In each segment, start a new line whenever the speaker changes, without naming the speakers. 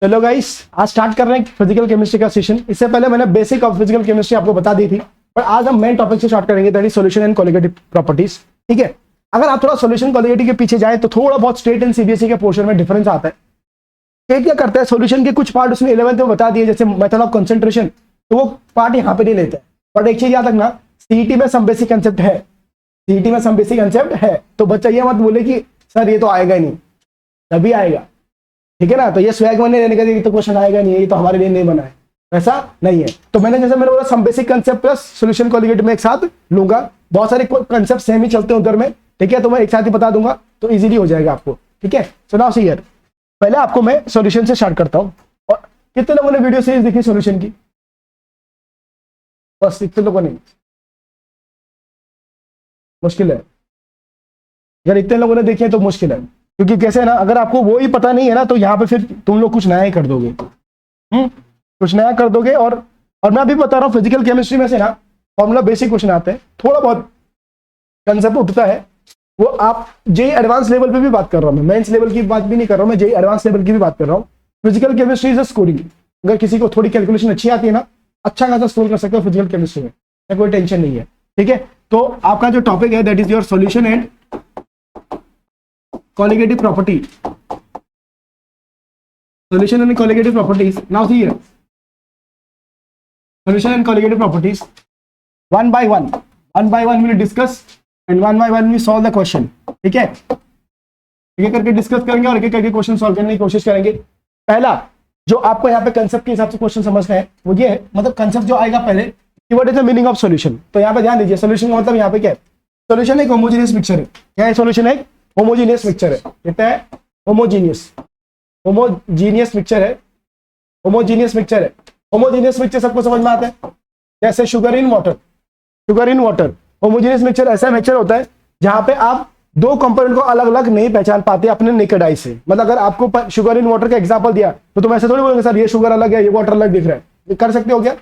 चलो गाइस, आज स्टार्ट कर रहे हैं फिजिकल केमिस्ट्री का सेशन। इससे पहले मैंने बेसिक ऑफ फिजिकल केमिस्ट्री आपको बता दी थी, पर आज हम मेन टॉपिक से स्टार्ट करेंगे, that is solution and colligative properties. ठीक है, अगर आप थोड़ा सॉल्यूशन कोलिगेटिव के पीछे जाएं तो थोड़ा बहुत स्टेट एंड सीबीएसई के पोर्शन में डिफरेंस आता है। स्टेट क्या करता है, सॉल्यूशन के कुछ पार्ट उसने 11th में बता दिए, जैसे मेथड ऑफ कंसंट्रेशन, तो वो पार्ट यहाँ पे नहीं लेता है। बट एक चीज याद रखना, सीईटी में सम बेसिक कंसेप्ट है, सीईटी में सम बेसिक कंसेप्ट है, तो बच्चा ये मत बोले कि सर ये तो आएगा ही नहीं, तभी आएगा। ठीक है ना, तो ये स्वैग बनने देने का तो क्वेश्चन आएगा नहीं, ये तो हमारे लिए नहीं बना है, ऐसा नहीं है। तो मैंने जैसे मैंने बोला some basic concept plus solution colligative में एक साथ लूंगा, बहुत सारे कंसेप्ट सेम ही चलते हैं उधर में। ठीक है, तो मैं एक साथ ही बता दूंगा तो इजीली हो जाएगा आपको। ठीक है, सो नाउ सी हियर, पहले आपको मैं सॉल्यूशन से स्टार्ट करता हूं। और कितने लोगों ने वीडियो सीरीज देखी सॉल्यूशन की? बस इतने लोगों ने, मुश्किल है अगर इतने लोगों ने देखी है तो मुश्किल है, क्योंकि कैसे है ना, अगर आपको वो ही पता नहीं है ना तो यहाँ पे फिर तुम लोग कुछ नया ही कर दोगे, कुछ नया कर दोगे। और मैं अभी बता रहा हूँ फिजिकल केमिस्ट्री में से ना फॉर्मूला बेसिक क्वेश्चन आते हैं, थोड़ा बहुत कंसेप्ट उठता है, वो आप जेई एडवांस लेवल पे भी बात कर रहा हूँ मैं, मेंस लेवल की बात भी नहीं कर रहा हूँ मैं, जेई एडवांस लेवल की भी बात कर रहा हूँ। फिजिकल केमिस्ट्री इज स्कोरिंग, अगर किसी को थोड़ी कैलकुलेशन अच्छी आती है ना, अच्छा खासा स्कोर कर सकते हो फिजिकल केमिस्ट्री में, कोई टेंशन नहीं है। ठीक है, तो आपका जो टॉपिक है that is your solution and colligative property, solution and colligative properties. Now see here, solution and colligative properties, one by one we will discuss and one by one we solve the question. ठीक है, एक एक करके discuss करेंगे और एक एक करके क्वेश्चन सॉल्व करने की कोशिश करेंगे। पहला जो आपको यहाँ पे कंसेप्ट के हिसाब से क्वेश्चन समझना है वो ये है, मतलब कंसेप्ट जो आएगा पहले, what is the meaning of solution. तो यहाँ पे ध्यान दीजिए, सॉल्यूशन का मतलब यहाँ पे क्या है, सॉल्यूशन एक होमोजेनियस मिक्सचर है। क्या है सॉल्यूशन? एक होमोजेनियस मिक्सचर है। कहता है होमोजेनियस मिक्सचर है, होमोजेनियस मिक्सचर है। होमोजेनियस मिक्सचर सबको समझ में आता है, जैसे sugar in water. Homogeneous mixture ऐसा मिक्सचर होता है जहां पे आप दो कंपोनेंट को अलग अलग नहीं पहचान पाते अपने नेकेड आई से। मतलब अगर आपको शुगर इन वाटर का एग्जांपल दिया तो तुम ऐसे थोड़ी बोलोगे सर ये शुगर अलग है, ये वाटर अलग दिख रहा है। कर सकते हो क्या?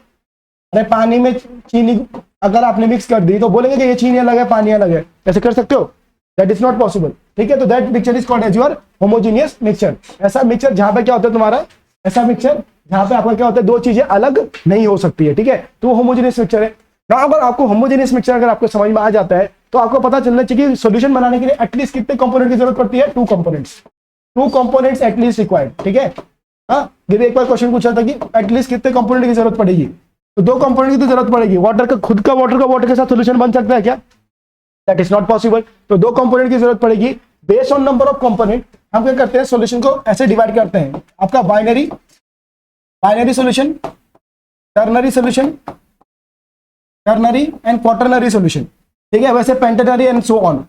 अरे पानी में चीनी अगर आपने मिक्स कर दी तो बोलेंगे कि ये चीनी अलग है, पानी अलग है, ऐसे कर सकते हो? That is not possible. ठीक है, तो that mixture is called as your homogeneous mixture. ऐसा मिक्सचर जहां पे क्या होता है तुम्हारा, ऐसा मिक्सचर जहां पे आपका क्या होता है, दो चीजें अलग नहीं हो सकती है। ठीक है, तो वो होमोजेनियस मिक्सचर है ना। अगर आपको होमोजेनियस मिक्सचर अगर आपको समझ में आ जाता है तो आपको पता चलना चाहिए कि सॉल्यूशन बनाने के लिए एटलीस्ट कितने कंपोनेंट की जरूरत पड़ती है, टू कंपोनेंट्स एटलीस्ट रिक्वायर्ड। ठीक है, हाँ, जब एक बार क्वेश्चन पूछा था कि एटलीस्ट कितने कंपोनेंट की जरूरत पड़ेगी, तो दो कंपोनेंट की तो जरूरत पड़ेगी। वाटर का खुद का वाटर के साथ सॉल्यूशन बन सकता है क्या? That is not possible. तो दो कंपोनेंट की जरूरत पड़ेगी। Based on number of component हम क्या करते हैं, सॉल्यूशन को ऐसे डिवाइड करते हैं, आपका binary solution, ternary and quaternary solution. ठीक है, वैसे पेंटेनरी एंड सो ऑन।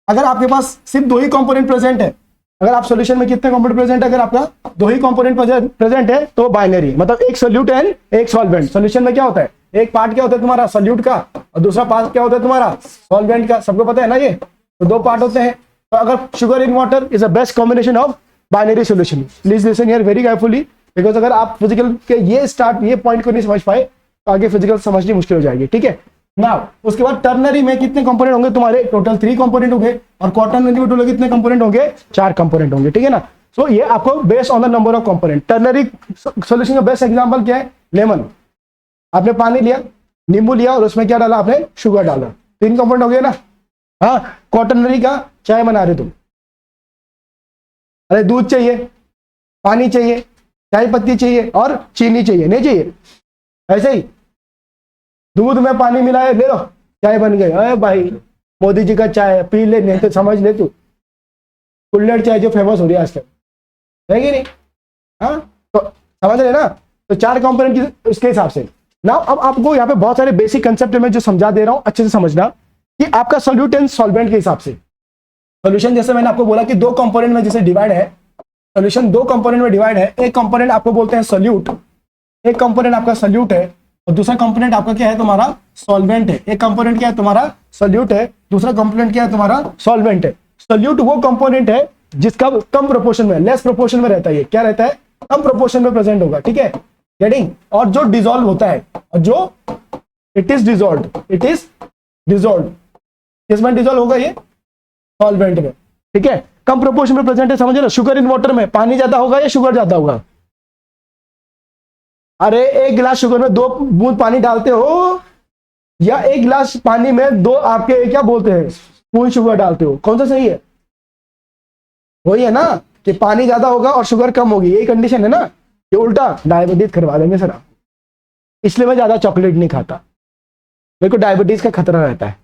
अगर आपके पास सिर्फ दो ही कंपोनेंट प्रेजेंट है, अगर आप सॉल्यूशन में कितने कंपोनेंट प्रेजेंट है, अगर आपका दो ही कंपोनेंट प्रेजेंट है तो बाइनरी, मतलब एक सोल्यूट एंड एक सॉल्वेंट। सॉल्यूशन में क्या होता है, एक पार्ट क्या होता है तुम्हारा सोल्यूट का और दूसरा पार्ट क्या होता है तुम्हारा सॉल्वेंट का। सबको पता है ना, ये तो दो पार्ट होते हैं। तो अगर sugar in water is the best combination of binary solution. Please listen here very carefully, because अगर आप फिजिकल के ये पॉइंट को नहीं समझ पाए तो आगे फिजिकल समझनी मुश्किल हो जाएगी। ठीक है, नाउ उसके बाद टर्नरी में कितने कंपोनेंट होंगे तुम्हारे, टोटल 3 कंपोनेंट होंगे, और क्वाटरनरी में टोटल कितने कंपोनेंट होंगे, 4 कंपोनेंट होंगे। ठीक है ना, सो ये आपको based on the number of component. Ternary solution का बेस्ट एग्जांपल क्या है, लेमन। आपने पानी लिया, नींबू लिया और उसमें क्या डाला आपने, शुगर डाला, 3 कंपोनेंट हो गए ना। हाँ, क्वाटरनरी का चाय बना रहे तुम, अरे दूध चाहिए, पानी चाहिए, चाय पत्ती चाहिए और चीनी चाहिए, नहीं चाहिए? ऐसे ही दूध में पानी मिलाए, ले लो चाय बन गई। अरे भाई मोदी जी का चाय पी ले, नहीं तो समझ ले तू कुल्हड़ चाय जो फेमस हो रही है आजकल, है कि नहीं? हाँ, तो समझ रहे ना, तो 4 कंपोनेंट की उसके हिसाब से ना। अब आपको यहाँ पे बहुत सारे बेसिक कंसेप्ट में जो समझा दे रहा हूँ, अच्छे से समझना कि आपका सोल्यूट एंड सॉल्वेंट के हिसाब से सॉल्यूशन, जैसे मैंने आपको बोला कि 2 कंपोनेंट में जैसे डिवाइड है, सॉल्यूशन 2 कंपोनेंट में डिवाइड है। एक कंपोनेंट आपको बोलते हैं सोल्यूट, एक कंपोनेंट आपका सोल्यूट है और दूसरा कंपोनेंट आपका क्या है, तुम्हारा सॉल्वेंट है। एक कंपोनेंट क्या है तुम्हारा, सोल्यूट है, दूसरा कंपोनेंट क्या है तुम्हारा, सॉल्वेंट है। सोल्यूट वो कंपोनेंट है जिसका कम प्रोपोर्शन में, लेस प्रोपोर्शन में रहता है। क्या रहता है, कम प्रोपोर्शन में प्रेजेंट होगा। ठीक है, गेटिंग। और जो डिसॉल्व होता है, और जो इट इज डिसॉल्व किसमें डिसॉल्व होगा, ये सॉल्वेंट में। ठीक है, कम प्रोपोर्शन में प्रेजेंट है, समझे ना। शुगर इन वाटर में पानी ज्यादा होगा या शुगर ज्यादा होगा, अरे एक गिलास शुगर में 2 बूंद पानी डालते हो, या एक गिलास पानी में 2 आपके क्या बोलते हैं स्पून शुगर डालते हो, कौन सा सही है? वही है ना कि पानी ज्यादा होगा और शुगर कम होगी, यही कंडीशन है ना। ये उल्टा डायबिटीज करवा देंगे सर आप। इसलिए मैं ज्यादा चॉकलेट नहीं खाता, मेरे को डायबिटीज का खतरा रहता है,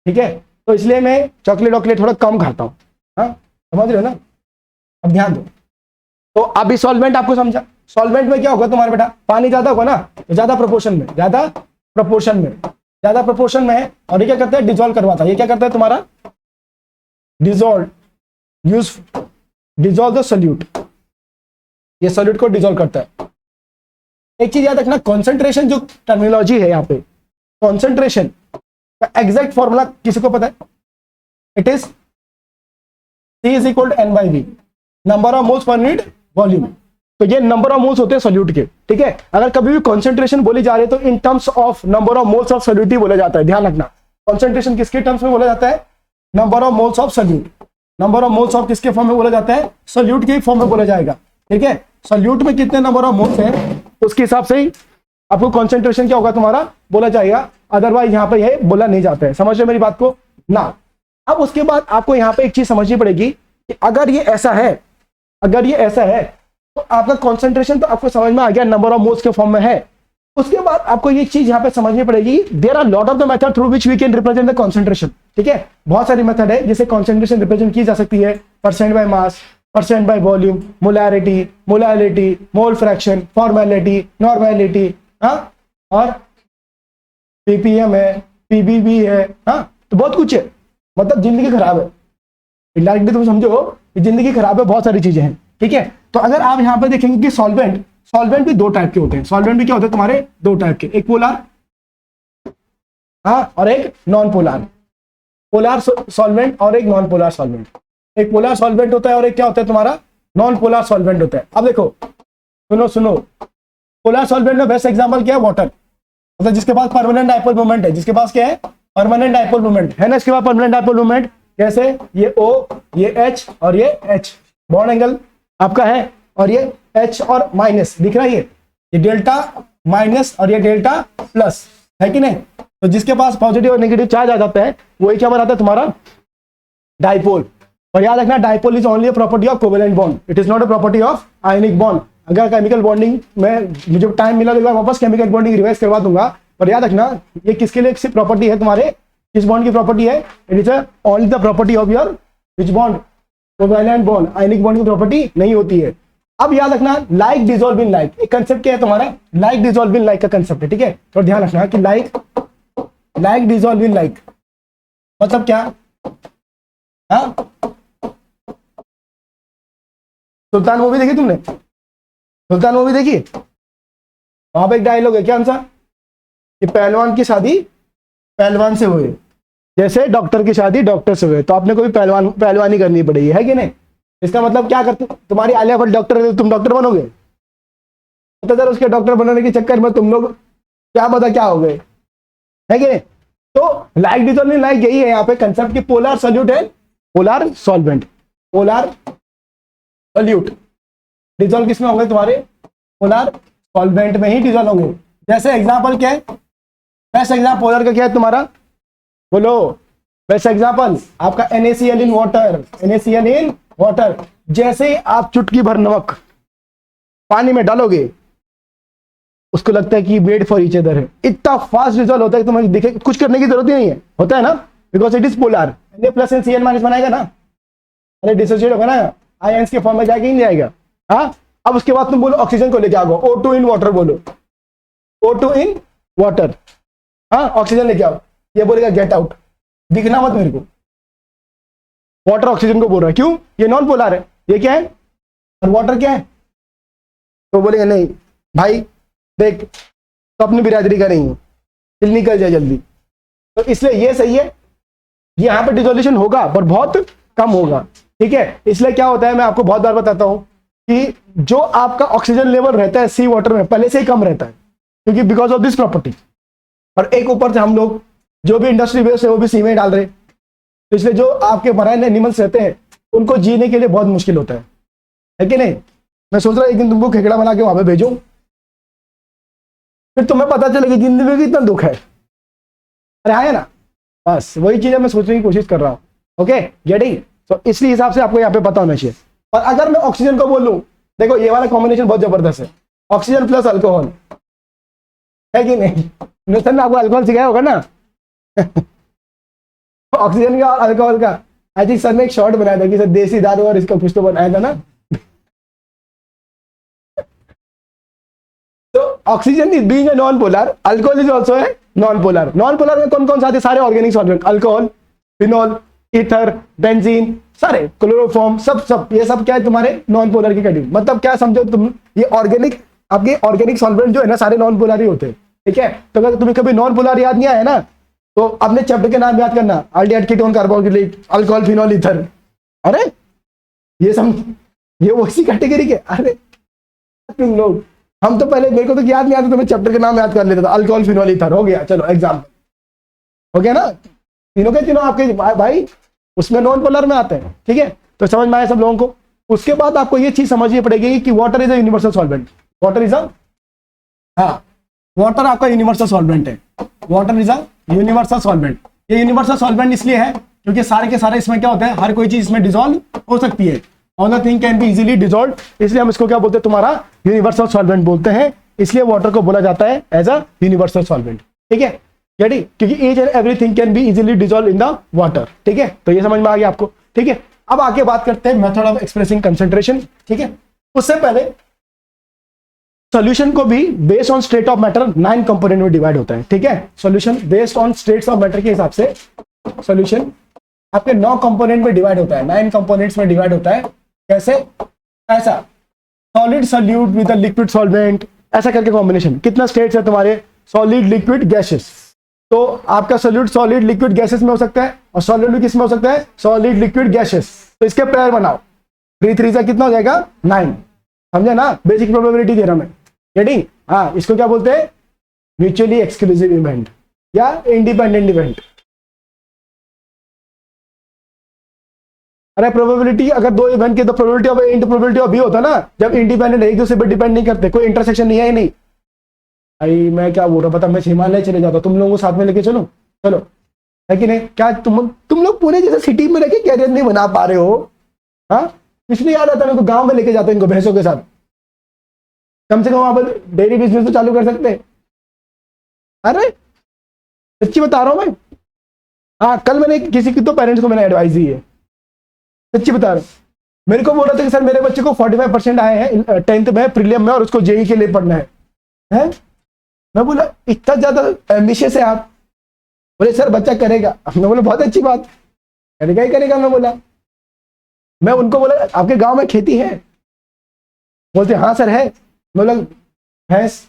ठीक है। तो इसलिए मैं चॉकलेट वॉकलेट थोड़ा कम खाता हूँ। हाँ समझ रहे हो ना। अब ध्यान दो, तो अभी सॉल्वेंट आपको समझा। सॉल्वेंट में क्या होगा तुम्हारे बेटा, पानी ज्यादा होगा ना, तो ज्यादा प्रोपोर्शन में, ज्यादा प्रोपोर्शन में है। और ये क्या करता है, डिजोल्व करवाता है। ये क्या करता है तुम्हारा, डिजोल्व द सोल्यूट, ये सोल्यूट को डिजोल्व करता है। एक चीज याद रखना, कॉन्सेंट्रेशन जो टर्मिनोलॉजी है यहाँ पे, कॉन्सेंट्रेशन का एग्जैक्ट फॉर्मूला किसी को पता है? It is C is equal to N by V, number of moles पर यूनिट वॉल्यूम। तो ये नंबर ऑफ मोल्स होते हैं सोल्यूट के, ठीक है। अगर कभी भी कॉन्सेंट्रेशन बोली जा रही है तो in terms of number of moles of solute ही बोला जाता है, ध्यान रखना। कॉन्सेंट्रेशन किसके टर्म्स में बोला जाता है, number of moles of solute. Number of moles of किसके फॉर्म में बोला जाता है, सोल्यूट के फॉर्म में बोला जाएगा, ठीक है। सोल्यूट में कितने नंबर ऑफ मोल्स हैं उसके हिसाब से ही आपको कॉन्सेंट्रेशन क्या होगा तुम्हारा बोला जाएगा, अदरवाइज यहाँ पे ये बोला नहीं जाता है। समझ रहे मेरी बात को ना। अब उसके बाद आपको यहाँ पे एक चीज समझनी पड़ेगी कि अगर ये ऐसा है, तो आपका कॉन्सेंट्रेशन तो आपको समझ में आ गया, नंबर ऑफ मोल्स के फॉर्म में है। उसके बाद आपको ये चीज यहाँ पे समझनी पड़ेगी, there are lot of the method through which we can represent the concentration, ठीक है। बहुत सारी मेथड है जिससे कॉन्सेंट्रेशन रिप्रेजेंट की जा सकती है, percent by mass, percent by volume, molarity, mole fraction, formality, normality, हाँ, और पीपीएम है, पीबीबी है, हाँ। तो बहुत कुछ है, मतलब जिंदगी खराब है। इनडायरेक्टली तुम समझो कि जिंदगी खराब है, बहुत सारी चीजें हैं, ठीक है। तो अगर आप यहाँ पे देखेंगे कि सॉल्वेंट भी 2 टाइप के होते हैं। सॉल्वेंट भी क्या होते हैं तुम्हारे, 2 टाइप के, एक पोलर, हाँ, और एक नॉन पोलर। पोलर सॉल्वेंट और एक नॉन पोलर सॉल्वेंट। एक पोलर सॉल्वेंट होता है और एक क्या होता है तुम्हारा, नॉन पोलर सॉल्वेंट होता है। अब देखो सुनो, पोलर सॉल्वेंट में बेस्ट एग्जांपल क्या है, वाटर, मतलब जिसके पास परमानेंट डाइपोल मोमेंट है। जिसके पास क्या है, परमानेंट डाइपोल मोमेंट है ना, इसके पास परमानेंट डाइपोल मोमेंट। जैसे ये O, ये H और ये H, बॉन्ड एंगल आपका है, और ये H और माइनस दिख रहा है, ये डेल्टा माइनस और ये डेल्टा प्लस है कि नहीं। तो जिसके पास पॉजिटिव और नेगेटिव चार्ज आ जाता है वही क्या बनाता है तुम्हारा, डाइपोल। और याद रखना, dipole is only a property of covalent bond, it is not a property of ionic bond. अगर केमिकल बॉन्डिंग में मुझे टाइम मिला तो वापस केमिकल बॉन्डिंग रिवाइज करवा दूंगा, पर याद रखना ये किसके लिए सिर्फ प्रॉपर्टी है, तुम्हारे किस बॉन्ड की प्रॉपर्टी है, it is only the property of your which bond, covalent bond. Ionic bond की प्रॉपर्टी नहीं होती है। अब याद रखना, लाइक डिसॉल्व इन लाइक, एक कंसेप्ट क्या है तुम्हारा, लाइक डिसॉल्व इन लाइक का कंसेप्ट है, ठीक है। तो ध्यान रखना कि लाइक डिसॉल्व इन लाइक मतलब क्या, हाँ। सुल्तान मूवी देखी तुमने, सुल्तान मूवी देखी, वहां पे एक डायलॉग है, क्या आंसर, कि पहलवान की शादी पहलवान से हुई, जैसे डॉक्टर की शादी डॉक्टर से हुई। तो आपने कोई पहलवानी करनी पड़ेगी, है कि नहीं। इसका मतलब क्या करते, तुम्हारी आलिया भट्ट डॉक्टर है तो तुम डॉक्टर बनोगे, तो सर उसके डॉक्टर बनाने के चक्कर में तुम लोग क्या पता क्या हो गए, है कि नहीं। तो लाइक डिसॉल्व इन लाइक यही है यहाँ पे कंसेप्ट, की पोलर सॉल्यूट है, polar solvent, polar solute dissolve किसमें होंगे, तुम्हारे पोलर सॉल्वेंट में ही डिसॉल्व होंगे। जैसे एग्जांपल क्या है, बेस्ट एग्जांपल पोलर का क्या है तुम्हारा, बोलो बेस्ट एग्जांपल आपका NaCl in water, NaCl in water. जैसे ही आप चुटकी भर नमक पानी में डालोगे उसको लगता है कि मेड फॉर ईच अदर है, इतना फास्ट रिजल्ट होता है कि तुम्हें दिखे कुछ करने की जरूरत ही नहीं है, होता है ना, because it is polar. Na plus and Cl minus बनाएगा ना, अरे डिसोसिएट होगा ना, आयंस के फॉर्म में जाके नहीं जाएगा, हाँ। अब उसके बाद तुम बोलो ऑक्सीजन को लेके आओ, O2 इन वाटर बोलो, O2 इन वाटर, हाँ, ऑक्सीजन लेके आओ, ये बोलेगा गेट आउट, दिखना मत मेरे को। वाटर ऑक्सीजन को बोल रहा है, क्यों, ये नॉन पोलर है, ये क्या है, और वाटर क्या है, तो बोलेगा नहीं भाई देख तो अपनी बिरादरी का नहीं है, फिर निकल जाए जल्दी। तो इसलिए ये सही है, यहाँ पे डिसोल्यूशन होगा पर बहुत कम होगा, ठीक है। इसलिए क्या होता है, मैं आपको बहुत बार बताता हूं कि जो आपका ऑक्सीजन लेवल रहता है सी वाटर में पहले से ही कम रहता है, क्योंकि बिकॉज ऑफ दिस प्रॉपर्टी। और एक ऊपर से हम लोग जो भी इंडस्ट्री बेस है वो भी सी में डाल रहे, तो इसलिए जो आपके मराइन एनिमल्स रहते हैं उनको जीने के लिए बहुत मुश्किल होता है कि नहीं। मैं सोच रहा एक दिन तुमको खेकड़ा बना के वहां पे भेजूं, फिर तुम्हें पता चलेगा जिंदगी में कितना दुख है। अरे आया ना, बस वही चीजें मैं सोचने की कोशिश कर रहा हूँ। Okay getting? तो इसलिए हिसाब से आपको यहाँ पे पता होना चाहिए। और अगर मैं ऑक्सीजन को बोलूं, देखो ये वाला कॉम्बिनेशन बहुत जबरदस्त है, ऑक्सीजन प्लस अल्कोहल, है कि नहीं? नितिन ने आपको अल्कोहल सिखाया होगा ना? ऑक्सीजन का और अल्कोहल का। आई थिंक सर ने एक शॉर्ट बनाया था कि सर देसी दारू और इसका कुछ तो बनाया था ना। तो oxygen is being a non polar, alcohol is also a non polar. Non polar में कौन कौन से आते हैं? सारे organic solvent, alcohol, phenol, ether, benzene, सारे क्लोरोफॉर्म, सब ये सब क्या है तुम्हारे नॉन पोलर की कैटेगरी। मतलब क्या समझो तुम, ये ऑर्गेनिक, आपके ऑर्गेनिक सॉल्वेंट जो है ना सारे नॉन पोलर ही होते हैं। ठीक है? तो अगर तुम्हें कभी नॉन पोलर याद नहीं आया ना, तो अपने चैप्टर के नाम याद करना, aldehyde, ketone, carboxylic, alcohol, phenol, ether. अरे ये सब ये उसी कैटेगरी के। अरे तुम लोग, हम तो पहले, मेरे को तो याद नहीं आता, तो मैं चैप्टर के नाम याद कर लेता था, अल्कोहल, फिनॉल, ईथर, हो गया, चलो एग्जाम हो गया ना। तीनों के तीनों आपके भाई उसमें नॉन पोलर में आते हैं। ठीक है? तो समझ में आया सब लोगों को? उसके बाद आपको ये चीज समझनी पड़ेगी कि water is a universal solvent. Water is a, हाँ, वाटर आपका यूनिवर्सल सॉल्वेंट है। Water is a universal solvent. ये यूनिवर्सल सॉल्वेंट इसलिए है क्योंकि सारे के सारे इसमें क्या होता है, हर कोई चीज इसमें डिसॉल्व हो सकती है। All the thing can be easily dissolve, इसलिए हम इसको क्या बोलते हैं, तुम्हारा यूनिवर्सल सॉल्वेंट बोलते हैं। इसलिए वाटर को बोला जाता है एज अ यूनिवर्सल सॉल्वेंट। ठीक है? रेडी? क्योंकि each and everything can be easily dissolve in the water. ठीक है? तो ये समझ में आ गया आपको? ठीक है? अब आगे बात करते हैं मेथड ऑफ एक्सप्रेसिंग कंसेंट्रेशन। ठीक है? उससे पहले सॉल्यूशन को भी based on state of matter 9 component में डिवाइड होता है। ठीक है? Solution based on states of matter के हिसाब से सॉल्यूशन आपके 9 कंपोनेंट में डिवाइड होता है, 9 कंपोनेंट्स में डिवाइड होता है। कैसे? ऐसा, solid solute with a liquid solvent, ऐसा करके कॉम्बिनेशन। कितना स्टेट्स है तुम्हारे? Solid, liquid, gases. तो आपका सॉलिड सॉलिड लिक्विड गैसेस में हो सकता है, और सॉलिड किस में हो सकता है? Solid, liquid, gases. तो इसके पेयर बनाओ, 3 3 से कितना हो जाएगा? 9। समझे ना? बेसिक प्रोबेबिलिटी थ्योरम है। रेडी? हाँ, इसको क्या बोलते हैं? म्यूचुअली एक्सक्लूसिव इवेंट या इंडिपेंडेंट इवेंट। अरे प्रोबेबिलिटी अगर 2 इवेंट की, तो probability of A into probability of B होता है ना, जब इंडिपेंडेंट एक दूसरे पर डिपेंड नहीं करते, कोई इंटरसेक्शन नहीं है ही नहीं। भाई मैं क्या बोल रहा हूँ पता, मैं हिमालय चले जाता, तुम लोगों को साथ में लेके चलो, चलो, है कि नहीं? क्या तुम लोग पुणे जैसे सिटी में रह के कैरियर नहीं बना पा रहे हो? हाँ, इसलिए याद आता है मेरे को, गांव में लेके जाते इनको भैंसों के साथ, कम से कम वहां पर डेयरी बिजनेस तो चालू कर सकते हैं। अरे सच्ची बता रहा हूँ मैं। हाँ, कल मैंने किसी की तो पेरेंट्स को मैंने एडवाइस दी है, सच्ची बता रहा हूँ। मेरे को बोल रहा था कि सर मेरे बच्चे को 45% आए हैं 10th में प्रीलियम में, और उसको जेई के लिए पढ़ना है? मैं बोला इतना ज्यादा एम्बिशियस है आप? बोले सर बच्चा करेगा। मैं बोला बहुत अच्छी बात, करेगा ही करेगा। मैं बोला, मैं उनको बोला आपके गांव में खेती है? बोलते हाँ सर है। मैं बोला भैंस,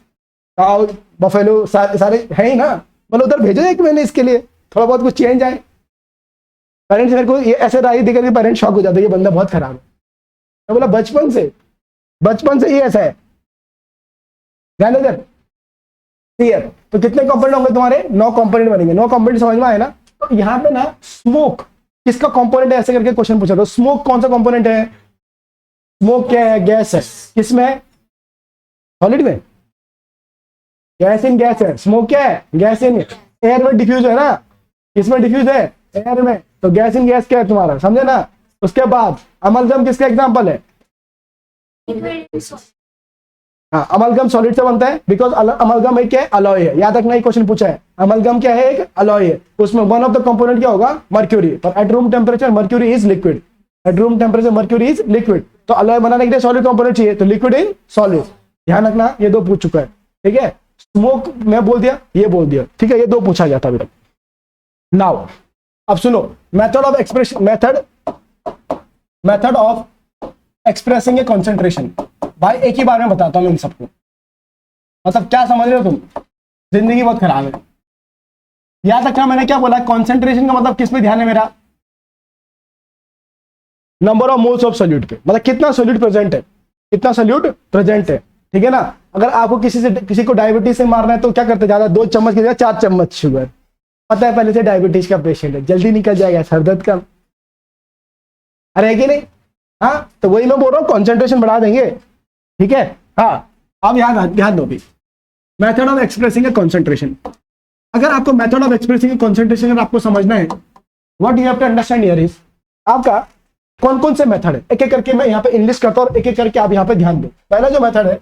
काऊ, बफेलो सारे है ही ना? बोला उधर भेजो एक महीने इसके लिए, थोड़ा बहुत कुछ चेंज आए। पेरेंट्स मेरे को ये ऐसे राय देकर के पेरेंट्स शॉक हो जाते हैं, ये बंदा बहुत खराब है। मैं बोला बचपन से ही ऐसा है, ध्यान इधर। क्लियर? तो कितने कंपोनेंट होंगे तुम्हारे? 9 कंपोनेंट बनेंगे। 9 कंपोनेंट समझ में आए ना? तो यहाँ पे ना स्मोक किसका कंपोनेंट है, ऐसे करके क्वेश्चन पूछा था। स्मोक कौन सा कंपोनेंट है? स्मोक क्या है? गैस है। किसमें? सॉलिड में। गैस इन गैस है। स्मोक क्या है? गैस इन एयर में डिफ्यूज है ना? किसमें डिफ्यूज है? एयर में। तो गैस इन गैस क्या है तुम्हारा, समझे ना? उसके बाद अमलगम किसका एग्जाम्पल है? हाँ, अमलगम सॉलिड से बनता है, बिकॉज अमलगम एक क्या है? अलॉय है। याद रखना, ये क्वेश्चन पूछा है, अमलगम क्या है? एक अलॉय है। उसमें वन ऑफ द कंपोनेंट क्या होगा? मर्क्यूरी। पर at room temperature mercury is liquid. At room temperature mercury is liquid. तो अलॉय बनाने के लिए सॉलिड कंपोनेंट चाहिए, तो लिक्विड इन सॉलिड। ध्यान रखना, ये 2 पूछ चुका है। ठीक है? स्मोक मैं बोल दिया, ये बोल दिया। ठीक है? ये 2 पूछा गया था अभी तक। नाउ अब सुनो, method of expression, method of expressing a concentration. भाई एक ही बार में बताता हूं इन सबको, मतलब क्या समझ रहे हो तुम? जिंदगी बहुत खराब है। याद रखना मैंने क्या बोला, कॉन्सेंट्रेशन का मतलब किस पे ध्यान है मेरा? Number of moles of solute पे, मतलब कितना सॉल्यूट प्रेजेंट है, कितना सॉल्यूट प्रेजेंट है। ठीक है ना? अगर आपको किसी को डायबिटीज से मारना है तो क्या करते? ज्यादा 2 चम्मच की जगह 4 चम्मच शुगर। पता है पहले से डायबिटीज का पेशेंट है, जल्दी निकल जाएगा, सर दर्द का। अरे है कि नहीं? हाँ, तो वही मैं बोल रहा हूँ, कॉन्सेंट्रेशन बढ़ा देंगे। ठीक है? हाँ, अब ध्यान दो भी। Method of expressing a concentration. अगर आपको method of expressing a concentration अगर आपको समझना है, what you have to understand here is, आपका कौन कौन से मेथड है, एक एक करके मैं यहाँ पे इंग्लिश करता हूँ और एक एक करके आप यहाँ पे ध्यान दो। पहला जो मेथड है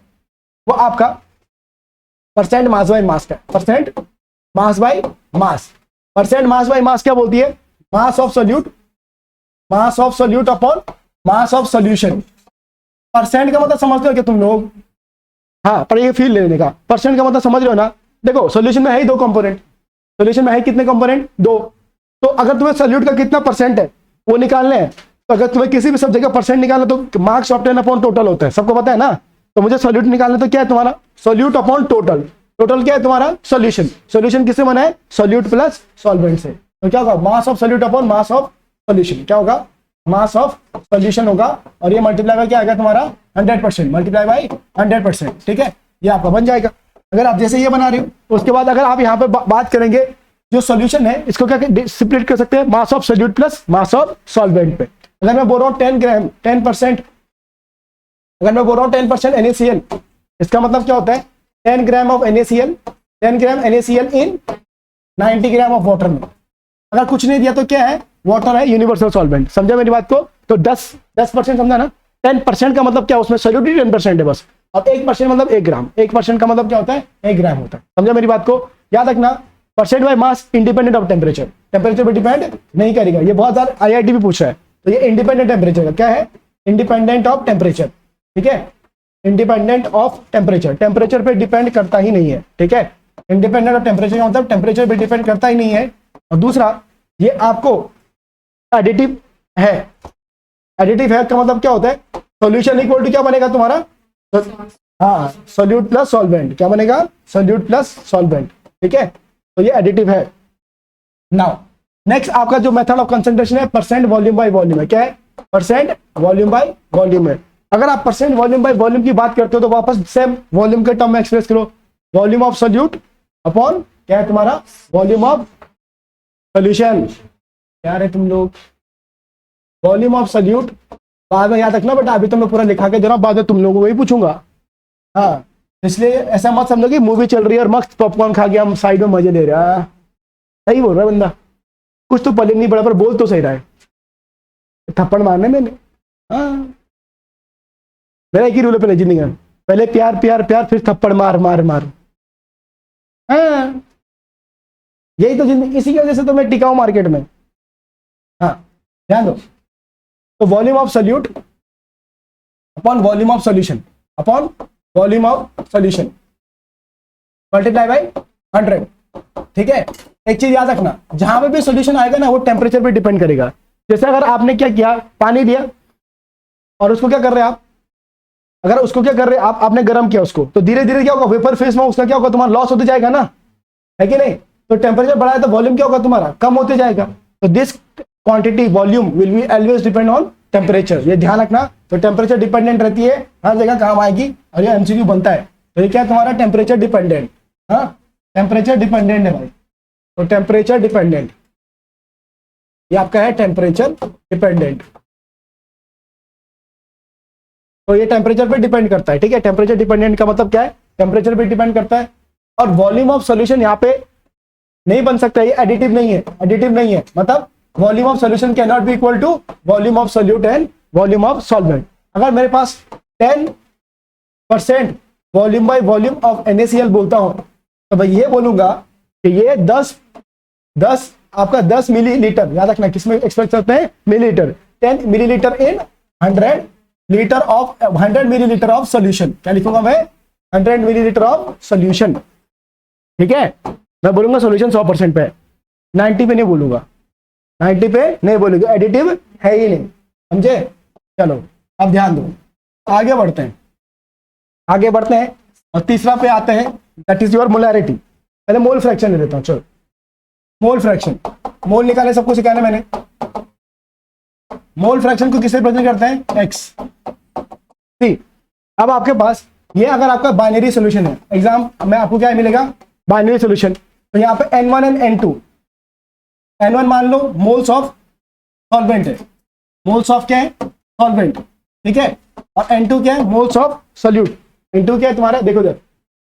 वो आपका परसेंट मास बाय मास का, percent mass by mass. Percent mass by mass क्या बोलती है, mass of solute upon mass of solution. Percent का मतलब समझते हो क्या तुम लोग? हाँ, पर ये फील लेने का, परसेंट का मतलब समझ रहे हो ना? देखो सोल्यूशन में है ही दो कंपोनेंट, सोल्यूशन में है कितने कंपोनेंट? दो। तो अगर तुम्हें सोल्यूट का कितना परसेंट है वो निकालने हैं, तो अगर तुम्हें किसी भी सब्जेक्ट का परसेंट निकालना तो मार्क्स ऑफ 10 अपॉन टोटल होता है, सबको पता है ना? तो मुझे सोल्यूट निकालना तो क्या है तुम्हारा, सोल्यूट अपॉन टोटल। टोटल क्या है तुम्हारा? सोल्यूशन। सोल्यूशन किससे बना है? सोल्यूट प्लस सॉल्वेंट से। तो क्या होगा, mass of solute upon mass of solution. क्या होगा, मास ऑफ सोल्यूशन होगा, और ये मल्टीप्लाई बाय क्या आएगा तुम्हारा 100%, मल्टीप्लाई बाय 100%। ठीक है, ये आपका बन जाएगा। अगर आप जैसे ये बना रहे हो, उसके बाद अगर आप यहाँ पे बात करेंगे जो सॉल्यूशन है इसको क्या स्प्लिट कर सकते हैं, mass of solute plus mass of solvent पे। अगर मैं बोल रहा हूँ 10 ग्राम 10%, अगर मैं बोल रहा हूँ 10% NaCl, इसका मतलब क्या होता है 10 gram of NaCl, 10 gram NaCl in 90 gram of water में। अगर कुछ नहीं दिया तो क्या है, वाटर है, यूनिवर्सल सॉल्वेंट। समझा मेरी बात को? तो 10% समझा ना? 10% का मतलब क्या, उसमें सोल्यूट 10% है बस, और 1% मतलब 1 ग्राम। 1% का मतलब क्या होता है, 1 ग्राम होता है। समझा मेरी बात को? याद रखना, percent by mass independent of temperature, temperature पे डिपेंड नहीं करेगा। ये बहुत बार IIT भी पूछा है, तो ये इंडिपेंडेंट टेम्परेचर का क्या है, इंडिपेंडेंट ऑफ टेम्परेचर। ठीक है, इंडिपेंडेंट ऑफ टेम्परेचर, टेम्परेचर पे डिपेंड करता ही नहीं है। ठीक है, इंडिपेंडेंट ऑफ टेम्परेचर का मतलब टेम्परेचर पे डिपेंड करता ही नहीं है। और दूसरा, ये आपको एडिटिव है। एडिटिव है का मतलब क्या होता है, सॉल्यूशन इक्वल टू क्या बनेगा तुम्हारा, हाँ, सोल्यूट प्लस सॉल्वेंट। क्या बनेगा, सोल्यूट प्लस सॉल्वेंट। ठीक है, तो ये एडिटिव है। नाउ नेक्स्ट आपका जो मेथड ऑफ कंसंट्रेशन है, परसेंट वॉल्यूम बाय वॉल्यूम है। क्या है, परसेंट वॉल्यूम बाय वॉल्यूम है। अगर आप परसेंट वॉल्यूम बाय वॉल्यूम की बात करते हो तो वापस सेम वॉल्यूम के टर्म में एक्सप्रेस करो, वॉल्यूम ऑफ सोल्यूट अपॉन क्या है तुम्हारा, वॉल्यूम ऑफ सोल्यूशन। क्या है तुम लोग, वॉल्यूम ऑफ सोल्यूट बाद में याद रखना बेटा, अभी तो मैं पूरा लिखा के दे रहा हूं, बाद में तुम लोगों को वही पूछूंगा। हाँ, इसलिए ऐसा मत समझो कि मूवी चल रही है और मस्त पॉपकॉर्न खा के हम साइड में मजे ले रहा है। सही बोल रहा है बंदा, कुछ तो पले नहीं बड़ा पर बोल तो सही रहा है, थप्पड़ मारने मैंने। हाँ, मेरा एक ही रूल है पहले जिंदगी में, पहले प्यार प्यार प्यार, फिर थप्पड़ मार मार मार। हाँ, यही तो जिंदगी, इसी की वजह से तो मैं टिका हूं मार्केट में। हाँ, ध्यान दो। तो volume of solute upon volume of solution upon volume of solution multiply by 100। ठीक है, एक चीज याद रखना, जहां पे भी सॉल्यूशन आएगा ना वो टेम्परेचर पे डिपेंड करेगा। जैसे अगर आपने क्या किया, पानी लिया और उसको क्या कर रहे हैं आप, अगर उसको क्या कर रहे हैं आप, आपने गर्म किया उसको, तो धीरे धीरे क्या होगा, वेपर फेज में उसका क्या होगा, तुम्हारा लॉस होते जाएगा ना, है कि नहीं? तो टेम्परेचर बढ़ाए तो वॉल्यूम क्या होगा तुम्हारा, कम होते जाएगा। तो this quantity volume will be always depend on temperature, ये ध्यान रखना। तो टेम्परेचर डिपेंडेंट रहती है, हर जगह काम आएगी, और ये MCQ बनता है। तो ये क्या है तुम्हारा, टेम्परेचर डिपेंडेंट। हाँ, टेम्परेचर डिपेंडेंट है भाई, तो टेम्परेचर डिपेंडेंट ये आपका है, टेम्परेचर डिपेंडेंट। तो ये टेम्परेचर पे डिपेंड करता है। ठीक है, टेम्परेचर डिपेंडेंट का मतलब क्या है, टेम्परेचर पे डिपेंड करता है। और वॉल्यूम ऑफ सॉल्यूशन यहाँ पे नहीं बन सकता, ये एडिटिव नहीं है, एडिटिव नहीं है, मतलब volume of solution can not be equal to volume of solute and volume of solvent. अगर मेरे पास 10% volume by volume of NaCl बोलता हूं, तो भाई ये बोलूंगा कि ये 10 आपका 10 मिलीलीटर, याद रखना किसमें एक्सप्रेस करते हैं, millilitre. 10 millilitre in 100 litre of 100 millilitre of solution. क्या लिखूंगा मैं, 100 मिलीलीटर ऑफ सोल्यूशन। ठीक है, मैं बोलूंगा सोल्यूशन 100% पे, 90 पे नहीं बोलूंगा, 90 पे नहीं बोलूंगा, एडिटिव है ही नहीं। समझे? चलो अब ध्यान दो, आगे बढ़ते हैं, आगे बढ़ते हैं और तीसरा पे आते हैं, दैट इज योर मोलैरिटी। पहले मोल फ्रैक्शन ले लेता हूं। चलो, मोल फ्रैक्शन, मोल निकाले सबको सिखाया मैंने। मोल फ्रैक्शन को किससे रिप्रेजेंट करते हैं, x। सी, अब आपके पास ये अगर आपका बाइनरी सोल्यूशन है, एग्जाम में आपको क्या मिलेगा, बाइनरी सोल्यूशन। तो यहाँ पे N1 एंड N2, N1 मान लो मोल्स ऑफ सॉल्वेंट है, मोल्स ऑफ क्या है, सॉल्वेंट। ठीक है, और N2 क्या है, मोल्स ऑफ सोल्यूट। N2 क्या है तुम्हारा, देखो इधर,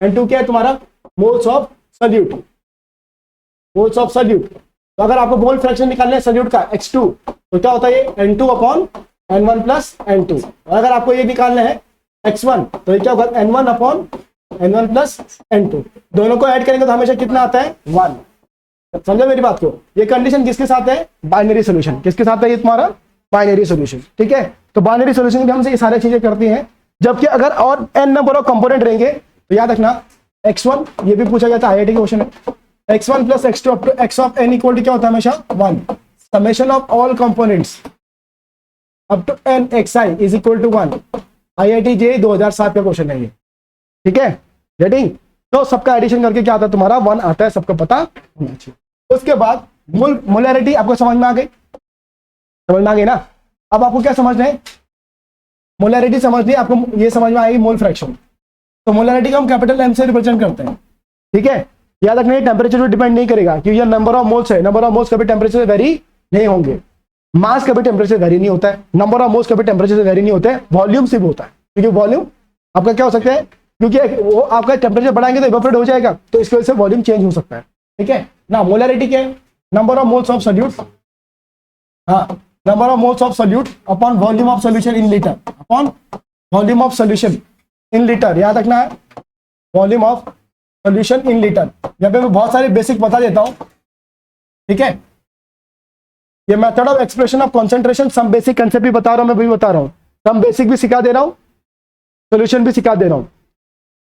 N2 क्या है तुम्हारा, moles of solute, moles of solute. तो अगर आपको मोल फ्रैक्शन निकालना है सॉल्यूट का H2, तो क्या होता है ये N2 upon N1 plus N2। और अगर आपको ये निकालना है X1, तो ये क्या होगा N1 upon N1 plus N2। दोनों को ऐड करेंगे तो हमेशा कितना आता है 1। समझो मेरी बात को। ये कंडीशन किसके साथ है, बाइनरी सोल्यूशन। किसके साथ है ये तुम्हारा, बाइनरी सोल्यूशन। ठीक है, तो बाइनरी सोल्यूशन में हमसे ये सारी चीजें करती हैं। जबकि अगर और n नंबर ऑफ कंपोनेंट रहेंगे तो याद रखना x1, ये भी पूछा गया था, IIT के क्वेश्चन है, x1 plus x2 up to x of n equal to क्या होता है हमेशा 1। Summation of all components up to n xi is equal to 1। IIT JEE 2007 का क्वेश्चन है ये। ठीक है, गेटिंग। तो सबका एडिशन करके क्या आता है तुम्हारा 1 आता है, सबको पता होना चाहिए। उसके बाद मोलैरिटी आपको समझ में आ गई, समझ में आ गई ना। अब आपको क्या समझना है, मोलैरिटी समझ ली, आपको ये समझ में आएगी मोल फ्रैक्शन। तो मोलैरिटी को हम कैपिटल M से रिप्रेजेंट करते हैं। ठीक है, याद रखना ये टेम्परेचर पर डिपेंड नहीं करेगा, क्योंकि ये नंबर ऑफ मोल्स है। नंबर ऑफ मोल्स कभी टेम्परेचर से वेरी नहीं होंगे, मास कभी टेम्परेचर से वेरी नहीं होता है, नंबर ऑफ मोल्स कभी टेम्परेचर से वेरी नहीं होते हैं, वॉल्यूम सिर्फ होता है। क्योंकि वॉल्यूम आपका क्या हो सकता है, क्योंकि वो आपका टेम्परेचर बढ़ाएंगे तो इवेपोरेट हो जाएगा, तो इसकी वजह से वॉल्यूम चेंज हो सकता है। ठीक है ना। मोलैरिटी क्या है, number of moles of solute, हाँ, number of moles of solute upon volume of solution in litre, upon volume of solution in litre. याद रखना है volume of solution in litre. यहाँ पे मैं बहुत सारे बेसिक बता देता हूं। ठीक है, ये method of expression of concentration, some basic concept भी बता रहा हूं, मैं भी बता रहा हूं, सम बेसिक भी सिखा दे रहा हूं, सॉल्यूशन भी सिखा दे रहा हूं,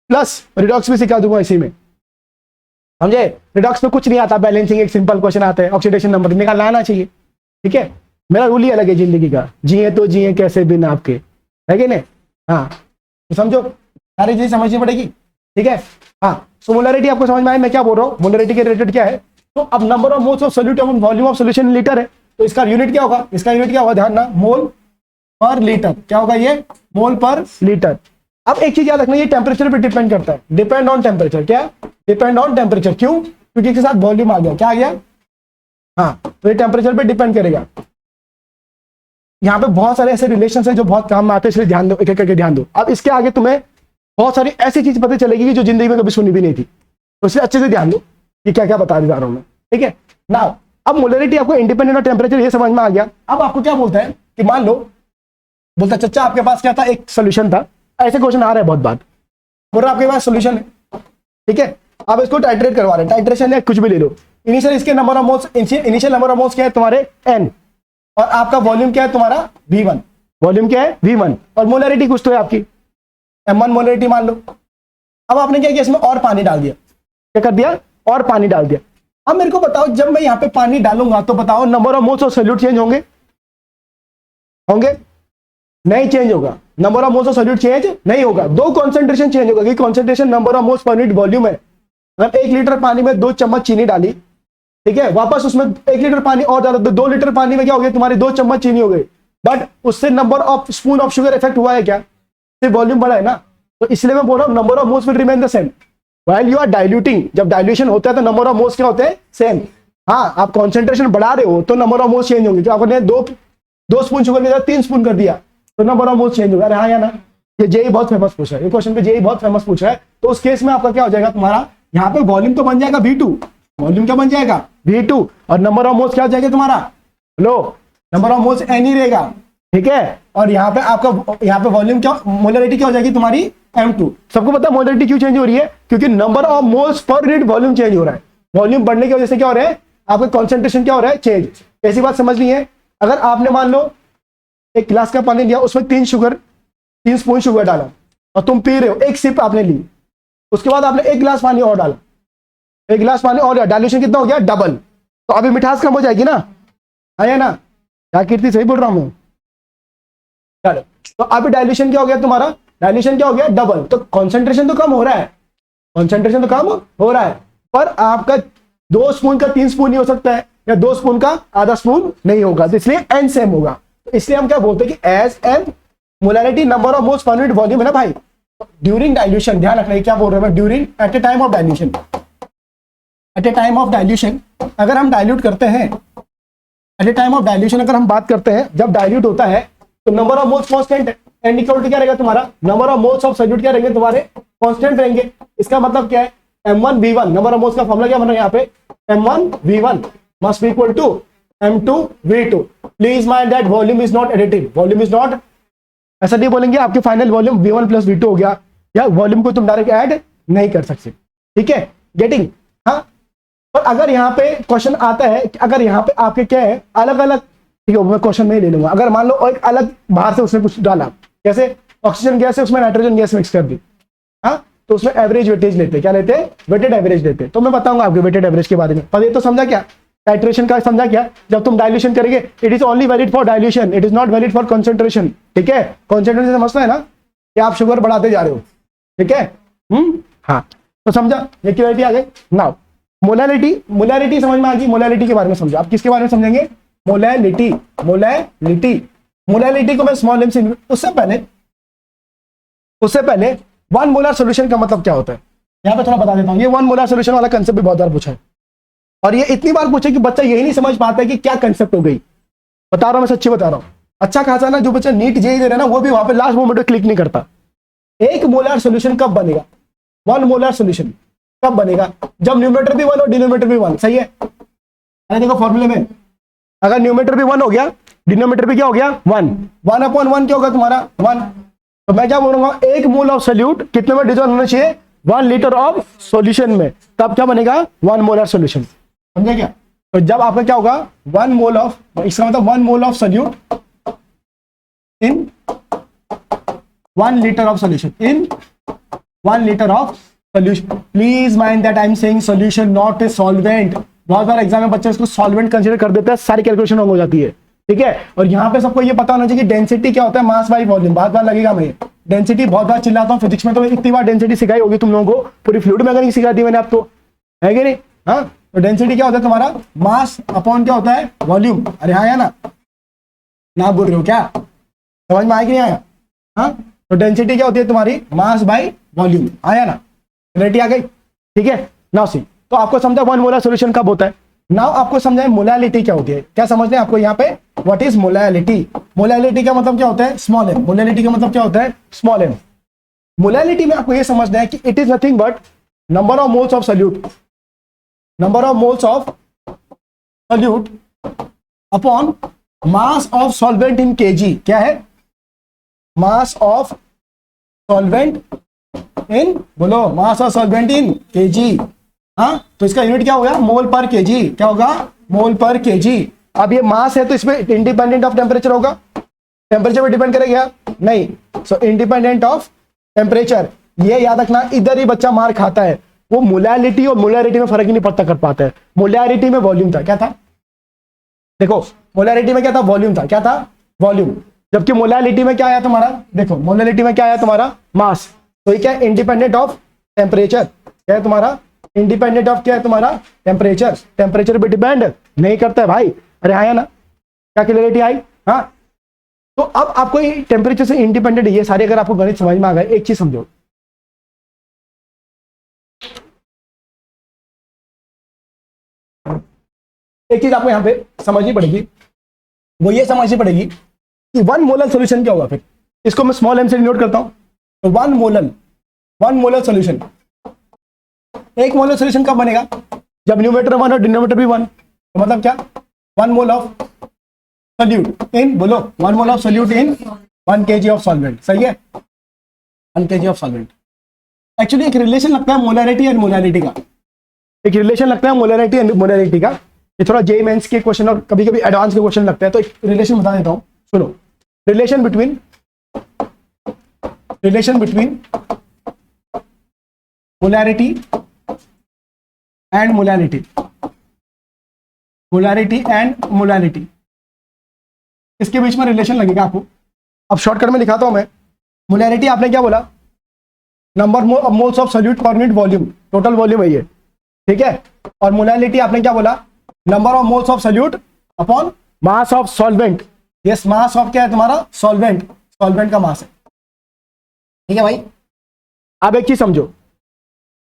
प्लस रिडॉक्स भी सिखा दूंगा इसी में। समझे, रिडॉक्स में कुछ नहीं आता, बैलेंसिंग एक सिंपल क्वेश्चन आता है, ऑक्सीडेशन नंबर निकालना आना चाहिए। ठीक है, मेरा रूल ही अलग है जिंदगी का, जिए तो जिए कैसे बिना आपके, है कि नहीं। हाँ, तो समझो सारी चीज समझनी पड़ेगी। ठीक है, हाँ। सो मोलैरिटी आपको समझ में आया मैं क्या बोल रहा हूँ, मोलैरिटी के रिलेटेड क्या है। तो अब number of moles of solute upon volume of solution in litre है, तो इसका यूनिट क्या होगा, इसका यूनिट क्या होगा, ध्यान ना, मोल पर लीटर। क्या होगा ये, मोल पर लीटर। अब एक चीज याद रखना, ये टेम्परेचर पे डिपेंड करता है, डिपेंड ऑन टेम्परेचर। क्या, डिपेंड ऑन टेम्परेचर। क्यों, क्योंकि इसके साथ वॉल्यूम आ गया, क्या आ गया, हाँ, तो ये टेम्परेचर पे डिपेंड करेगा। यहाँ पे बहुत सारे ऐसे रिलेशन है जो बहुत काम में आते हैं, इसलिए ध्यान दो, एक एक करके ध्यान दो। अब इसके आगे तुम्हें बहुत सारी ऐसी चीज पता चलेगी जो जिंदगी में कभी सुनी भी नहीं थी, तो इसलिए अच्छे से ध्यान दो कि क्या क्या बता जा रहा हूं मैं। ठीक है ना। अब मोलैरिटी आपको इंडिपेंडेंट ऑफ टेम्परेचर ये समझ में आ गया। अब आपको क्या बोलता है कि मान लो, बोलता चच्चा आपके पास क्या था, एक सोल्यूशन था। ऐसे क्वेश्चन आ रहे हैं बहुत बात, बोल रहा आपके पास सोल्यूशन है। ठीक है, आप इसको टाइट्रेट करवा रहे हैं, टाइट्रेशन या कुछ भी ले लो। इनिशियल इसके number of moles, initial number of moles क्या है तुम्हारे n, और आपका वॉल्यूम क्या है तुम्हारा V1, वॉल्यूम क्या है V1, और मोलैरिटी कुछ तो है आपकी M1 मोलैरिटी मान लो। अब आपने क्या किया, इसमें और पानी डाल दिया, क्या कर दिया, और पानी डाल दिया। अब मेरे को बताओ, जब मैं यहाँ पे पानी डालूंगा तो बताओ number of moles of solute change होंगे, होंगे नहीं, चेंज होगा। Number of moles of solute change नहीं होगा, दो कॉन्सेंट्रेशन चेंज होगा, कि कॉन्सेंट्रेशन नंबर ऑफ मोल्स पर यूनिट वॉल्यूम है। अगर 1 लीटर पानी में 2 चम्मच चीनी डाली, ठीक है, वापस उसमें 1 लीटर पानी और डाला तो 2 लीटर पानी में क्या हो गया, तुम्हारी 2 चम्मच चीनी हो गई, बट उससे number of spoon of sugar effect हुआ है क्या, सिर्फ वॉल्यूम बढ़ा है ना। तो इसलिए मैं बोल रहा हूँ number of moles will remain the same while you are diluting. जब डाइल्यूशन होता है तो नंबर ऑफ मोल्स क्या होते हैं, सेम। हाँ, आप कॉन्सेंट्रेशन बढ़ा रहे हो तो नंबर ऑफ मोल्स चेंज होंगे। तो आपने 2 स्पून शुगर के 3 स्पून कर दिया तो नंबर ऑफ मोल्स चेंज होगा। अरे हाँ या ना, ये जेई बहुत फेमस पूछा है, ये क्वेश्चन पे जेई बहुत फेमस पूछा है। तो उस केस में आपका क्या हो जाएगा, तुम्हारा यहाँ पे वॉल्यूम तो बन जाएगा V2, वॉल्यूम क्या बन जाएगा V2, और नंबर ऑफ मोल्स क्या हो जाएगा तुम्हारा, लो नंबर ऑफ मोल्स n ही रहेगा। ठीक है, और यहाँ पे आपका यहाँ पे वॉल्यूम क्या, मोलैरिटी क्या हो जाएगी तुम्हारी M2। सबको पता है मोलैरिटी क्यों चेंज हो रही है, क्योंकि नंबर ऑफ मोल्स पर यूनिट वॉल्यूम चेंज हो रहा है। वॉल्यूम बढ़ने की वजह से क्या हो रहा है, आपका कॉन्सेंट्रेशन क्या हो रहा है, चेंज। ऐसी बात समझनी है। अगर आपने मान लो 1 गिलास का पानी लिया, उसमें 3 स्पून शुगर डाला और तुम पी रहे हो, 1 सिप आपने ली, उसके बाद आपने 1 गिलास पानी और डाला, 1 गिलास पानी और, डाइल्यूशन कितना हो गया, डबल। तो अभी मिठास कम हो जाएगी ना, है ना, क्या कीर्ति सही बोल रहा हूं मैं। चलो, तो अभी डाइल्यूशन क्या हो गया तुम्हारा, डाइल्यूशन क्या हो गया, डबल। तो कॉन्सेंट्रेशन तो कम हो रहा है, कॉन्सेंट्रेशन तो कम हो रहा है, पर आपका 2 स्पून का 3 स्पून ही हो सकता है, या 2 स्पून का आधा स्पून नहीं होगा, तो इसलिए n सेम होगा। तो इसलिए हम क्या बोलते हैं कि as n molarity number of moles पर यूनिट वॉल्यूम है ना भाई, ड्यूरिंग डाइल्यूशन, ध्यान रखना क्या बोल रहे हैं मैं, during at a time of dilution, at a time of dilution अगर हम डाइल्यूट करते हैं, at a time of dilution अगर हम बात करते हैं, जब डाइल्यूट होता है तो नंबर ऑफ मोल्स कांस्टेंट है, n इक्वल टू क्या रहेगा तुम्हारा, number of moles of solute क्या रहेंगे तुम्हारे, कांस्टेंट रहेंगे। इसका मतलब क्या है, M1V1 नंबर ऑफ मोल्स का फॉर्मूला क्या बन रहा है यहाँ पे, M1V1 must be equal to M2V2. Please mind that volume is not additive, volume is not, ऐसा नहीं बोलेंगे आपके final volume V1 plus V2 हो गया, या वॉल्यूम को तुम डायरेक्ट ऐड नहीं कर सकते, ठीक है, गेटिंग। हाँ, और अगर यहाँ पे क्वेश्चन आता है, अगर यहाँ पे आपके क्या है अलग अलग, ठीक है, मैं क्वेश्चन नहीं ले लूंगा, अगर मान लो एक अलग बाहर से उसने कुछ डाला, जैसे ऑक्सीजन गैस है उसमें नाइट्रोजन गैस मिक्स कर दी, हाँ, तो उसमें एवरेज वेटेज लेते हैं, क्या लेते हैं, वेटेड एवरेज लेते हैं। तो मैं बताऊंगा आपको वेटेड एवरेज के बारे में, पर ये तो समझा क्या, टाइट्रेशन का समझा क्या, जब तुम डाइल्यूशन करेंगे it is only valid for dilution, it is not valid for concentration, ठीक है, कंसंट्रेशन समझता है ना कि आप शुगर बढ़ाते जा रहे हो, ठीक है, हाँ, तो समझा, ये क्लियरिटी आ गई। नाउ मोलैलिटी, मोलैलिटी समझ में आ गई, मोलैलिटी के बारे में समझो, आप किसके बारे में समझेंगे, मोलैलिटी, मोलैलिटी, मोलैलिटी को मैं स्मॉल एम से, उससे पहले वन मोलर सॉल्यूशन का मतलब क्या होता है, यहाँ पे थोड़ा बता देता हूँ। ये वन मोलर सॉल्यूशन वाला कंसेप्ट भी बहुत बार पूछा है, और ये इतनी बार पूछे कि बच्चा यही नहीं समझ पाता है कि क्या कंसेप्ट हो गई। बता रहा हूँ, मैं सच्ची बता रहा हूँ, अच्छा खासा ना जो बच्चा नीट जेईई दे रहा है ना, वो भी वहां पे लास्ट मोमेंट पे क्लिक नहीं करता। एक मोलर सॉल्यूशन कब बनेगा, वन मोलर सॉल्यूशन कब बनेगा, जब न्यूमरेटर भी वन और डिनोमिनेटर भी वन, सही है। अरे देखो फॉर्मूले में, अगर न्यूमरेटर भी वन हो गया, डिनोमिनेटर भी क्या हो गया, वन, वन अपॉन वन क्या होगा तुम्हारा, वन। तो मैं क्या बोलूंगा, एक मोल ऑफ सोल्यूट कितने में डिजोल्व होना चाहिए, 1 लीटर ऑफ सॉल्यूशन में, तब क्या बनेगा, 1 मोलर सॉल्यूशन, समझे क्या। तो जब आपका क्या होगा 1 मोल ऑफ, इसका मतलब 1 mole of solute in 1 litre of solution, in 1 litre of solution. Please mind that I am saying solution not a solvent. बहुत बार एग्जाम में बच्चे इसको सॉल्वेंट कंसीडर कर देते हैं, सारी कैलकुलेशन रॉन्ग हो जाती है, ठीक है। और यहाँ पे सबको ये पता होना चाहिए कि डेंसिटी क्या होता है, मास बाई वॉल्यूम। बहुत बार लगेगा मैं डेंसिटी बहुत बार चिल्लाता हूँ फिजिक्स में, तो इतनी बार डेंसिटी सिखाई होगी तुम लोगों को, पूरी फ्लूइड मैकेनिक्स सिखा दी मैंने आपको, है कि नहीं। हाँ, तो डेंसिटी क्या होता है तुम्हारा, मास अपॉन क्या होता है, वॉल्यूम। अरे हाँ, आया ना बोल रहे हो क्या, समझ में आया कि नहीं आया। हाँ, तो डेंसिटी क्या होती है तुम्हारी, मास बाई वॉल्यूम, आया ना, क्लैरिटी आ गई, ठीक है। नाउ सी, तो आपको समझा 1 मोलर सॉल्यूशन कब होता है। नाउ आपको समझाए मोलैलिटी क्या होती है, क्या समझते हैं आपको यहाँ पे, व्हाट इज मोलैलिटी। मोलैलिटी का मतलब क्या होता है, स्मॉल एम। मोलैलिटी का मतलब क्या होता है, स्मॉल एम। मोलैलिटी में आपको ये समझना है कि it is nothing but number of moles of solute, number of moles of solute upon mass of solvent in KG. क्या है, मास ऑफ सॉल्वेंट इन, बोलो, मास ऑफ सॉल्वेंट इन केजी। हाँ, तो इसका यूनिट क्या होगा, मोल पर केजी। क्या होगा, मोल पर केजी। अब ये मास है तो इसमें इंडिपेंडेंट ऑफ टेम्परेचर होगा, टेम्परेचर पे डिपेंड करेगा नहीं, सो इंडिपेंडेंट ऑफ टेम्परेचर। ये याद रखना, इधर ही बच्चा मार खाता है, वो मोलैलिटी और मोलैरिटी में फर्क ही नहीं पड़ता कर पाता है। मोलैरिटी में वॉल्यूम था, क्या था, देखो मोलैरिटी में क्या था, वॉल्यूम था, क्या था, वॉल्यूम। जबकि मोलैलिटी में क्या आया तुम्हारा, देखो मोलैलिटी में क्या आया तुम्हारा, मास। तो ये क्या है, इंडिपेंडेंट ऑफ टेम्परेचर। क्या है तुम्हारा, इंडिपेंडेंट ऑफ क्या है तुम्हारा, टेम्परेचर। टेम्परेचर पे डिपेंड नहीं करता है भाई। अरे आया ना, क्या क्लियरिटी आई। हाँ, तो अब आपको टेम्परेचर से इंडिपेंडेंट ये सारे अगर आपको गणित समझ में आ गए, एक चीज समझो, एक चीज आपको यहां पे समझनी पड़ेगी, वो ये समझनी पड़ेगी कि 1 मोलर सॉल्यूशन क्या होगा। फिर इसको मैं स्मॉल एम से नोट करता हूं, तो 1 मोलर सॉल्यूशन, एक मोलर सॉल्यूशन कब बनेगा, जब न्यूमरेटर 1 और डिनोमिनेटर भी 1। तो मतलब क्या, 1 मोल ऑफ सोल्यूट इन, बोलो, 1 mole of solute in 1 kg of solvent. सही है, 1 kg ऑफ सॉल्वेंट। एक्चुअली एक रिलेशन लगता है मोलैरिटी एंड मोलैलिटी का, एक रिलेशन लगता है मोलैरिटी एंड मोलैलिटी का। ये थोड़ा जेईई मेंस के क्वेश्चन और कभी कभी एडवांस के क्वेश्चन लगता है, तो एक रिलेशन बता देता हूं, सुनो। Relation between molarity and molality, molarity and molality, इसके बीच में रिलेशन लगेगा आपको। अब शॉर्टकट में लिखाता हूं मैं। मोलैरिटी आपने क्या बोला, number of moles of solute पर यूनिट वॉल्यूम, टोटल वॉल्यूम है ये, ठीक है। और मोलैलिटी आपने क्या बोला, number of moles of solute upon mass of solvent. Yes, mass of क्या है तुम्हारा, सॉल्वेंट, सॉल्वेंट का मास है, ठीक है भाई। अब एक चीज समझो,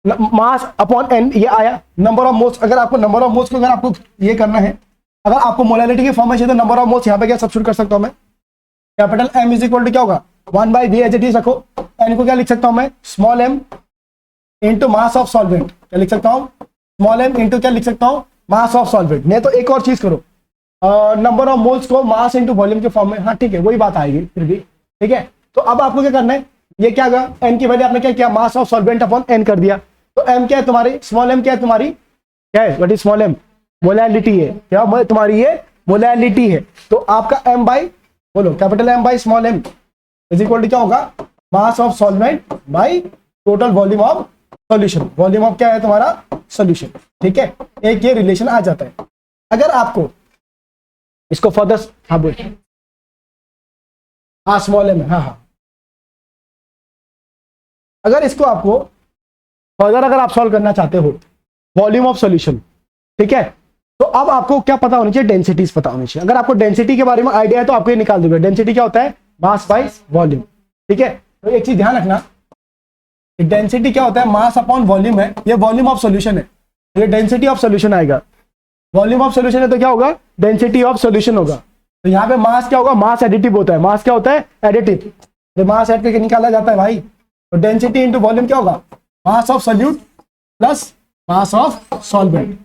मास अपॉन एन, ये आया नंबर ऑफ मोल्स। अगर आपको नंबर ऑफ मोल्स को अगर आपको ये करना है, अगर आपको मोलैलिटी की फॉर्म में चाहिए तो नंबर ऑफ मोल्स यहाँ पे क्या सब्स्टिट्यूट कर सकता हूं मैं, capital M is equal to क्या होगा, 1/V एज इट इज रखो। एन को क्या लिख सकता हूं मैं, small m into mass of solvent, क्या लिख सकता हूं, स्मॉल m इंटू क्या लिख सकता हूं, मास ऑफ सॉल्वेंट। नहीं तो एक और चीज करो, नंबर ऑफ मोल्स को मास इंटू वॉल्यूम के फॉर्म में, हाँ ठीक है वही बात आएगी फिर भी, ठीक है। तो अब आपको क्या करना है, ये क्या होगा, n की वैल्यू आपने क्या किया, मास ऑफ सॉल्वेंट अपॉन n कर दिया। तो m क्या है तुम्हारी, स्मॉल m क्या है तुम्हारी, क्या है, what is small m, molality है, क्या तुम्हारी ये मोलैलिटी है। तो आपका m बाई, बोलो capital M by small m is equal to क्या होगा, mass of solvent by total volume of solution. Volume of क्या है तुम्हारा, सॉल्यूशन, ठीक है। एक ये रिलेशन आ जाता है। अगर आपको इसको फर्दर, हाँ बोल, हाँ स्मॉल m, हाँ हाँ, अगर इसको आपको फर्दर अगर आप सॉल्व करना चाहते हो वॉल्यूम ऑफ सॉल्यूशन, ठीक है, तो अब आपको क्या पता होनी चाहिए, डेंसिटीज पता होनी चाहिए। अगर आपको डेंसिटी के बारे में आइडिया है तो आपको ये निकाल दोगे, डेंसिटी क्या होता है, मास बाय वॉल्यूम, ठीक है। तो एक चीज ध्यान रखना, डेंसिटी क्या होता है, मास अपॉन वॉल्यूम है, ये वॉल्यूम ऑफ सॉल्यूशन है, ये डेंसिटी ऑफ सॉल्यूशन आएगा। वॉल्यूम ऑफ सॉल्यूशन है तो क्या होगा, डेंसिटी ऑफ सॉल्यूशन होगा। तो यहाँ पे मास क्या होगा, मास एडिटिव होता है, मास क्या होता है, एडिटिव, तो मास ऐड करके निकाला जाता है भाई। तो डेंसिटी इंटू वॉल्यूम क्या होगा, mass of solute plus mass of solvent,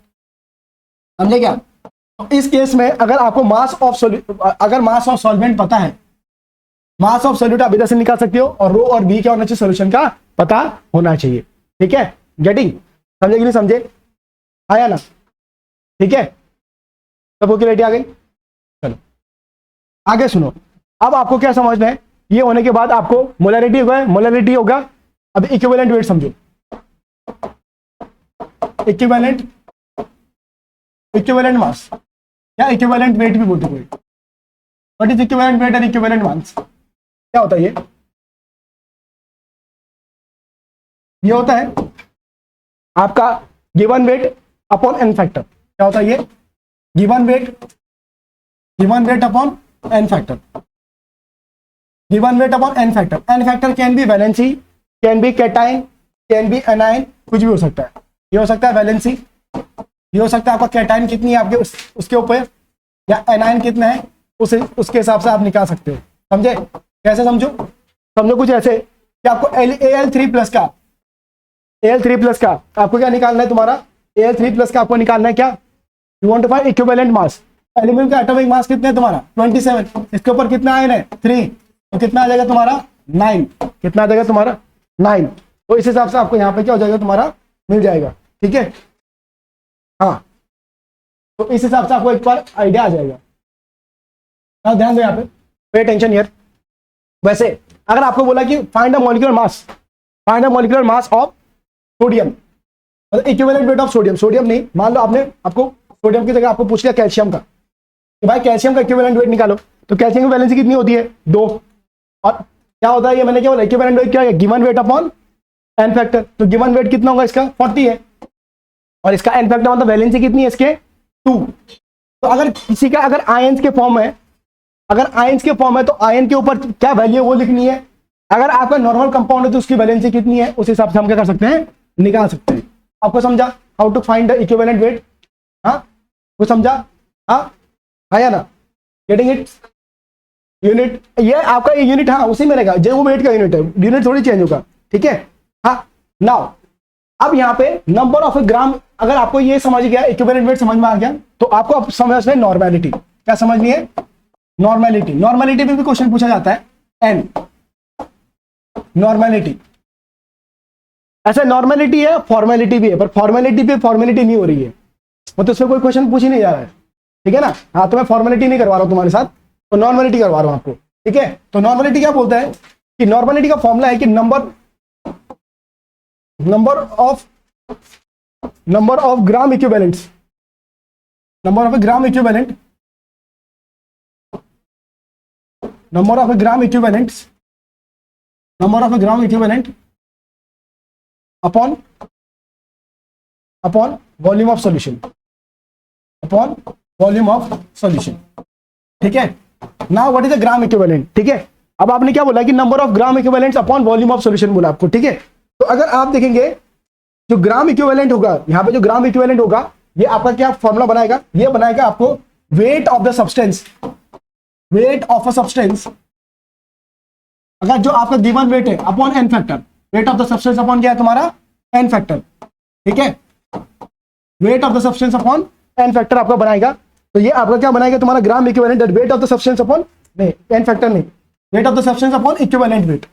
समझे क्या। तो इस केस में अगर आपको मास ऑफ सॉल्यूट, अगर मास ऑफ सॉल्वेंट पता है, मास ऑफ सॉल्यूट आप इधर से निकाल सकते हो, और रो और बी क्या होना चाहिए, सॉल्यूशन का पता होना चाहिए, ठीक है। गेटिंग, समझे कि नहीं समझे, आया ना, ठीक है, सबको क्लैरिटी आ गई। चलो आगे सुनो, अब आपको क्या समझना है, ये होने के बाद आपको मोलैरिटी होगा, मोलैरिटी होगा। अब इक्विवेलेंट वेट समझो, इक्विवेलेंट, इक्विवेलेंट मास या इक्विवेलेंट वेट भी बोलते कोई, what is equivalent weight and equivalent mass, क्या होता है ये होता है आपका given weight upon N factor. क्या होता है ये, given weight upon N factor, given weight upon N factor. N factor can be valency, can be cation, can be anion, कुछ भी हो सकता है। ये हो सकता है वैलेंसी, ये हो सकता है आपका कैटाइन कितनी है आपके उसके ऊपर, या एनाइन कितना है उसके हिसाब से आप निकाल सकते हो, समझे। कैसे समझो, समझो कुछ ऐसे कि आपको Al3 प्लस का, Al3 प्लस का आपको क्या निकालना है, तुम्हारा Al3 प्लस का आपको निकालना है क्या, you want to find equivalent mass. Element का एटॉमिक मास कितना है तुम्हारा 27, इसके ऊपर कितना आयन है 3, तो कितना आ जाएगा तुम्हारा 9, कितना आ जाएगा तुम्हारा 9। तो इस हिसाब से आपको यहाँ पे क्या हो जाएगा, तुम्हारा मिल जाएगा, ठीक है। हाँ तो इस हिसाब से आपको एक बार आइडिया आ जाएगा। हाँ ध्यान दो यहाँ पे, पे टेंशन हियर। वैसे अगर आपको बोला कि find the molecular mass, find the molecular mass of sodium, मतलब equivalent weight of sodium, sodium नहीं, मान लो आपको सोडियम की जगह आपको पूछ लिया कैल्शियम का, कि भाई कैल्शियम का इक्विवेलेंट वेट निकालो, तो कैल्शियम की वैलेंसी कितनी होती है 2, और क्या होता है ये मैंने क्या बोला, इक्विवेलेंट वेट क्या है, given weight upon N factor. तो गिवन वेट कितना होगा इसका 40 है, और इसका एन फैक्टर मतलब वैलेंसी कितनी है इसके 2। तो अगर किसी का अगर आयंस के फॉर्म है, अगर आयंस के फॉर्म है तो आयन के ऊपर क्या वैल्यू है वो लिखनी है। अगर आपका नॉर्मल कंपाउंड है तो उसकी वैलेंसी कितनी है उस हिसाब से हम क्या कर सकते हैं, निकाल सकते हैं। आपको समझा how to find the equivalent weight, हाँ वो समझा, हाँ आया ना, गेटिंग इट। यूनिट ये आपका यूनिट, हाँ उसी में रहेगा जो वो वेट का यूनिट है, यूनिट थोड़ी चेंज होगा, ठीक है। हाँ नाउ अब यहाँ पे नंबर ऑफ ए ग्राम, अगर आपको ये समझ गया, इक्विवेलेंट वेट समझ में आ गया, तो आपको अब समझना है नॉर्मेलिटी। क्या समझनी है, नॉर्मेलिटी। नॉर्मेलिटी पे भी क्वेश्चन पूछा जाता है, एन नॉर्मेलिटी। ऐसा नॉर्मेलिटी है, फॉर्मेलिटी भी है, पर फॉर्मेलिटी पे फॉर्मेलिटी नहीं हो रही है, मतलब उसमें कोई क्वेश्चन पूछ ही नहीं जा रहा है, ठीक है ना। हाँ तो मैं फॉर्मेलिटी नहीं करवा रहा हूं तुम्हारे साथ, तो नॉर्मेलिटी करवा रहा हूं आपको, ठीक है। तो नॉर्मेलिटी क्या बोलता है कि नॉर्मेलिटी का फॉर्मूला है कि number of gram equivalents, number of gram equivalent, number of a gram equivalents, number of a gram equivalent upon volume of solution, upon volume of solution, ठीक है। now what is the gram equivalent, ठीक है। अब आपने क्या बोला कि number of gram equivalents upon volume of solution बोला आपको, ठीक है। तो अगर आप देखेंगे जो ग्राम इक्विवेलेंट होगा, यहाँ पे जो ग्राम इक्विवेलेंट होगा, ये आपका क्या फॉर्मूला बनाएगा, ये बनाएगा आपको weight of the substance, weight of a substance. अगर जो आपका गिवन वेट है upon N factor, weight of the substance upon क्या है तुम्हारा एन फैक्टर, ठीक है, weight of the substance upon N factor आपका बनाएगा। तो ये आपका क्या बनाएगा, तुम्हारा gram equivalent weight of the substance upon, नहीं एन फैक्टर नहीं, weight of the substance upon equivalent weight,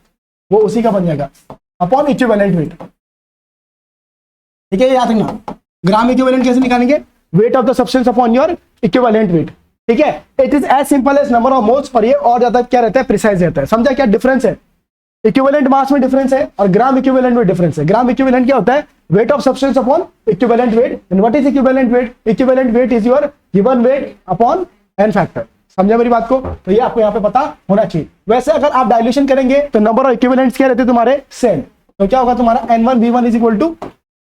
वो उसी का बन जाएगा अपॉन इक्विवेलेंट वेट, ठीक है, याद रखना। ग्राम इक्विवेलेंट कैसे निकालेंगे, weight of the substance upon your equivalent weight, ठीक है। It is as simple as number of moles, और ये और ज्यादा क्या रहता है, प्रिसाइज रहता है। समझा क्या डिफरेंस है, इक्विवेलेंट मास में डिफरेंस है और ग्राम इक्विवेलेंट में डिफरेंस है। ग्राम इक्विवेलेंट क्या होता है, weight of substance upon equivalent weight, and what is equivalent weight, equivalent weight is your given weight upon N factor. समझा मेरी बात को, तो ये आपको यहाँ पे पता होना चाहिए। वैसे अगर आप डायल्यूशन करेंगे तो नंबर ऑफ इक्विवेलेंट्स क्या रहते हैं तुम्हारे, सेम। तो क्या होगा तुम्हारा n1v1 is equal to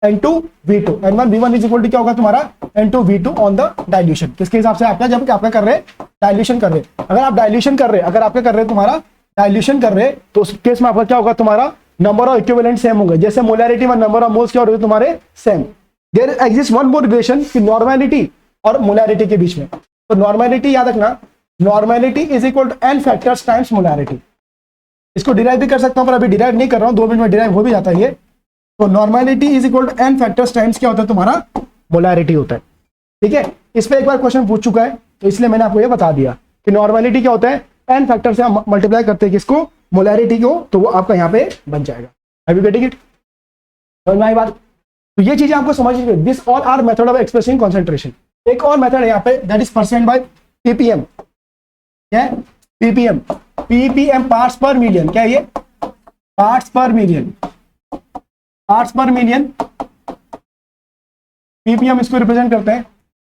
n2v2, n1v1 is equal to क्या होगा तुम्हारा n2v2 ऑन द डायल्यूशन। किसके हिसाब से, आपका जब आपका कर रहे डायल्यूशन कर रहे, अगर आप डायल्यूशन कर रहे, अगर आपका कर रहे तुम्हारा डायल्यूशन कर रहे, तो उस केस में आपका क्या होगा, तुम्हारा नंबर ऑफ इक्विवेलेंट सेम होंगे। जैसे मोलैरिटी में नंबर ऑफ मोल्स क्या हो रहे तुम्हारे same. There exist one more relation कि नॉर्मेलिटी और मोलैरिटी के बीच में। तो नॉर्मेलिटी याद रखना, normality is equal to N factors times molarity. इसको डिराइव भी कर सकता हूं, पर अभी डिराइव नहीं कर रहा हूं, 2 मिनट में डिराइव हो भी जाता है ये। तो normality is equal to N factors times क्या होता है तुम्हारा, मोलैरिटी होता है, ठीक है। इस पे एक बार क्वेश्चन पूछ चुका है, तो इसलिए मैंने आपको ये बता दिया कि नॉर्मेलिटी क्या होता है, एन फैक्टर से हम मल्टीप्लाई करते हैं किसको, मोलैरिटी को, तो वो आपका यहाँ पे बन जाएगा। अभी गेटिंग इट, समझ में आई बात। तो ये चीजें आपको समझ लीजिए, this all are method of expressing concentration. एक और मेथड है यहाँ पे, that is percent by PPM. क्या है, PPM, PPM parts per million. क्या है ये, parts per million, parts per million, PPM इसको रिप्रेजेंट करते हैं।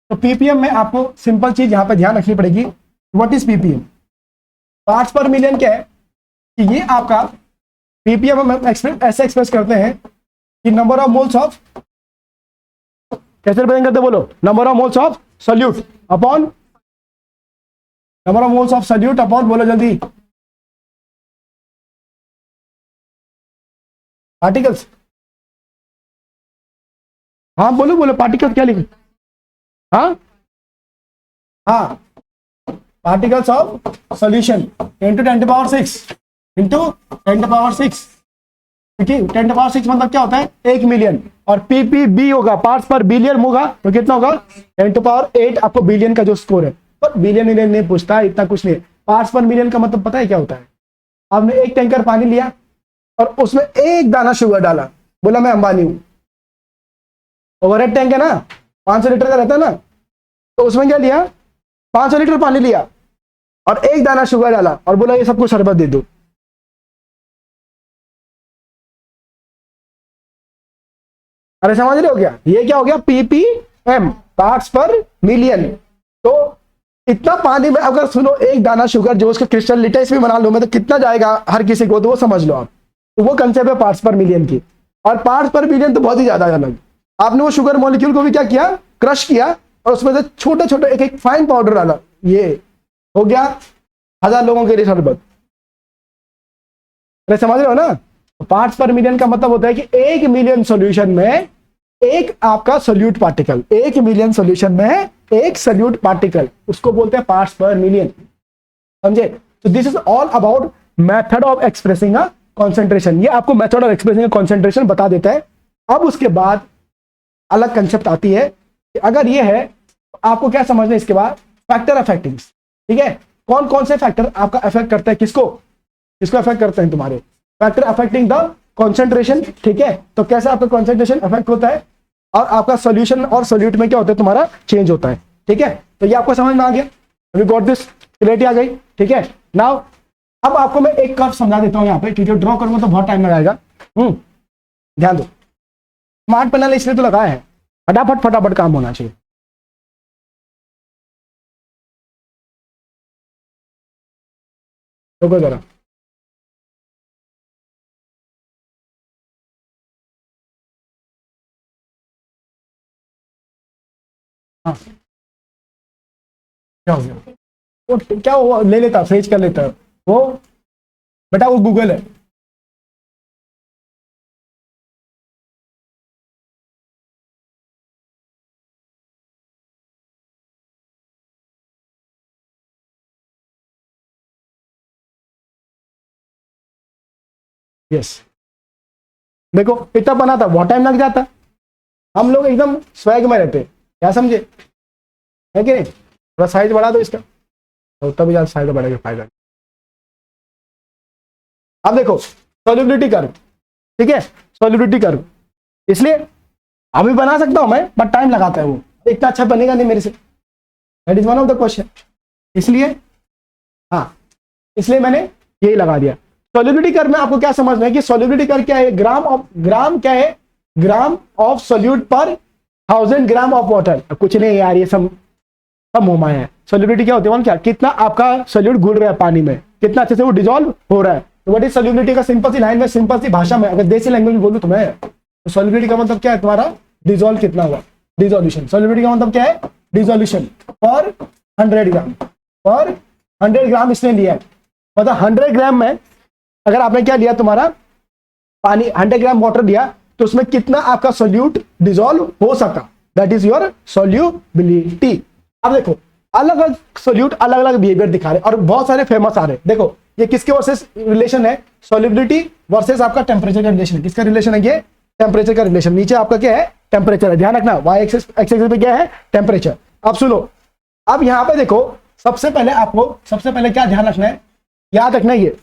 तो पीपीएम में आपको सिंपल चीज यहाँ पे ध्यान रखनी पड़ेगी, what is ppm, parts per million क्या है, कि ये आपका पीपीएम हम ऐसे एक्सप्रेस करते हैं कि नंबर ऑफ मोल्स ऑफ, कैसे रिप्रेजेंट करते बोलो, number of moles of solute upon, number of moles of solute upon, बोलो जल्दी, पार्टिकल्स। हाँ बोलो बोलो, पार्टिकल्स क्या लिखे, हाँ हाँ, particles of solution into 10⁶ into 10⁶, ठीक है। 10⁶ मतलब क्या होता है, 1 मिलियन, और पीपीबी होगा, पार्ट्स पर बिलियन होगा, तो कितना होगा 10⁸ आपको बिलियन का जो स्कोर है। पर बिलियन मिलियन नहीं पूछता, इतना कुछ नहीं। पार्ट्स पर मिलियन का मतलब पता है क्या होता है, आपने एक टैंकर पानी लिया और उसमें एक दाना शुगर डाला, बोला मैं अंबानी हूं। ओवरहेड टैंक है ना, 500 लीटर का रहता है ना, तो उसमें क्या लिया, 500 लीटर पानी लिया और एक दाना शुगर डाला और बोला ये सबको शरबत दे दो। अरे समझ रहे हो क्या, ये क्या हो गया, पीपीएम, पार्ट्स पर मिलियन। तो इतना पानी में अगर सुनो एक दाना शुगर जो उसका क्रिस्टल लिटस भी बना लो मैं, तो कितना जाएगा हर किसी को, तो वो समझ लो आप। तो वो कंसेप्ट है पार्ट्स पर मिलियन की। और पार्ट्स पर मिलियन तो बहुत ही ज्यादा अलग। आपने वो शुगर मॉलिक्यूल को भी क्या किया, क्रश किया और उसमें से छोटे छोटे एक एक फाइन पाउडर डाला, ये हो गया 1000 लोगों के लिए शरबत। अरे समझ रहे हो ना, पार्ट्स पर मिलियन का मतलब होता है कि 1 मिलियन सॉल्यूशन में एक आपका सोल्यूट पार्टिकल, 1 मिलियन सॉल्यूशन में एक सोल्यूट पार्टिकल, उसको बोलते हैं पार्ट्स पर मिलियन। समझे। तो this is all about method of expressing a concentration. ये आपको method of expressing a concentration बता देता है। अब उसके बाद अलग कंसेप्ट आती है कि अगर ये है तो आपको क्या समझना है इसके बाद, फैक्टर अफेक्टिंग, ठीक है। कौन कौन से फैक्टर आपका अफेक्ट करता है, किसको किसको अफेक्ट करते हैं तुम्हारे, फैक्टर अफेक्टिंग द कॉन्सेंट्रेशन, ठीक है। तो कैसे आपका कॉन्सेंट्रेशन अफेक्ट होता है और आपका सॉल्यूशन और सोल्यूट में क्या होता है तुम्हारा चेंज होता है, ठीक है। तो ये आपको समझ में आ गया, वी गॉट दिस, क्लैरिटी आ गई, ठीक है। नाउ अब आपको मैं एक कर्व समझा देता हूं यहाँ पे, ठीक है। ड्रॉ करूंगा तो बहुत टाइम लगाएगा, ध्यान दो। स्मार्ट पैनल इसलिए तो लगाया है, फटाफट फटाफट काम होना चाहिए। रुको जरा, हाँ क्या हो गया, वो क्या हुआ, ले लेता फेच कर लेता वो, बेटा वो गूगल है। यस देखो इतना बना था, बहुत टाइम लग जाता। हम लोग एकदम स्वैग में रहते, क्या समझे, है कि नहीं। थोड़ा साइज बढ़ा दो इसका, तो तभी ज्यादा साइज बढ़ेगा, फायदा। अब देखो सॉल्युबिलिटी कर्व, ठीक है, सॉल्युबिलिटी कर्व, इसलिए अभी बना सकता हूं मैं, बट टाइम लगाता है वो, इतना अच्छा बनेगा नहीं मेरे से। That is one of the question, इसलिए हाँ, इसलिए मैंने यही लगा दिया। सॉल्युबिलिटी कर्व में आपको क्या समझना है कि सॉल्युबिलिटी कर्व क्या है, ग्राम क्या है, ग्राम ऑफ सोल्यूट पर 1000 ग्राम ऑफ वाटर। कुछ नहीं यार, ये सब मोमाया है। सॉल्युबिलिटी क्या होती है, क्या, कितना आपका सोल्यूट घुल रहा है पानी में, कितना अच्छे से वो डिजोल्व हो रहा है। तो व्हाट इज सॉल्युबिलिटी का सिंपल सी लाइन में, सिंपल सी भाषा में, अगर देसी लैंग्वेज में बोलूं तो मैं, तो सॉल्युबिलिटी का मतलब क्या है तुम्हारा, डिजोल्व कितना हुआ, डिजोल्यूशन। सॉल्युबिलिटी का मतलब क्या है, डिजोल्यूशन पर 100 ग्राम, पर 100 ग्राम इसने लिया है। मतलब 100 ग्राम में अगर आपने क्या लिया, तुम्हारा पानी 100 ग्राम वाटर लिया, तो उसमें कितना आपका सोल्यूट डिजोल्व हो सका, दैट इज योर सोल्यूबिलिटी। अब देखो अलग अलग सोल्यूट अलग अलग बिहेवियर दिखा रहे और बहुत सारे फेमस आ रहे। देखो ये किसके वर्सेस रिलेशन है, सोल्युबिलिटी वर्सेस आपका टेम्परेचर का रिलेशन है। किसका रिलेशन है ये, टेम्परेचर का रिलेशन। नीचे आपका क्या है, टेम्परेचर है, ध्यान रखना, वाई एक्सिस पे क्या है, टेम्परेचर। अब सुनो, अब यहां पे देखो, सबसे पहले क्या ध्यान रखना है, याद रखना है ये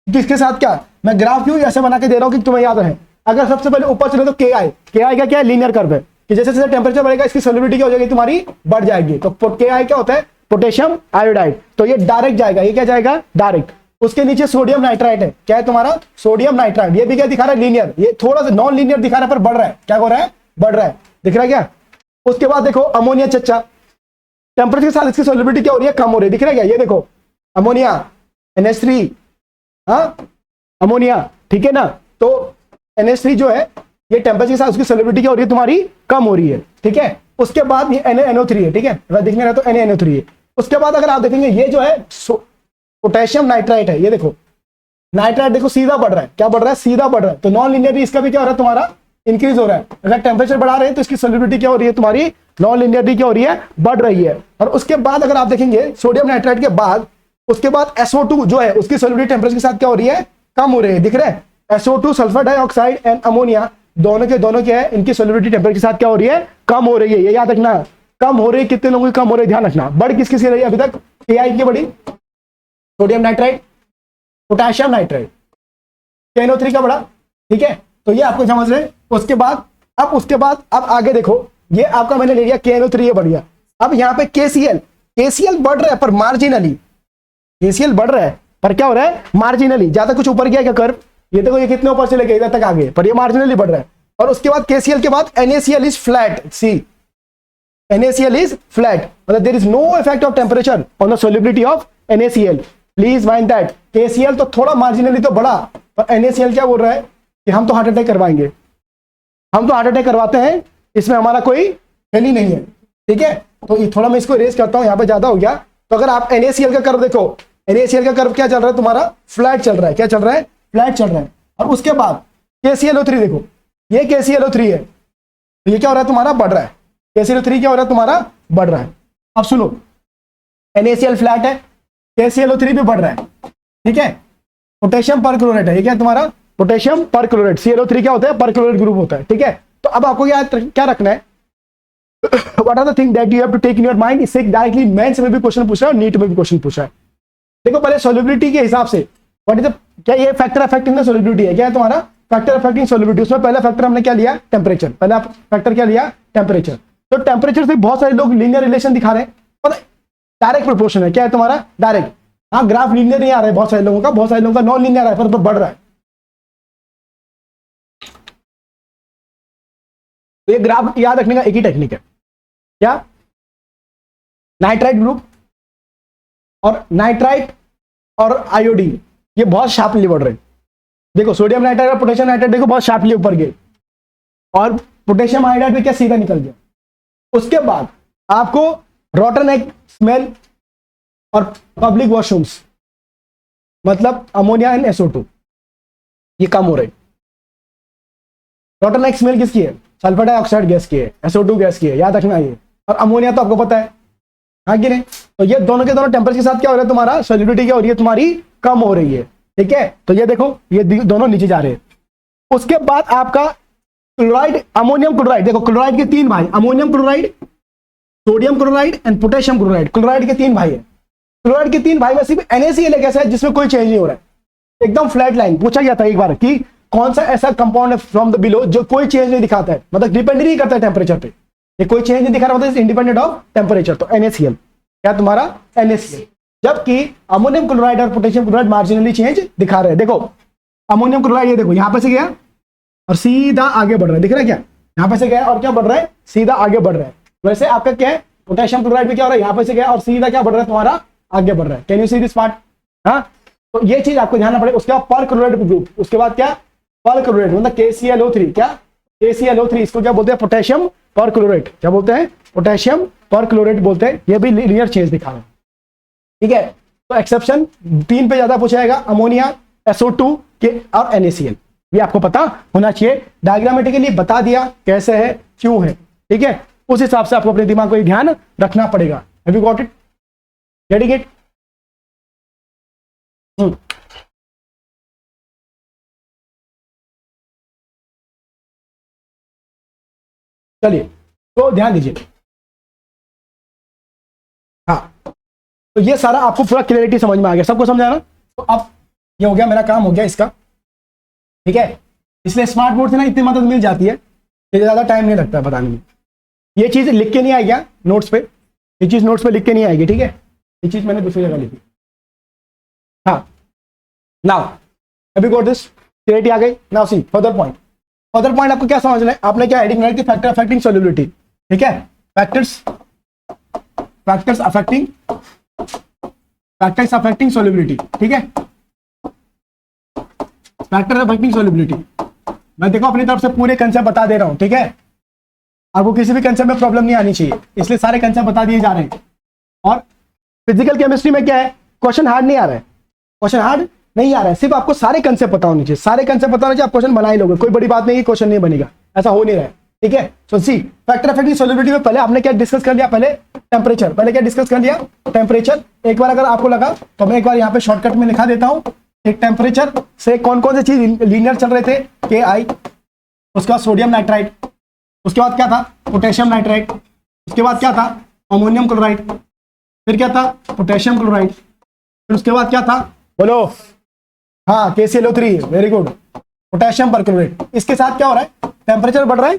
किसके साथ, क्या मैं ग्राफ क्यों ऐसे बना के दे रहा हूं कि तुम्हें याद रहे। अगर सबसे पहले ऊपर चले तो के आई का क्या है, लीनियर कर्व है, कि जैसे जैसे टेम्परेचर बढ़ेगा इसकी सोल्युबिलिटी क्या हो जाएगी, तुम्हारी बढ़ जाएगी। तो के आई क्या होता है, पोटेशियम आयोडाइड, तो ये डायरेक्ट जाएगा, ये क्या जाएगा, डायरेक्ट। उसके नीचे सोडियम नाइट्राइट है, क्या है तुम्हारा, सोडियम नाइट्राइट, ये भी क्या दिखा रहा है, लीनियर, ये थोड़ा सा नॉन लीनियर दिखा रहा है पर बढ़ रहा है, क्या हो रहा है, बढ़ रहा है, दिख रहा है क्या। उसके बाद देखो अमोनिया चच्चा, टेम्परेचर के साथ इसकी सोल्युबिलिटी क्या हो रही है, कम हो रही है, दिख रहा है क्या, ये देखो अमोनिया NH3, हाँ अमोनिया, ठीक है ना। तो NH3 जो है ये टेम्परेचर के साथ उसकी सोल्युबिलिटी क्या हो रही है, तुम्हारी कम हो रही है, ठीक है। उसके बाद ये NaNO3 है, ठीक है, अगर दिखने रहा तो NaNO3 है। उसके बाद अगर आप देखेंगे ये जो है पोटेशियम नाइट्राइट है, ये देखो नाइट्राइट, देखो सीधा बढ़ रहा है, क्या बढ़ रहा है, सीधा बढ़ रहा है। तो नॉन लीनियरली इसका भी क्या हो रहा है, तुम्हारा इंक्रीज हो रहा है। अगर टेम्परेचर बढ़ा रहे हैं तो इसकी सोल्युबिलिटी क्या हो रही है, तुम्हारी नॉन लीनियरली क्या हो रही है, बढ़ रही है। और उसके बाद अगर आप देखेंगे सोडियम नाइट्राइट के बाद, उसके बाद SO2 जो है उसकी सोल्युबिलिटी टेम्परेचर के साथ क्या हो रही है, कम हो रही है, दिख रहा है। SO2 sulphur dioxide and ammonia दोनों क्या है, इनकी सोल्युबिलिटी टेम्परेचर के साथ क्या हो रही है, कम हो रही है। ये याद रखना, कम हो रही है, कितने लोगों की कम हो रही है, ध्यान रखना। बढ़ किस किसकी रही है अभी तक, AI की बढ़ी, sodium nitrite, potassium nitrite, NO3 का बढ़ा, ठीक है। तो ये आपको समझ रहे हैं। उसके बाद अब आगे देखो, ये आपका मैंने ले लिया KNO3, ये बढ़ गया। अब यहाँ पे KCl बढ़ रहा है पर मार्जिनली, KCl बढ़ रहा है पर क्या हो रहा है, मार्जिनली, ज्यादा कुछ ऊपर गया क्या कर्व, ये देखो ये कितने ऊपर चले गए, इधर तक आ गए, पर ये मार्जिनली बढ़ रहा है। और उसके बाद KCl के बाद NaCl is flat, see NaCl is flat, मतलब there is no effect of temperature on the solubility of NaCl। Please mind that KCl तो थोड़ा मार्जिनली तो बढ़ा, पर NaCl क्या बोल रहा है कि हम तो हार्ट अटैक करवाएंगे, हम तो हार्ट अटैक करवाते हैं, इसमें हमारा कोई फेल ही नहीं है, ठीक है। तो ये थोड़ा मैं इसको रेस करता हूं, यहाँ पे ज्यादा हो गया। तो अगर आप NaCl का कर्व देखो, NaCl का कर्व क्या चल रहा है तुम्हारा, फ्लैट चल रहा है, क्या चल रहा है, फ्लैट चल रहा है। और उसके बाद KClO3 देखो, ये KClO3 है, तो ये क्या हो रहा है तुम्हारा, बढ़ रहा है। KClO3 क्या हो रहा है तुम्हारा, बढ़ रहा है। अब सुनो, NaCl फ्लैट है, KClO3 भी बढ़ रहा है, ठीक है। पोटेशियम परक्लोरेट है, ये क्या है तुम्हारा, पोटेशियम परक्लोरेट, ClO3 क्या होता है, परक्लोरेट ग्रुप होता है, ठीक है। तो अब आपको क्या रखना है, what are the thing that you have to take in your mind. इससे डायरेक्टली मेंस में भी क्वेश्चन पूछा है और नीट में भी क्वेश्चन पूछा है। देखो पहले सोल्युबिलिटी के हिसाब से व्हाट इज द, क्या ये फैक्टर अफेक्टिंग द सोल्युबिलिटी है, क्या है तुम्हारा, फैक्टर अफेक्टिंग सोल्युबिलिटी। उसमें पहला फैक्टर हमने क्या लिया, टेम्परेचर, पहला फैक्टर क्या लिया, टेम्परेचर। तो टेम्परेचर से बहुत सारे लोग लीनियर रिलेशन दिखा रहे हैं, पर डायरेक्ट प्रोपोर्शन है, क्या है तुम्हारा, डायरेक्ट। हाँ ग्राफ लीनियर नहीं आ रहा है बहुत सारे लोगों का, बहुत सारे लोगों का नॉन लीनियर आ रहा है, पर बढ़ रहा है। तो ये ग्राफ याद रखने का एक ही टेक्निक है, क्या, नाइट्राइट ग्रुप और नाइट्राइट और आयोडीन, ये बहुत शार्पली बढ़ रहे हैं। देखो सोडियम नाइट्राइट और पोटेशियम नाइट्राइट देखो बहुत शार्पली ऊपर गए, और पोटेशियम आयोडाइड भी क्या सीधा निकल गया। उसके बाद आपको रॉटन एग स्मेल और पब्लिक वॉशरूम्स, मतलब अमोनिया एंड SO2, ये कम हो रहे। रॉटन एग स्मेल किसकी है, सल्फर डाइऑक्साइड गैस की है, SO2 गैस की है, याद रखना ये। और अमोनिया तो आपको पता है, हाँ कि नहीं। तो ये दोनों के दोनों टेम्परेचर के साथ क्या हो रहा है तुम्हारा, सोल्युबिलिटी क्या हो रही है तुम्हारी, कम हो रही है, ठीक है। तो ये देखो ये दोनों नीचे जा रहे हैं, उसके बाद आपका क्लोराइड, अमोनियम क्लोराइड। देखो क्लोराइड के 3 भाई, ammonium chloride, sodium chloride and potassium chloride. Chloride के 3 भाई है। क्लोराइड के 3 भाई में सिर्फ NaCl एक ऐसा है जिसमें कोई चेंज नहीं हो रहा है, एकदम फ्लैट लाइन। पूछा गया था एक बार कि कौन सा ऐसा कंपाउंड है फ्रॉम द बिलो जो कोई चेंज नहीं दिखाता है, मतलब डिपेंड नहीं करता है टेम्परेचर पे, ये कोई चेंज नहीं दिखा रहा, मतलब इंडिपेंडेंट ऑफ टेम्परेचर। तो NaCl क्या तुम्हारा NaCl। जबकि अमोनियम क्लोराइड और पोटेशियम क्लोराइड मार्जिनली चेंज दिखा रहे हैं। देखो अमोनियम क्लोराइड, ये देखो यहां पे से गया और सीधा आगे बढ़ रहा है, दिख रहा है क्या, यहां पे से गया और क्या बढ़ रहा है, सीधा आगे बढ़ रहा है। वैसे आपका क्या है, पोटेशियम क्लोराइड में क्या हो रहा है, यहां पे से गया और सीधा क्या बढ़ रहा है तुम्हारा, आगे बढ़ रहा है। Can you see this part. हाँ, तो ये चीज आपको ध्यान रखना पड़ेगा। उसके बाद पर क्लोराइड ग्रुप, उसके बाद क्या, पर क्लोराइड मतलब KClO3, क्या KClO3, इसको क्या बोलते हैं, पोटेशियम पर क्लोराइड। क्या बोलते हैं, पोटेशियम पर क्लोराइड बोलते हैं। ये भी लीनियर चेंज दिखा रहा है, ठीक है। तो एक्सेप्शन 3 पे ज्यादा पूछा जाएगा, अमोनिया, SO2 के और NaCl, ये आपको पता होना चाहिए। डायग्रामेटिकली बता दिया कैसे है, क्यों है, ठीक है। उस हिसाब से आपको अपने दिमाग को ध्यान रखना पड़ेगा। Have you got it, getting it. चलिए तो ध्यान दीजिए। हाँ, तो ये सारा आपको पूरा क्लियरिटी समझ में आ गया, सबको समझा ना। तो अब ये हो गया, मेरा काम हो गया इसका, ठीक है। इसलिए स्मार्ट बोर्ड से ना इतनी मदद मिल जाती है कि ज्यादा टाइम नहीं लगता है बताने में। ये चीज लिख के नहीं आएगी नोट्स पे, ये चीज नोट्स पे लिख के नहीं आएगी, ठीक है। ये चीज मैंने दूसरी जगह लिखी। हाँ, now have you got this, clarity आ गई। Now see further point. Further point आपको क्या समझना है, आपने क्या हेडिंग बनाई थी, फैक्टर अफेक्टिंग सॉल्युबिलिटी, ठीक है। फैक्टर्स अफेक्टिंग सॉल्युबिलिटी, ठीक है। फैक्टर अफेक्टिंग सॉल्युबिलिटी, मैं देखो अपनी तरफ से पूरे कंसेप्ट बता दे रहा हूं, ठीक है। आपको किसी भी कंसेप्ट में प्रॉब्लम नहीं आनी चाहिए, इसलिए सारे कंसेप्ट बता दिए जा रहे हैं। और फिजिकल केमिस्ट्री में क्या है, क्वेश्चन हार्ड नहीं आ रहा है, क्वेश्चन हार्ड नहीं आ रहा है, सिर्फ आपको सारे कंसेप्ट पता होने चाहिए। सारे कंसेप्ट पता होने चाहिए, आप क्वेश्चन बना ही लोगे, कोई बड़ी बात नहीं है क्वेश्चन नहीं बनेगा, ऐसा हो नहीं रहा है, ठीक है। सो सी फैक्टर अफेक्टिंग सॉल्युबिलिटी में पहले आपने क्या डिस्कस कर लिया, पहले टेम्परेचर, पहले क्या डिस्कस कर लिया, टेम्परेचर। एक बार अगर आपको लगा तो मैं एक बार यहाँ पे शॉर्टकट में लिखा देता हूँ। एक टेम्परेचर से कौन कौन से चीज लीनियर चल रहे थे, Ki, उसके बाद सोडियम नाइट्राइड, उसके बाद क्या था, पोटेशियम नाइट्राइड, उसके बाद क्या था, अमोनियम क्लोराइड, फिर क्या था, पोटेशियम क्लोराइड, फिर उसके बाद क्या था, बोलो, हाँ KClO3, very good, potassium perchlorate. इसके साथ क्या हो रहा है, टेम्परेचर बढ़ रहा है,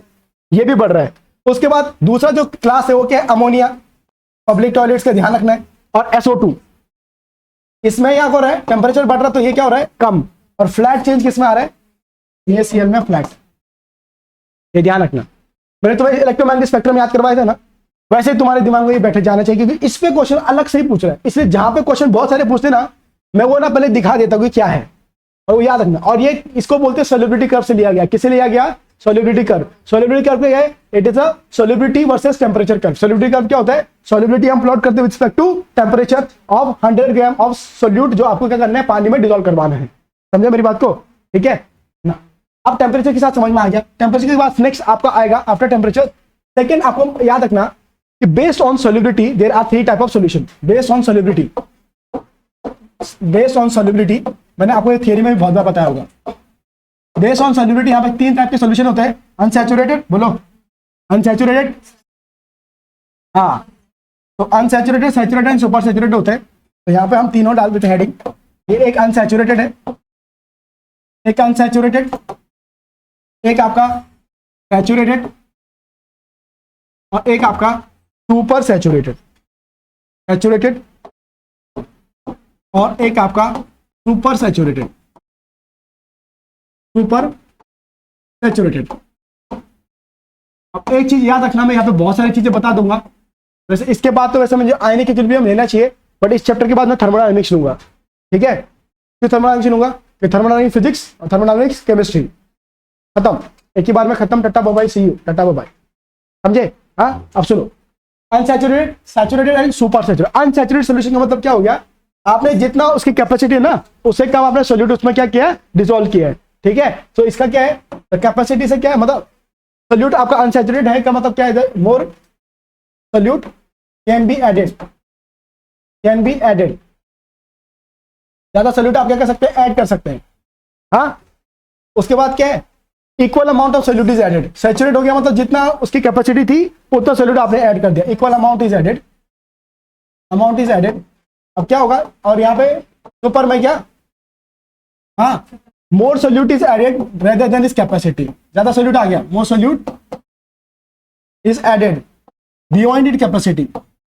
ये भी बढ़ रहा है। उसके बाद दूसरा जो क्लास है वो क्या है, अमोनिया, पब्लिक टॉयलेट्स का ध्यान रखना है, और SO2। इसमें क्या हो रहा है, टेम्परेचर बढ़ रहा है तो ये क्या हो रहा है, कम, और फ्लैट चेंज किसमें आ रहा है, NaCl में फ्लैट, ये ध्यान रखना। मैंने तुम्हें इलेक्ट्रोमैग्नेटिक स्पेक्ट्रम याद करवाया था ना, वैसे तुम्हारे दिमाग में ये बैठे जाना चाहिए, क्योंकि इस पे क्वेश्चन अलग से ही पूछ रहा है। इसलिए जहां पे क्वेश्चन बहुत सारे पूछते ना, मैं वो ना पहले दिखा देता हूँ कि क्या है, और वो याद रखना। और ये इसको बोलते हैं सॉल्युबिलिटी कर्व से लिया गया। किसे लिया गया, सॉल्युबिलिटी कर्व। सॉल्युबिलिटी कर्व क्या है, it is a solubility versus temperature curve. Solubility curve क्या होता है, सॉल्युबिलिटी हम प्लॉट करते हैं with respect to temperature of 100 gram of solute, जो आपको क्या करना है, पानी में डिसॉल्व करवाना है। समझे मेरी बात को, ठीक है ना। अब टेम्परेचर के साथ समझ में आ गया। टेम्परेचर के बाद नेक्स्ट आपका आएगा आफ्टर टेम्परेचर, सेकंड आपको याद रखना कि based on solubility there are 3 type of solution. Based on solubility मैंने आपको ये थियरी में भी बहुत बार बताया होगा। बेस्ड ऑन सॉल्युबिलिटी यहाँ पे 3 टाइप के सॉल्यूशन होते हैं, अनसैचुरेटेड, बोलो अनसैचुरेटेड, हाँ, तो unsaturated, saturated and super saturated होते हैं। तो यहाँ पे हम तीनों डाल देते हैं हेडिंग। ये एक अनसैचुरेटेड है, एक अनसैचुरेटेड, एक आपका सैचुरेटेड, और एक आपका सुपर सैचुरेटेड। सैचुरेटेड और एक आपका सुपर सैचुरेटेड। Super saturated. अब एक चीज याद रखना, मैं यहाँ पे बहुत सारी चीजें बता दूंगा। वैसे इसके बाद तो वैसे मुझे आयनिक इक्विलिब्रियम लेना चाहिए, बट इस चैप्टर के बाद मैं थर्मोडायनेमिक्स लूंगा, ठीक है। फिर थर्मोडायनेमिक्स लूंगा, फिर थर्मोडायनेमिक्स फिजिक्स और थर्मोडायनेमिक्स केमिस्ट्री, खत्म। एक ही बार में खत्म, tata bye bye, see you, tata bye bye, समझे। हाँ, अब सुनो, unsaturated, saturated and super saturated. Unsaturated solution का मतलब क्या हो गया, आपने जितना उसकी कैपेसिटी है ना, उससे कम आपने सॉल्यूट उसमें क्या किया है, डिसॉल्व किया है, ठीक है। तो इसका क्या है, कैपेसिटी से क्या है, मतलब सॉल्यूट आपका अनसैचुरेटेड है का मतलब क्या है, more solute can be added, can be added, ज्यादा सॉल्यूट आप क्या कर सकते हैं, ऐड कर सकते हैं। हाँ, उसके बाद क्या है, equal amount of solute is added. Saturate हो गया मतलब जितना उसकी कैपेसिटी थी उतना सोल्यूट आपने ऐड कर दिया। Equal amount is added, amount is added. अब क्या होगा, और यहाँ पे सुपर में क्या, हाँ, more solute is added rather than इस कैपेसिटी। ज्यादा सोल्यूट आ गया, more solute is added beyond it capacity,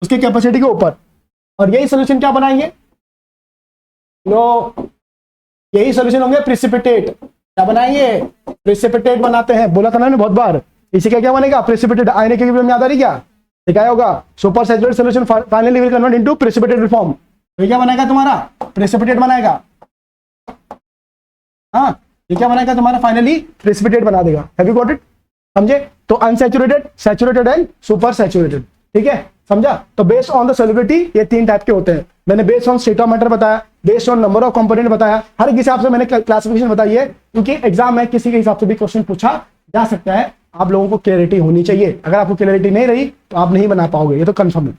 उसके कैपेसिटी के ऊपर। और यही सोल्यूशन क्या बनाएंगे, नो, यही सोल्यूशन होंगे प्रिसिपिटेट। क्या बनाएंगे, प्रिसिपिटेट बनाते हैं। बोला था ना बहुत बार, इसी का क्या बनेगा, प्रिसिपिटेट। आयने के में याद आ रही क्या, क्या होगा, super saturated solution finally will convert into precipitated form. तो क्या बनाएगा तुम्हारा, प्रिसिपिटेट बनाएगा। हाँ, ये क्या बनाएगा तुम्हारा, फाइनली प्रिसिपिटेट बना देगा। हैव यू गॉट इट, समझे। तो unsaturated, saturated and super saturated, ठीक है, समझा। तो बेस्ड ऑन द सॉल्युबिलिटी ये 3 टाइप के होते हैं। मैंने based on state of matter बताया, based on number of component बताया, हर एक हिसाब से मैंने क्लासिफिकेशन बताई है, क्योंकि एग्जाम में किसी के हिसाब से भी क्वेश्चन पूछा जा सकता है। आप लोगों को क्लैरिटी होनी चाहिए, अगर आपको क्लैरिटी नहीं रही तो आप नहीं बना पाओगे, ये तो कंफर्म है।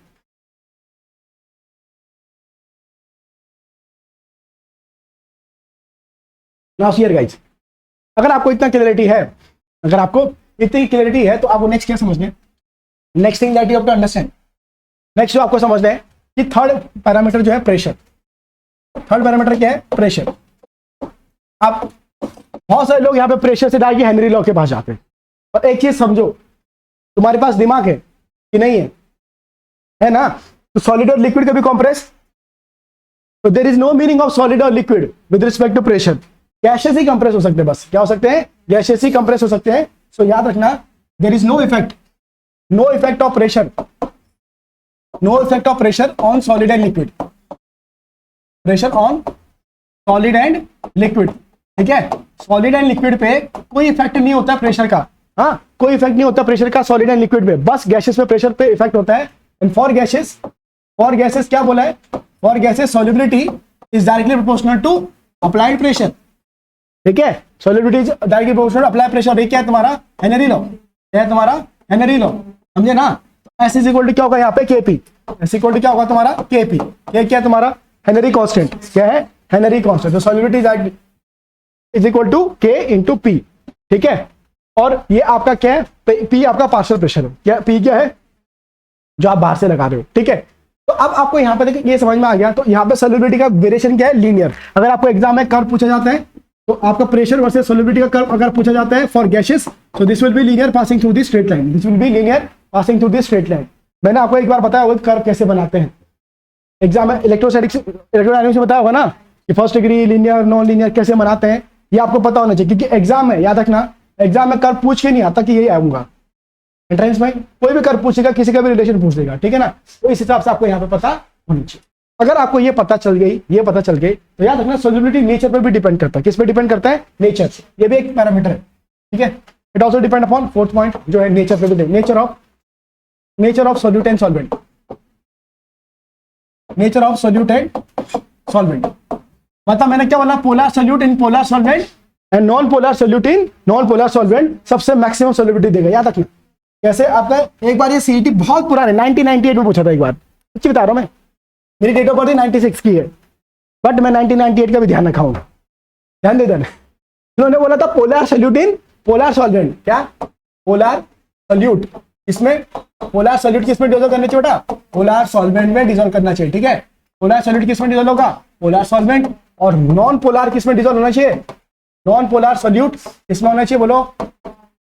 नाउ हियर गाइस, अगर आपको इतना क्लैरिटी है, अगर आपको इतनी क्लैरिटी है तो आपको नेक्स्ट क्या समझना है, next thing that you have to understand, next जो आपको समझना है कि थर्ड पैरामीटर जो है प्रेशर। थर्ड पैरामीटर क्या है, प्रेशर। आप बहुत सारे लोग यहाँ पे प्रेशर से डायरेक्ट हेनरी लॉ के पास जाते हैं, और एक चीज समझो, तुम्हारे पास दिमाग है कि नहीं है ना। तो सॉलिड और लिक्विड कभी कंप्रेस, तो there is no meaning of solid और liquid with respect to pressure. Gases ही कंप्रेस हो सकते हैं, बस क्या हो सकते हैं, गैसेस ही कंप्रेस हो सकते हैं। सो याद रखना, there is no effect, no effect of pressure, no effect of pressure on solid and liquid, pressure on solid and liquid, ठीक है। सॉलिड एंड लिक्विड पे कोई इफेक्ट नहीं होता प्रेशर का, हाँ, कोई इफेक्ट नहीं होता प्रेशर का सॉलिड एंड लिक्विड पे, बस गैसेस पे प्रेशर पे इफेक्ट होता है। एंड फॉर गैसेस क्या बोला है, for gases solubility is directly proportional to applied pressure, ठीक है। Solubility is directly proportional to applied pressure. ये क्या है तुम्हारा, हेनरी लॉ, क्या है तुम्हारा, हेनरी लॉ, समझे ना। एस इज इक्वल टू क्या होगा यहाँ पे, केपी। एस इक्वल टू क्या होगा तुम्हारा, केपी। ये क्या है तुम्हारा, हेनरी कांस्टेंट, क्या है, हेनरी कांस्टेंट। तो सॉल्युबिलिटी इज इक्वल टू के इंटू पी, ठीक है। और ये आपका क्या है, पी आपका पार्शियल प्रेशर है, क्या पी क्या है, जो आप बाहर से लगा रहे हो, ठीक है। तो अब आपको यहाँ पे देखिए ये समझ में आ गया। तो यहाँ पे सॉल्युबिलिटी का वेरिएशन क्या है, लीनियर। अगर आपको एग्जाम में कर्व पूछा जाता है तो आपका प्रेशर वर्सेस सॉल्युबिलिटी का कर्व अगर पूछा जाता है फॉर गैसेस, तो this will be linear passing through this straight line, this will be linear passing through this straight line. मैंने आपको एक बार बताया वो कर्व कैसे बनाते हैं, एग्जाम में इलेक्ट्रोडायनेमिक्स में बताया होगा ना कि first degree, linear, non linear कैसे बनाते हैं, ये आपको पता होना चाहिए। क्योंकि एग्जाम में याद रखना, एग्जाम में कर्व पूछ के नहीं आता कि यही आऊंगा, एंट्रेंस में कोई भी कर्व पूछेगा, किसी का भी रिलेशन पूछ देगा, ठीक है ना। तो इस हिसाब से आपको यहाँ पे पता होनी चाहिए। अगर आपको ये पता चल गई, ये पता चल गई, तो याद रखना सॉल्युबिलिटी नेचर पर भी डिपेंड करता है। किस पे डिपेंड करता है, नेचर। ये भी एक पैरामीटर है, ठीक है। It also depend upon fourth point जो है नेचर पे भी, nature of solute and solvent, nature of solute and solvent. मतलब मैंने क्या बोला, polar solute in polar solvent and non polar solute in non polar solvent सबसे मैक्सिमम सॉल्युबिलिटी देगा, याद रखना। कैसे, आपका एक बार ये सीईटी बहुत पुराने 1998 में पूछा था, एक बार सच्ची बता रहा हूं मैं, मेरी डेट ऑफ बर्थ 96 की है, बट मैं 1998 का भी ध्यान रखा हूँ, ध्यान दे देना। उन्होंने बोला था polar solute in polar solvent, क्या पोलर सॉल्यूट, इसमें पोलर सॉल्यूट किसमें डिसॉल्व करना चाहिए बेटा, पोलर सॉल्वेंट में डिसॉल्व करना चाहिए, ठीक है। पोलर सॉल्यूट किसमें डिसॉल्व होगा, पोलर सॉल्वेंट। और नॉन पोलर किसमें डिसॉल्व होना चाहिए, नॉन पोलर सॉल्यूट किसमें होना चाहिए, बोलो,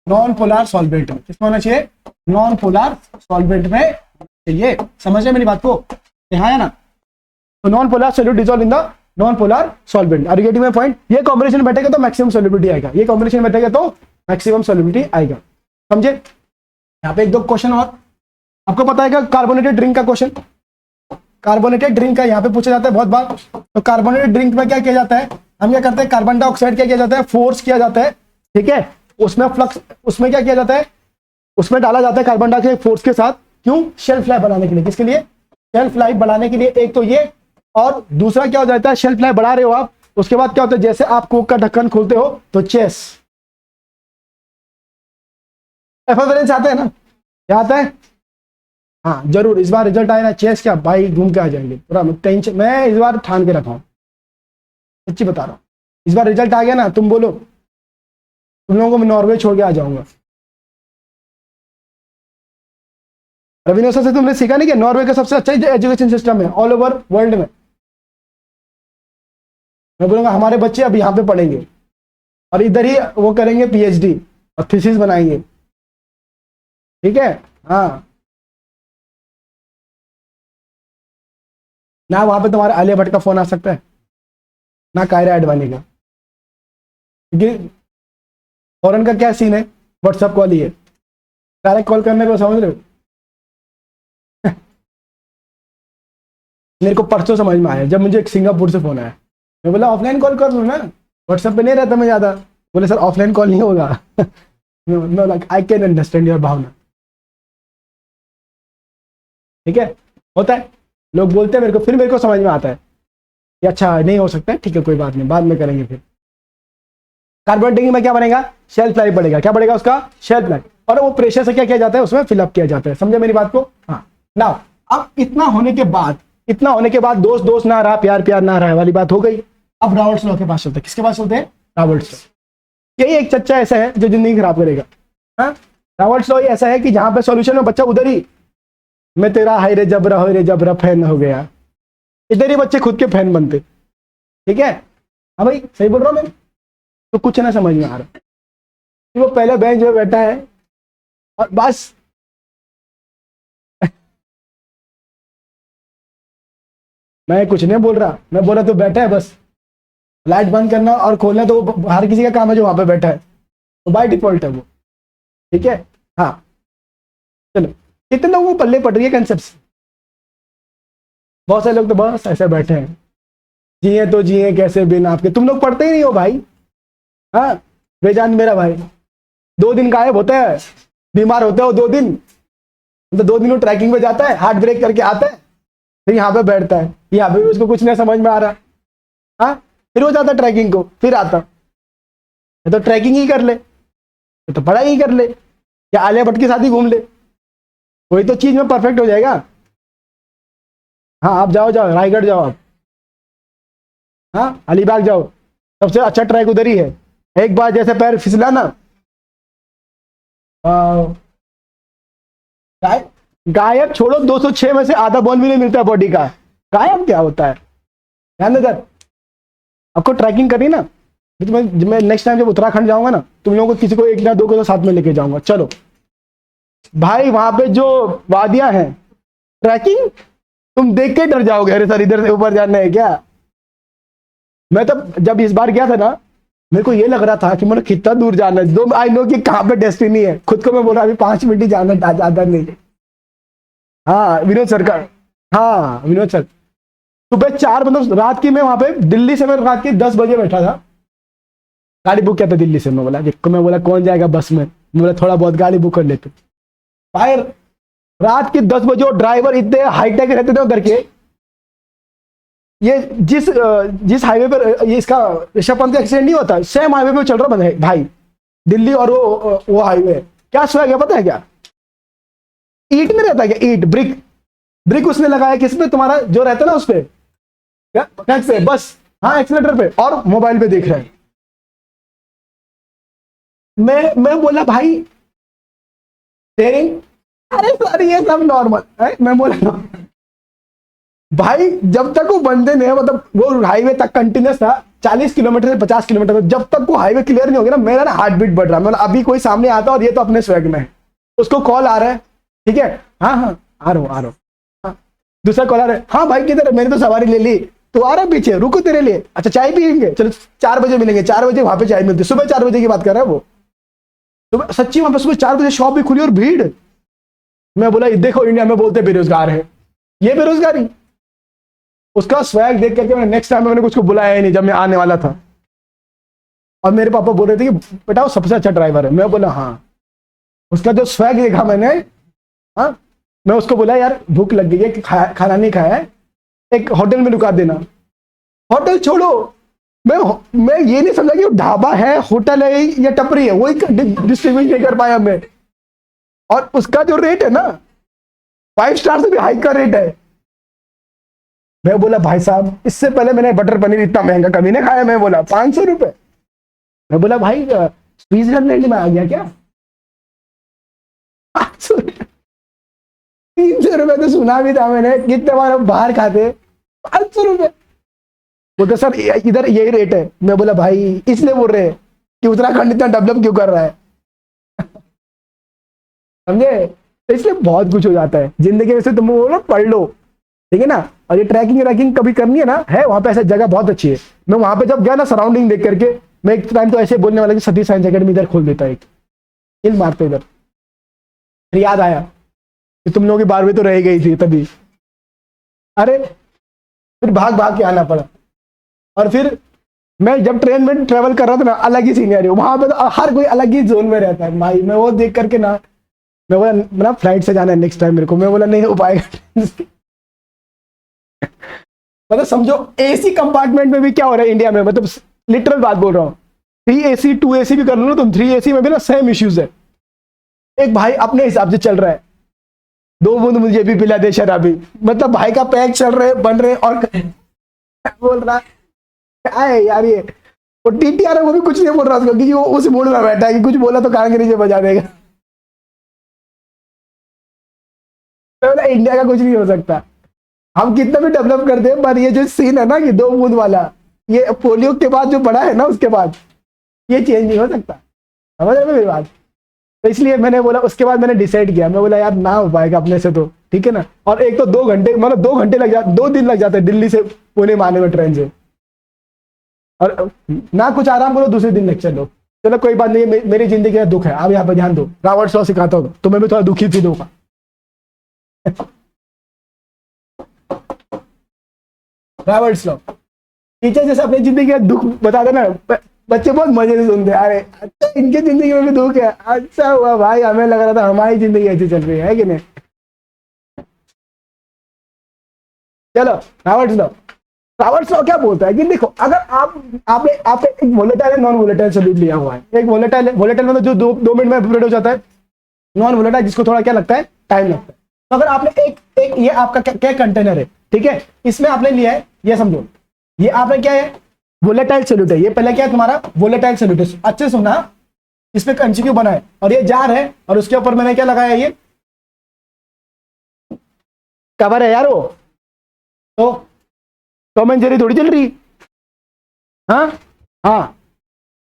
नॉन पोलर सॉल्वेंट में। किसमें होना चाहिए, नॉन पोलर सॉल्वेंट में चाहिए। समझ रहे मेरी बात को, यहाँ है ना। तो non polar solute dissolve in the non polar solvent. Are you getting my point. ये कॉम्बिनेशन बैठेगा तो मैक्सिमम सॉल्युबिलिटी आएगा, ये कॉम्बिनेशन बैठेगा तो मैक्सिमम सॉल्युबिलिटी आएगा, समझे। यहाँ पे एक दो क्वेश्चन और आपको पता है क्या, कार्बोनेटेड ड्रिंक का क्वेश्चन, कार्बोनेटेड ड्रिंक का यहाँ पे पूछा जाता है बहुत बार। तो कार्बोनेटेड ड्रिंक में क्या किया जाता है, हम क्या करते हैं, कार्बन डाइऑक्साइड क्या किया जाता है, फोर्स किया जाता है, ठीक है। उसमें फ्लक्स, उसमें क्या किया जाता है, उसमें डाला जाता है कार्बन डाइऑक्साइड फोर्स के साथ, क्यों, शेल्फ लाइफ बढ़ाने के लिए। किसके लिए, शेल्फ लाइफ बढ़ाने के लिए। एक तो ये, और दूसरा क्या हो जाता है, शेल्फ लाइफ बढ़ा रहे हो आप, उसके बाद क्या होता है, जैसे आप कोक का ढक्कन खोलते हो तो चेस एफिशिएंसी आते हैं ना, क्या आता है, हाँ जरूर इस बार रिजल्ट आए ना, चेस क्या भाई घूम के आ जाएंगे पूरा, टेंशन, मैं इस बार ठान के रखा हूं, सच्ची बता रहा हूं। इस बार रिजल्ट आ गया ना, तुम बोलो तुम लोगों को मैं नॉर्वे छोड़ के आ जाऊंगा। रविंद्र सर से तुमने सीखा नहीं कि नॉर्वे का सबसे अच्छा एजुकेशन सिस्टम है ऑल ओवर वर्ल्ड में। मैं बोलूंगा हमारे बच्चे अब यहाँ पे पढ़ेंगे और इधर ही वो करेंगे पीएचडी और थीसिस बनाएंगे, ठीक है। हाँ, ना वहां पे तुम्हारा आलिया भट्ट का फोन आ सकता है, ना कायरा एडवाणी का, क्योंकि फॉरेन का क्या सीन है, व्हाट्सएप कॉल ही है, डायरेक्ट कॉल करने को, समझ रहे हो। मेरे को परसों समझ में आया जब मुझे एक सिंगापुर से फोन आया। मैं बोला ऑफलाइन कॉल कर लो ना, व्हाट्सएप पे नहीं रहता मैं ज़्यादा। बोले सर ऑफलाइन कॉल नहीं होगा। आई कैन अंडरस्टैंड योर भावना, ठीक है, होता है। लोग बोलते हैं मेरे को, फिर मेरे को समझ में आता है कि अच्छा नहीं हो सकता है, ठीक है कोई बात नहीं, बाद में करेंगे। फिर कार्बन डेटिंग में क्या बनेगा, शेल्फ लाइफ बढ़ेगा। क्या बढ़ेगा उसका, शेल्फ लाइफ। और वो प्रेशर से क्या किया जाता है, उसमें फिलअप किया जाता है। समझे मेरी बात को। हाँ ना, अब इतना होने के बाद दोस्त दोस्त ना रहा, प्यार प्यार ना रहा वाली बात हो गई। अब रॉबर्ट्स लॉ के पास चलते हैं। किसके पास चलते हैं, रॉबर्ट्स लॉ। यही एक चच्चा ऐसा है जो जिंदगी खराब करेगा। हाँ, रॉबर्ट्स लॉ ऐसा है कि जहां पे सॉल्यूशन में बच्चा उधर ही, मैं तेरा हाय रे जबरा फैन हो गया, इधर ही बच्चे खुद के फैन बनते, ठीक है। हाँ भाई सही बोल रहा हूँ मैं, तो कुछ ना समझ में आ रहा, वो पहले बेंच में बैठा है और बस मैं कुछ नहीं बोल रहा, मैं बोल रहा तो बैठा है बस, लाइट बंद करना और खोलना तो हर किसी का काम है जो वहां पे बैठा है, तो बाय डिफॉल्ट है वो, ठीक है। हाँ चलो, कितने लोगों को पल्ले पड़ रही है कंसेप्ट। बहुत सारे लोग तो बस ऐसे बैठे हैं, जिए तो जिए कैसे बिन आपके। तुम लोग पढ़ते ही नहीं हो भाई। हाँ, बेजान मेरा भाई 2 दिन गायब होता है, बीमार होते हो 2 दिन, तो 2 दिन वो ट्रैकिंग पे जाता है, हार्ट ब्रेक करके आता है, फिर यहाँ पे बैठता है, यहाँ पे भी उसको कुछ नहीं समझ में आ रहा। हाँ, फिर वो जाता ट्रैकिंग को, फिर आता, तो ट्रैकिंग ही कर ले, तो पढ़ाई ही कर ले, या आलिया भट्ट के साथ ही घूम ले, वही तो चीज में परफेक्ट हो जाएगा। हाँ आप जाओ रायगढ़ जाओ आप, हाँ अलीबाग जाओ, सबसे अच्छा ट्रैक उधर ही है। एक बार जैसे पैर फिसला ना, गायब छोड़ो, 206 में से आधा बॉल भी नहीं मिलता है बॉडी का, गायब क्या होता है। ध्यान दे, आपको ट्रैकिंग करनी ना, मैं नेक्स्ट टाइम जब उत्तराखंड जाऊंगा ना, तुम लोगों को किसी को 1 या 2 को तो साथ में लेके जाऊंगा। चलो भाई, वहां पे जो वादियां हैं, ट्रैकिंग तुम देख के डर जाओगे, अरे सर इधर से ऊपर जाना है क्या। मैं तब जब इस बार गया था ना, मेरे को ये लग रहा था कि मतलब कितना दूर जाना है, दो आई नो कि कहाँ पे डेस्टिनी है, खुद को मैं बोल रहा अभी 5 मिनट ही जाना, ज्यादा नहीं। हाँ विनोद सर का, हाँ विनोद सर, सुबह 4 मतलब रात की, मैं वहां पे दिल्ली से मैं रात के 10 बजे बैठा था, गाड़ी बुक किया था दिल्ली से। मैं बोला कौन जाएगा बस में, मैं बोला थोड़ा बहुत गाड़ी बुक कर लेते भाई। रात के 10 बजे ड्राइवर इतने हाईटेक रहते थे उधर के, ये जिस हाईवे पर ये इसका ऋषभ पंत का एक्सीडेंट नहीं होता, सेम हाईवे पे चल रहा है भाई, दिल्ली और वो हाईवे। क्या स्वैग है पता है क्या, ईट में रहता है क्या, ईट ब्रिक उसने लगाया किस पे, तुम्हारा जो रहता है ना उस पे, पे बस, हाँ एक्सीलेटर पे, और मोबाइल पे देख रहे हैं। मैं बोला भाई तेरी, अरे सर ये सब नॉर्मल है। मैं बोला भाई जब तक वो बंदे ने, मतलब वो हाईवे तक कंटिन्यूस था, 40 किलोमीटर से 50 किलोमीटर, जब तक वो हाईवे क्लियर नहीं हो गया ना, मेरा ना हार्ट बीट बढ़ रहा है। मतलब अभी कोई सामने आता और ये तो अपने स्वैग में है, उसको कॉल आ रहा है, ठीक है, हाँ हाँ आ रहा हूँ, हाँ दूसरा कॉल आ रहा है, हाँ भाई किधर है, मैंने तो सवारी ले ली, तो आ रहा है पीछे, रुको तेरे लिए, अच्छा चाय पियेंगे, चलो 4 बजे मिलेंगे, 4 बजे वहां पे चाय मिलती है, सुबह 4 बजे की बात कर रहा है वो, तो सच्ची वहां पे सुबह 4 बजे शॉप भी खुली और भीड़। मैं बोला देखो इंडिया में बोलते बेरोजगार है, ये बेरोजगारी। उसका स्वैग देख करके मैं नेक्स्ट टाइम मैंने कुछ को बुलाया ही नहीं जब मैं आने वाला था। और मेरे पापा बोल रहे थे कि बेटा वो सबसे अच्छा ड्राइवर है। मैं बोला हाँ, उसका जो स्वैग देखा मैंने, हाँ मैं उसको बोला यार भूख लग गई है, खाना नहीं खाया है, एक होटल में रुका देना। होटल छोड़ो, मैं ये नहीं समझा कि वो ढाबा है, होटल है या टपरी है, वही डिस्ट्रीब्यूट नहीं कर पाया मैं। और उसका जो रेट है ना, 5 स्टार से भी हाई का रेट है। मैं बोला भाई साहब, इससे पहले मैंने बटर पनीर इतना महंगा कभी नहीं खाया। मैं बोला 500 रुपए। मैं बोला भाई स्विट्जरलैंड में आ गया क्या? 300 रुपए तो सुना भी था मैंने, कितने बार हम बाहर खाते, 500 रुपए। बोलते सर इधर यही रेट है। मैं बोला भाई इसलिए बोल रहे हैं कि उत्तराखंड इतना डेवलप क्यों कर रहा है। समझे? तो इसलिए बहुत कुछ हो जाता है जिंदगी में से, तुम बोलो पढ़ लो, ठीक है ना। और ये ट्रैकिंग व्रैकिंग कभी करनी है ना, है वहां पे ऐसा जगह बहुत अच्छी है। मैं वहां पे जब गया ना, सराउंडिंग देख करके, मैं एक टाइम तो ऐसे बोलने वाला कि सतीश साइंस अकेडमी इधर खोल देता है, एक हिल मारते इधर। फिर याद आया कि तुम लोगों की 12वीं तो रह गई थी तभी। अरे फिर भाग भाग के आना पड़ा। और फिर मैं जब ट्रेन में ट्रेवल कर रहा था ना, अलग ही सीनियर, वहां पे तो हर कोई अलग ही जोन में रहता है भाई। मैं वो देख करके ना, मैं बोला ना फ्लाइट से जाना है नेक्स्ट टाइम मेरे को। मैं बोला नहीं हो पाएगा। मतलब समझो एसी कंपार्टमेंट में भी क्या हो रहा है इंडिया में, मतलब लिटरल बात बोल रहा हूँ। 3 AC 2 AC भी कर लो ना तुम, 3 AC में भी ना सेम इश्यूज है। एक भाई अपने हिसाब से चल रहा है, 2 बूंद मुझे भी पिला दे शराबी, मतलब भाई का पैक चल रहे बन रहे, और बोल रहा क्या है यार ये। वो TTR है, वो भी कुछ नहीं बोल रहा उसको, क्योंकि वो उस मूड में बैठा है कि कुछ बोला तो कान के नीचे बजा देगा। तो इंडिया का कुछ नहीं हो सकता, हम कितना भी डेवलप करते हैं, पर ये जो सीन है ना कि 2 बूंद वाला, ये पोलियो के बाद जो बड़ा है ना, उसके बाद ये चेंज नहीं हो सकता। समझ रहे मेरी बात? तो इसलिए मैंने बोला, उसके बाद मैंने डिसाइड किया, मैं बोला यार ना हो पाएगा अपने से तो, ठीक है ना। और एक तो 2 घंटे, मतलब 2 घंटे लग जाते, 2 दिन लग जाते हैं दिल्ली से पुणे में आने में ट्रेन से, और ना कुछ आराम करो, दूसरे दिन लेक्चर लो। चलो कोई बात नहीं, मेरी जिंदगी का दुख है, आप यहाँ पे ध्यान दो। रॉबर्ट्स लॉ सिखाता हूँ तो मैं भी थोड़ा दुखी फील होगा। रॉबर्ट्स लॉ, टीचर जैसे अपनी जिंदगी का दुख बता देना, बच्चे बहुत मजे से सुनते हैं। अरे अच्छा इनके जिंदगी में भी दुख है, अच्छा हुआ भाई, हमें लग रहा था हमारी जिंदगी ऐसी चल रही है कि नहीं। चलो रॉबर्ट्स लॉ, रॉबर्ट्स लॉ क्या बोलता है कि देखो, अगर आपने एक वोलेटाइल है नॉन वोलेटाइल सॉल्यूट लिया हुआ है। एक वोलेटाइल है, वोलेटाइल मतलब जो 2 मिनट में एवोपोरेट हो जाता है। नॉन वोलेटाइल जिसको थोड़ा क्या लगता है, टाइम लगता है। तो अगर आपने एक ये आपका क्या कंटेनर है, ठीक है, इसमें आपने लिया है, ये समझो ये आपने क्या है, वोलेटाइल सॉल्यूट है। ये पहले क्या है तुम्हारा, वोलेटाइल सॉल्यूट है। अच्छे सुना, इसमें MCQ बना है, और ये जार है, और उसके ऊपर मैंने क्या लगाया, ये कवर है यार। वो तो टॉम एंड जेरी थोड़ी चल रही। हाँ हाँ,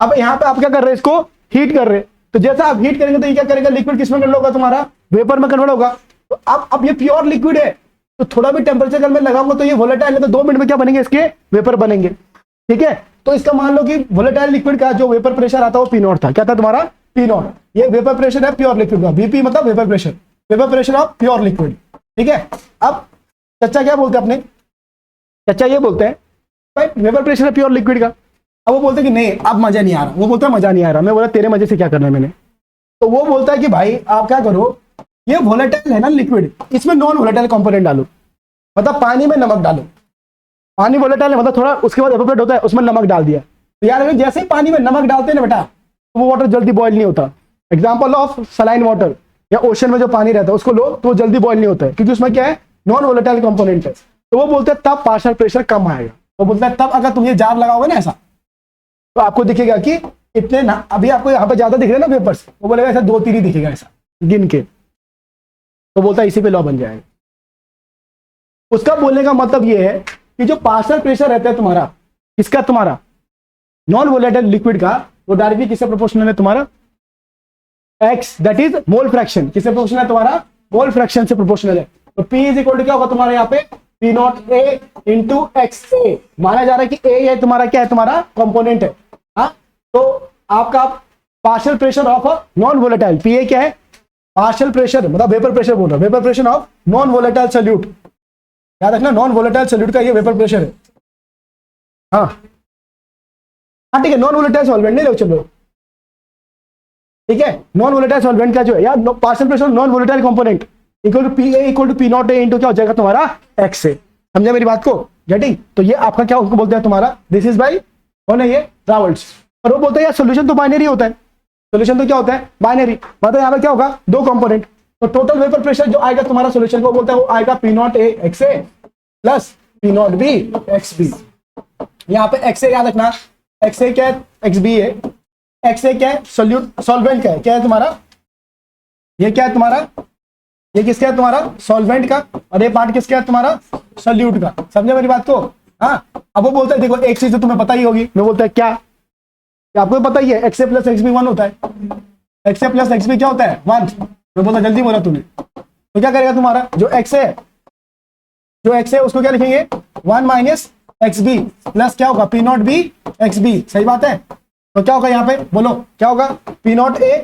अब यहाँ पे आप क्या कर रहे हैं, इसको हीट कर रहे हैं। तो जैसा आप हीट करेंगे तो ये क्या करेगा, लिक्विड किसमें कन्वर्ट होगा, तुम्हारा वेपर में कन्वर्ट होगा। तो अब ये प्योर लिक्विड है, तो थोड़ा भी टेम्परेचर अगर मैं लगाऊंगा तो ये वोलेटाइल है, तो 2 मिनट में क्या बनेंगे, इसके वेपर बनेंगे, ठीक है। तो इसका मान लो कि वोलेटाइल लिक्विड का जो वेपर प्रेशर आता है वो P0 था। क्या था तुम्हारा, P0। ये वेपर प्रेशर है प्योर लिक्विड का, VP मतलब vapour pressure of pure liquid, ठीक है। अब चच्चा क्या बोलते हैं अपने, चच्चा ये बोलते हैं भाई वेपर प्रेशर है प्योर लिक्विड का। अब वो बोलते हैं कि नहीं अब मजा नहीं आ रहा, वो बोलता है मजा नहीं आ रहा। मैं बोला तेरे मजे से क्या करना है मैंने। तो वो बोलता है कि भाई आप क्या करो, ये वोलेटाइल है ना लिक्विड, इसमें नॉन वोलेटाइल कंपोनेंट डालो, मतलब पानी में नमक डालो। पानी वोलेटाइल है, मतलब थोड़ा उसके बाद एवोपोरेट होता है, उसमें नमक डाल दिया। तो यार जैसे ही पानी में नमक डालते हैं ना बेटा, तो वो वाटर जल्दी बॉयल नहीं होता। एग्जाम्पल ऑफ सलाइन वाटर, या ओशन में जो पानी रहता है उसको लो तो वो जल्दी बॉयल नहीं होता है, क्योंकि उसमें क्या है, नॉन वोलेटाइल कंपोनेंट है। तो वो बोलते हैं तब पार्शियल प्रेशर कम आएगा। वो बोलता है तब अगर तुम ये जार लगाओगे ना ऐसा, तो आपको दिखेगा कि इतने ना, अभी आपको यहाँ पे ज्यादा दिख रहे हैं ना वेपर्स, वो बोलेगा ऐसा 2-3 ही दिखेगा ऐसा गिन के। तो बोलता है इसी पे लॉ बन जाएगा। उसका बोलने का मतलब ये है कि जो पार्शियल प्रेशर रहता है तुम्हारा, किसका, तुम्हारा नॉन वोलेटाइल लिक्विड का, वो डायरेक्टली किससे प्रोपोर्शनल है, तुम्हारा x, that is mole fraction. किससे प्रोपोर्शनल है, तुम्हारा मोल फ्रैक्शन से प्रोपोर्शनल है। तो P इज इक्वल टू क्या होगा तुम्हारे यहाँ पे, P0A इंटू XA। माना जा रहा है कि A ये तुम्हारा क्या है, तुम्हारा कंपोनेंट है। हाँ, तो आपका partial pressure of non volatile, PA क्या है, पार्शियल प्रेशर मतलब वेपर प्रेशर बोल रहा हूं, vapour pressure of non volatile solute. याद रखना नॉन वोलेटाइल सॉल्यूट का ये वेपर प्रेशर है। हाँ हाँ ठीक है, नॉन वोलेटाइल सॉल्वेंट नहीं लो, चलो ठीक है। नॉन वोलेटाइल सॉल्वेंट का जो है यार, partial pressure non volatile component equal to PA equal to P0A into क्या हो जाएगा तुम्हारा X से। समझा मेरी बात को, गेटिंग। तो ये आपका क्या उनको बोलते हैं तुम्हारा, दिस इज बाई कौन है ये, रावल्ट्स। और वो बोलते हैं यार सोल्यूशन तो बाइनरी होता है, सोल्यूशन तो क्या होता है, बाइनरी। मतलब यहाँ पे क्या होगा, 2 कंपोनेंट। तो टोटल वेपर प्रेशर जो आएगा तुम्हारा सोल्यूशन को बोलता है, वो आएगा P0A XA plus P0B XB। यहाँ पे XA याद रखना, XA क्या है, XB है, एक्स ए क्या है, सोल्यूट सॉल्वेंट का है, क्या है तुम्हारा, ये क्या है तुम्हारा, ये किसका है तुम्हारा, सॉल्वेंट का, और ये पार्ट किसका है तुम्हारा, सोल्यूट का। समझे मेरी बात को। हाँ, अब वो बोलता है देखो एक चीज तो तुम्हें पता ही होगी, मैं बोलता है क्या, आपको पता ही है x A plus X B 1 होता है, x A plus X B क्या होता है 1। मैं बोलता जल्दी बोला तूने, तो क्या करेगा तुम्हारा जो एक्स है, जो एक्स है उसको क्या लिखेंगे 1 माइनस एक्स बी प्लस क्या होगा P not B X B. सही बात है। तो क्या होगा यहाँ पे बोलो, क्या होगा, P not A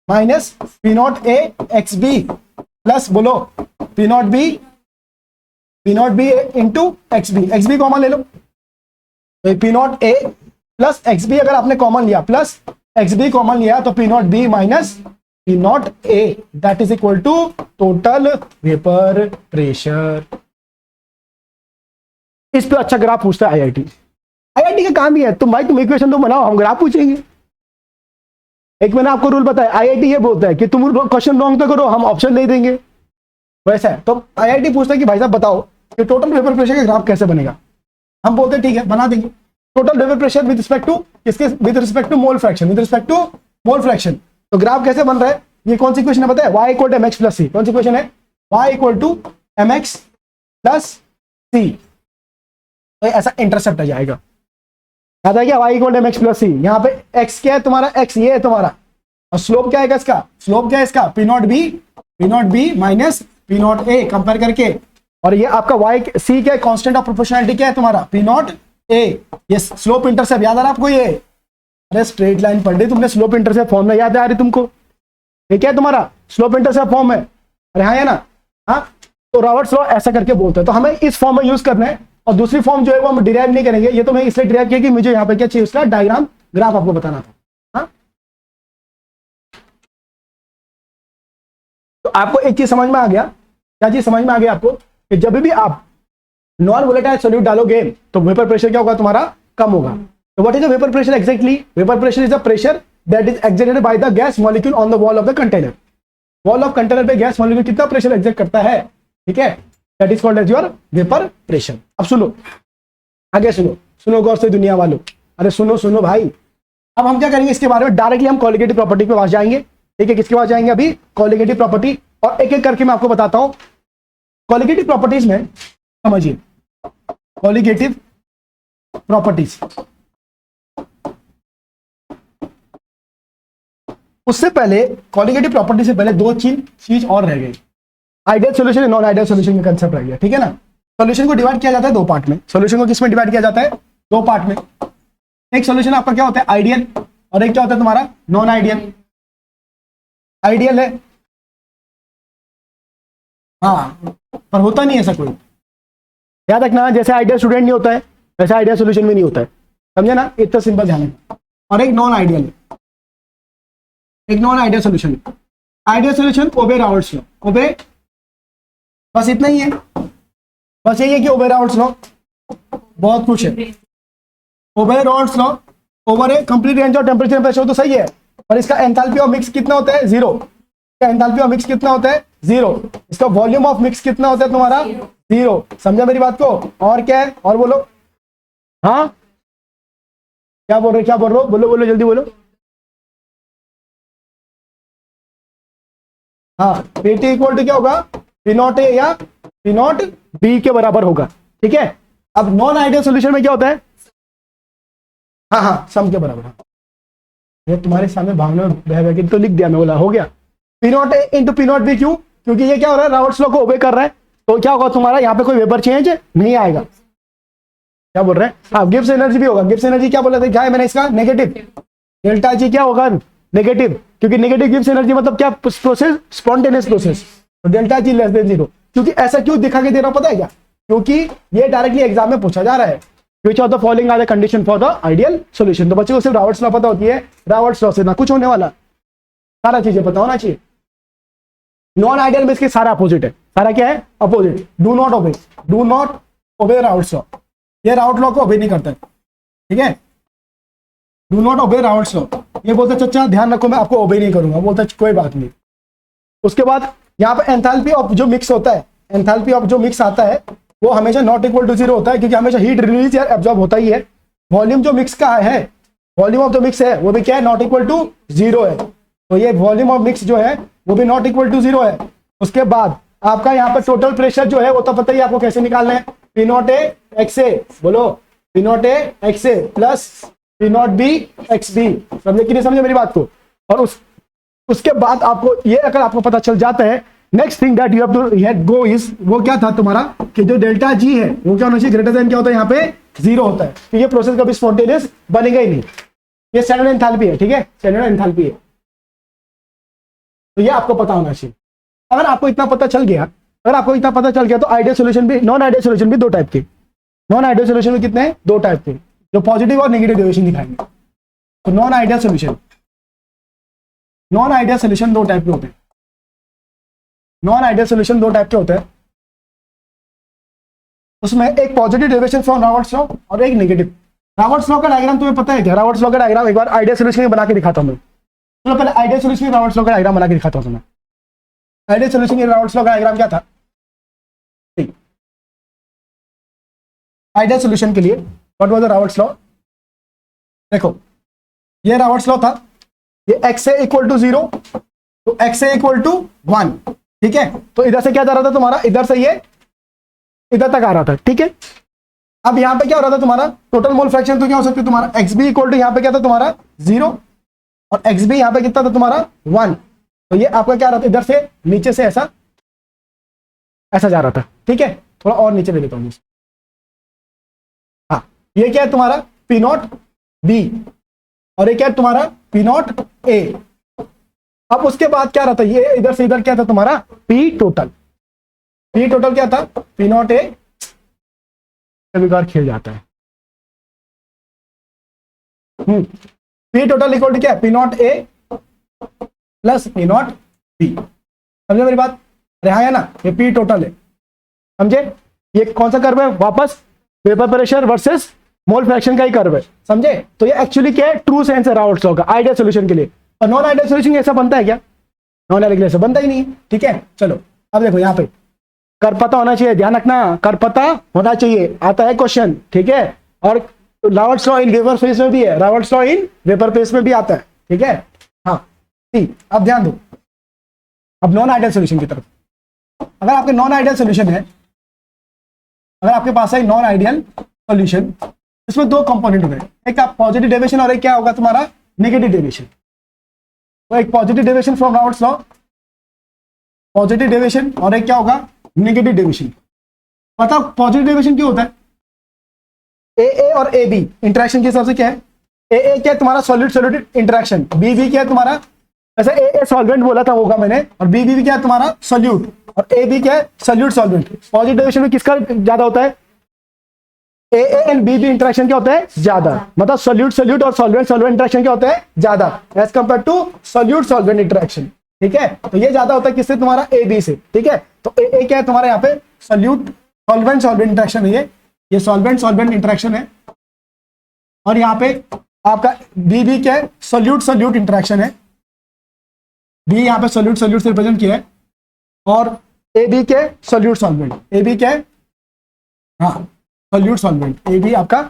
minus P not A X B plus बोलो P not B into X B common ले लो, तो P not A plus X B अगर आपने कॉमन लिया प्लस एक्स बी कॉमन लिया तो P not B minus P not A that is equal to total vapour pressure. इस पे अच्छा ग्राफ पूछता है आईआईटी का काम ही है, तुम इक्वेशन तो बनाओ, हम ग्राफ पूछेंगे। एक मैंने आपको रूल बताया, आईआईटी ये बोलता है कि तुम क्वेश्चन रॉन्ग तो करो, हम ऑप्शन नहीं देंगे, वैसा है। तो आईआईटी पूछता है कि भाई साहब बताओ कि टोटल वेपर प्रेशर का ग्राफ कैसे बनेगा। हम बोलते हैं ठीक है बना देंगे। Total vapour pressure with respect to किसके, with respect to mole fraction, तो ग्राफ कैसे बन रहा है, ये कौन सी इक्वेशन है बताया, y equal to mx plus C. कौन सी इक्वेशन है, y equal to mx plus C. तो ऐसा इंटरसेप्ट आ जाएगा, याद आ गया, y equal to mx plus C. यहाँ पे x क्या है तुम्हारा, x ये है तुम्हारा, और स्लोप क्या है इसका, स्लोप क्या है इसका P not B minus P not a compare करके, और ये आपका y c क्या है, कांस्टेंट ऑफ प्रोपोर्शनैलिटी क्या है तुम्हारा पी नॉट ए। ये स्लोप इंटरसेप्ट याद आ रहा है आपको, ये अरे स्ट्रेट लाइन पढ़ रही तुमने, स्लोप इंटरसेप्ट फॉर्म में याद आ रही तुमको, ये क्या है तुम्हारा स्लोप इंटरसेप्ट फॉर्म है, अरे हाँ है ना। हाँ, तो रॉबर्ट्स लॉ ऐसा करके बोलते हैं, तो हमें इस फॉर्म में यूज करना है, और दूसरी फॉर्म जो है वो हम डिराइव नहीं करेंगे। ये तो मैं इसलिए डिराइव किया कि मुझे यहाँ पे क्या चाहिए, उसका डायग्राम ग्राफ आपको बताना था। हाँ, तो आपको एक चीज समझ में आ गया, क्या चीज समझ में आ गया आपको, कि जब भी आप नॉन वोलेटाइल सॉल्यूट डालोगे तो वेपर प्रेशर क्या होगा तुम्हारा, कम होगा। तो what is the vapour pressure exactly, vapour pressure is the pressure that is exerted by the gas molecule on the wall of the container. Wall of container पे gas molecule कितना pressure exert करता है, ठीक है, that is called as your vapour pressure. अब सुनो आगे, सुनो गौर से दुनिया वालों, अरे सुनो भाई। अब हम क्या करेंगे इसके बारे में, डायरेक्टली हम कोलिगेटिव प्रॉपर्टी पे पास जाएंगे, ठीक है। किसके पास जाएंगे अभी, कोलिगेटिव प्रॉपर्टी, और एक एक करके मैं आपको बताता हूं। कोलिगेटिव प्रॉपर्टीज में समझिए, कोलिगेटिव प्रॉपर्टीज, उससे पहले कोलिगेटिव प्रॉपर्टी से पहले दो चीज और रह गई, आइडियल सॉल्यूशन और नॉन आइडियल सॉल्यूशन का कंसेप्ट रह गया, ठीक है ना। सॉल्यूशन को डिवाइड किया जाता है दो पार्ट में। सॉल्यूशन को किसमें डिवाइड किया जाता है, दो पार्ट में। एक सॉल्यूशन आपका क्या होता है आइडियल, और एक क्या होता है तुम्हारा नॉन आइडियल। आइडियल है हाँ, पर होता नहीं ऐसा कोई, याद रखना, जैसे आइडियल स्टूडेंट नहीं होता है वैसे आइडियल सॉल्यूशन भी नहीं होता है, समझे ना, इतना सिंपल ध्यान है। और एक नॉन आइडियल, एक non ideal solution. Ideal solution obey Raoult's law, ओबे, बस इतना ही है, बस यही है कि ओबे रावर्ट्स लॉ, बहुत कुछ है। Obey Raoult's law over a complete range of temperature pressure तो सही है, पर इसका एंथैल्पी ऑफ मिक्स कितना होता है, जीरो। इसका एंथैल्पी ऑफ मिक्स कितना होता है, जीरो। इसका वॉल्यूम ऑफ मिक्स कितना होता है तुम्हारा, जीरो। समझा मेरी बात को। और क्या है, और बोलो, हाँ क्या बोल रहे हो, बोलो जल्दी बोलो। हाँ, पीटी इक्वल टू क्या होगा, पी नॉट ए या पी नॉट बी के बराबर होगा, ठीक है। अब नॉन आइडियल सॉल्यूशन में क्या होता है, हाँ सम के बराबर। ये तुम्हारे सामने भावना बह के तो लिख दिया मैं, बोला हो गया, P not a into P not be. क्यों, क्योंकि ये क्या हो रहा है, रावर्ट्स लॉ को ओबे कर रहा है, तो क्या होगा तुम्हारा यहाँ पे कोई वेपर चेंज नहीं आएगा। क्या बोल रहे हैं, हाँ गिब्स एनर्जी भी होगा। गिब्स एनर्जी क्या बोला था, क्या है मैंने इसका नेगेटिव, डेल्टा जी क्या होगा नेगेटिव, क्योंकि नेगेटिव गिब्स एनर्जी मतलब क्या, प्रोसेस स्पॉन्टेनियस प्रोसेस, तो delta G less than zero. क्योंकि ऐसा क्यों दिखा के दे रहा पता है क्या, क्योंकि ये डायरेक्टली एग्जाम में पूछा जा रहा है, which of the following are the condition for the ideal solution. तो बच्चों को सिर्फ रावर्ट्स लॉ पता होती है, रावर्ट्स लॉ से ना कुछ होने वाला, सारा चीजें पता होना चाहिए। नॉन आइडियल में इसके सारा अपोजिट है, सारा क्या है opposite. Do not obey Raoult's law, ये रावर्ट्स लॉ को ओबे नहीं करता है, ठीक है। Do not obey Raoult's law, ये बोलते चाचा ध्यान रखो मैं आपको ओबे नहीं करूंगा, बोलता कोई बात नहीं। उसके बाद यहाँ पे एंथैल्पी ऑफ जो मिक्स होता है, एंथैल्पी ऑफ जो मिक्स आता है वो हमेशा नॉट इक्वल टू जीरो होता है, क्योंकि हमेशा हीट रिलीज या एब्जॉर्ब होता ही है। वॉल्यूम जो मिक्स का है वॉल्यूम ऑफ द मिक्स है वो भी क्या है, नॉट इक्वल टू 0 है। तो ये वॉल्यूम ऑफ मिक्स जो है वो भी नॉट इक्वल टू 0 है। उसके बाद आपका यहाँ पर टोटल प्रेशर जो है वो तो पता ही आपको कैसे निकालना है, P not A X A, बोलो P not A X A plus P not B X B. समझे कि नहीं समझे मेरी बात को। और उसके बाद आपको ये अगर आपको पता चल जाता है, next thing that you have to go is, वो क्या था तुम्हारा कि जो डेल्टा जी है वो क्या होना चाहिए, ग्रेटर देन क्या होता है यहाँ पे 0 होता है। तो ये प्रोसेस कभी स्पॉन्टेनियस बनेगा ही नहीं। ये स्टैंडर्ड एंथैल्पी है, ठीक है, स्टैंडर्ड एंथैल्पी है। तो ये आपको पता होना चाहिए। अगर आपको इतना पता चल गया, तो आइडियल सॉल्यूशन भी, नॉन आइडियल सॉल्यूशन भी दो टाइप के। नॉन आइडियल सॉल्यूशन में कितने हैं, 2 टाइप के, जो पॉजिटिव और नेगेटिव डेविएशन दिखाएंगे। तो नॉन आइडियल सॉल्यूशन 2 टाइप के होते हैं। नॉन आइडियल सॉल्यूशन 2 टाइप के होते हैं। उसमें एक positive deviation from Roberts law और एक नेगेटिव। रॉबर्ट्स लॉ का डायग्राम तुम्हें पता है क्या? रॉबर्ट्स लॉ का डायग्राम एक बार आइडियल सॉल्यूशन में बना के दिखाता हूं मैं। चलो पहले आइडियल सॉल्यूशन में रॉबर्ट्स लॉ का डायग्राम बना के दिखाता हूं मैं। आइडियल सॉल्यूशन में रॉबर्ट्स लॉ का डायग्राम क्या था? आइडियल सॉल्यूशन के लिए what was the Roberts law? देखो ये रॉबर्ट्स लॉ था, ये x ए इक्वल टू 0 तो x ए इक्वल टू 1, ठीक है। तो इधर से क्या जा रहा था तुम्हारा, इधर से ये इधर तक आ रहा था, ठीक है। अब यहाँ पे क्या हो रहा था तुम्हारा, टोटल मोल फ्रैक्शन तो क्या हो सकती है तुम्हारा, एक्स बी इक्वल टू यहाँ पे क्या था तुम्हारा 0 और एक्स बी यहाँ पे कितना था तुम्हारा 1। तो ये आपका क्या रहा था, इधर से नीचे से ऐसा जा रहा था, ठीक है। थोड़ा और नीचे ले लेता हूँ। हाँ ये क्या है तुम्हारा पी नॉट बी और ये क्या है तुम्हारा पी नॉट ए। अब उसके बाद क्या रहता है, ये इधर से इधर क्या था तुम्हारा पी टोटल। पी टोटल क्या था, पी नॉट ए, कभी बार खेल जाता है। पी टोटल इक्वल टू क्या है, P not A plus P not be. समझे मेरी बात? अरे हाँ है ना, ये पी टोटल है, समझे। ये कौन सा कर्व है, वापस vapour pressure versus mole fraction का ही कर्व है, समझे। तो ये एक्चुअली क्या है, ट्रू सेंस है रॉबर्ट्स लॉ का आइडियल सॉल्यूशन के लिए। और नॉन आइडियल सॉल्यूशन ऐसा बनता है क्या? नॉन आइडियल के लिए ऐसा बनता ही नहीं, ठीक है। चलो अब देखो यहाँ पे कर पता होना चाहिए, ध्यान रखना, कर पता होना चाहिए, आता है क्वेश्चन, ठीक है। और Roberts law in vapour face में भी है, Roberts law in vapour face में भी आता है, ठीक है। हाँ ठीक, अब ध्यान दो, अब नॉन आइडियल सॉल्यूशन की तरफ। अगर आपके नॉन आइडियल सॉल्यूशन है, अगर आपके पास है नॉन आइडियल सॉल्यूशन, इसमें 2 कंपोनेंट होंगे, एक आप पॉजिटिव डेविएशन और एक क्या होगा तुम्हारा नेगेटिव डेविएशन। तो एक positive deviation from Roberts law, positive deviation, और एक क्या होगा नेगेटिव डेविएशन। बताओ पॉजिटिव डेविएशन क्यों होता है? ए और ए बी इंटरेक्शन के हिसाब से क्या है, ए क्या है तुम्हारा सॉल्यूट सॉल्यूट इंटरेक्शन, बी क्या है तुम्हारा, ऐसा ए सॉल्वेंट बोला था होगा मैंने, और बी क्या है तुम्हारा सॉल्यूट, और ए बी क्या है सॉल्यूट सॉल्वेंट। पॉजिटिव डेविएशन में किसका ज्यादा होता है, ए एंड बी इंटरेक्शन क्या होता है ज्यादा, मतलब सॉल्यूट सॉल्यूट और सॉल्वेंट सॉल्वेंट इंटरेक्शन क्या होता है ज्यादा as compare to solute solvent interaction, ठीक है। तो ये ज्यादा होता है किससे, तुम्हारा ए बी से, ठीक है। तो ए क्या है तुम्हारा यहाँ पे सॉल्यूट सॉल्वेंट सॉल्वेंट इंटरेक्शन है, ये सॉल्वेंट सॉल्वेंट इंटरेक्शन है। और यहाँ पे आपका बी क्या है, सॉल्यूट सॉल्यूट इंटरेक्शन है, बी यहाँ पे सॉल्यूट सॉल्यूट से रिप्रेजेंट किया है। और ए बी क्या है सॉल्यूट सॉल्वेंट, ए बी क्या है, हाँ सॉल्यूट सॉल्वेंट, ए बी आपका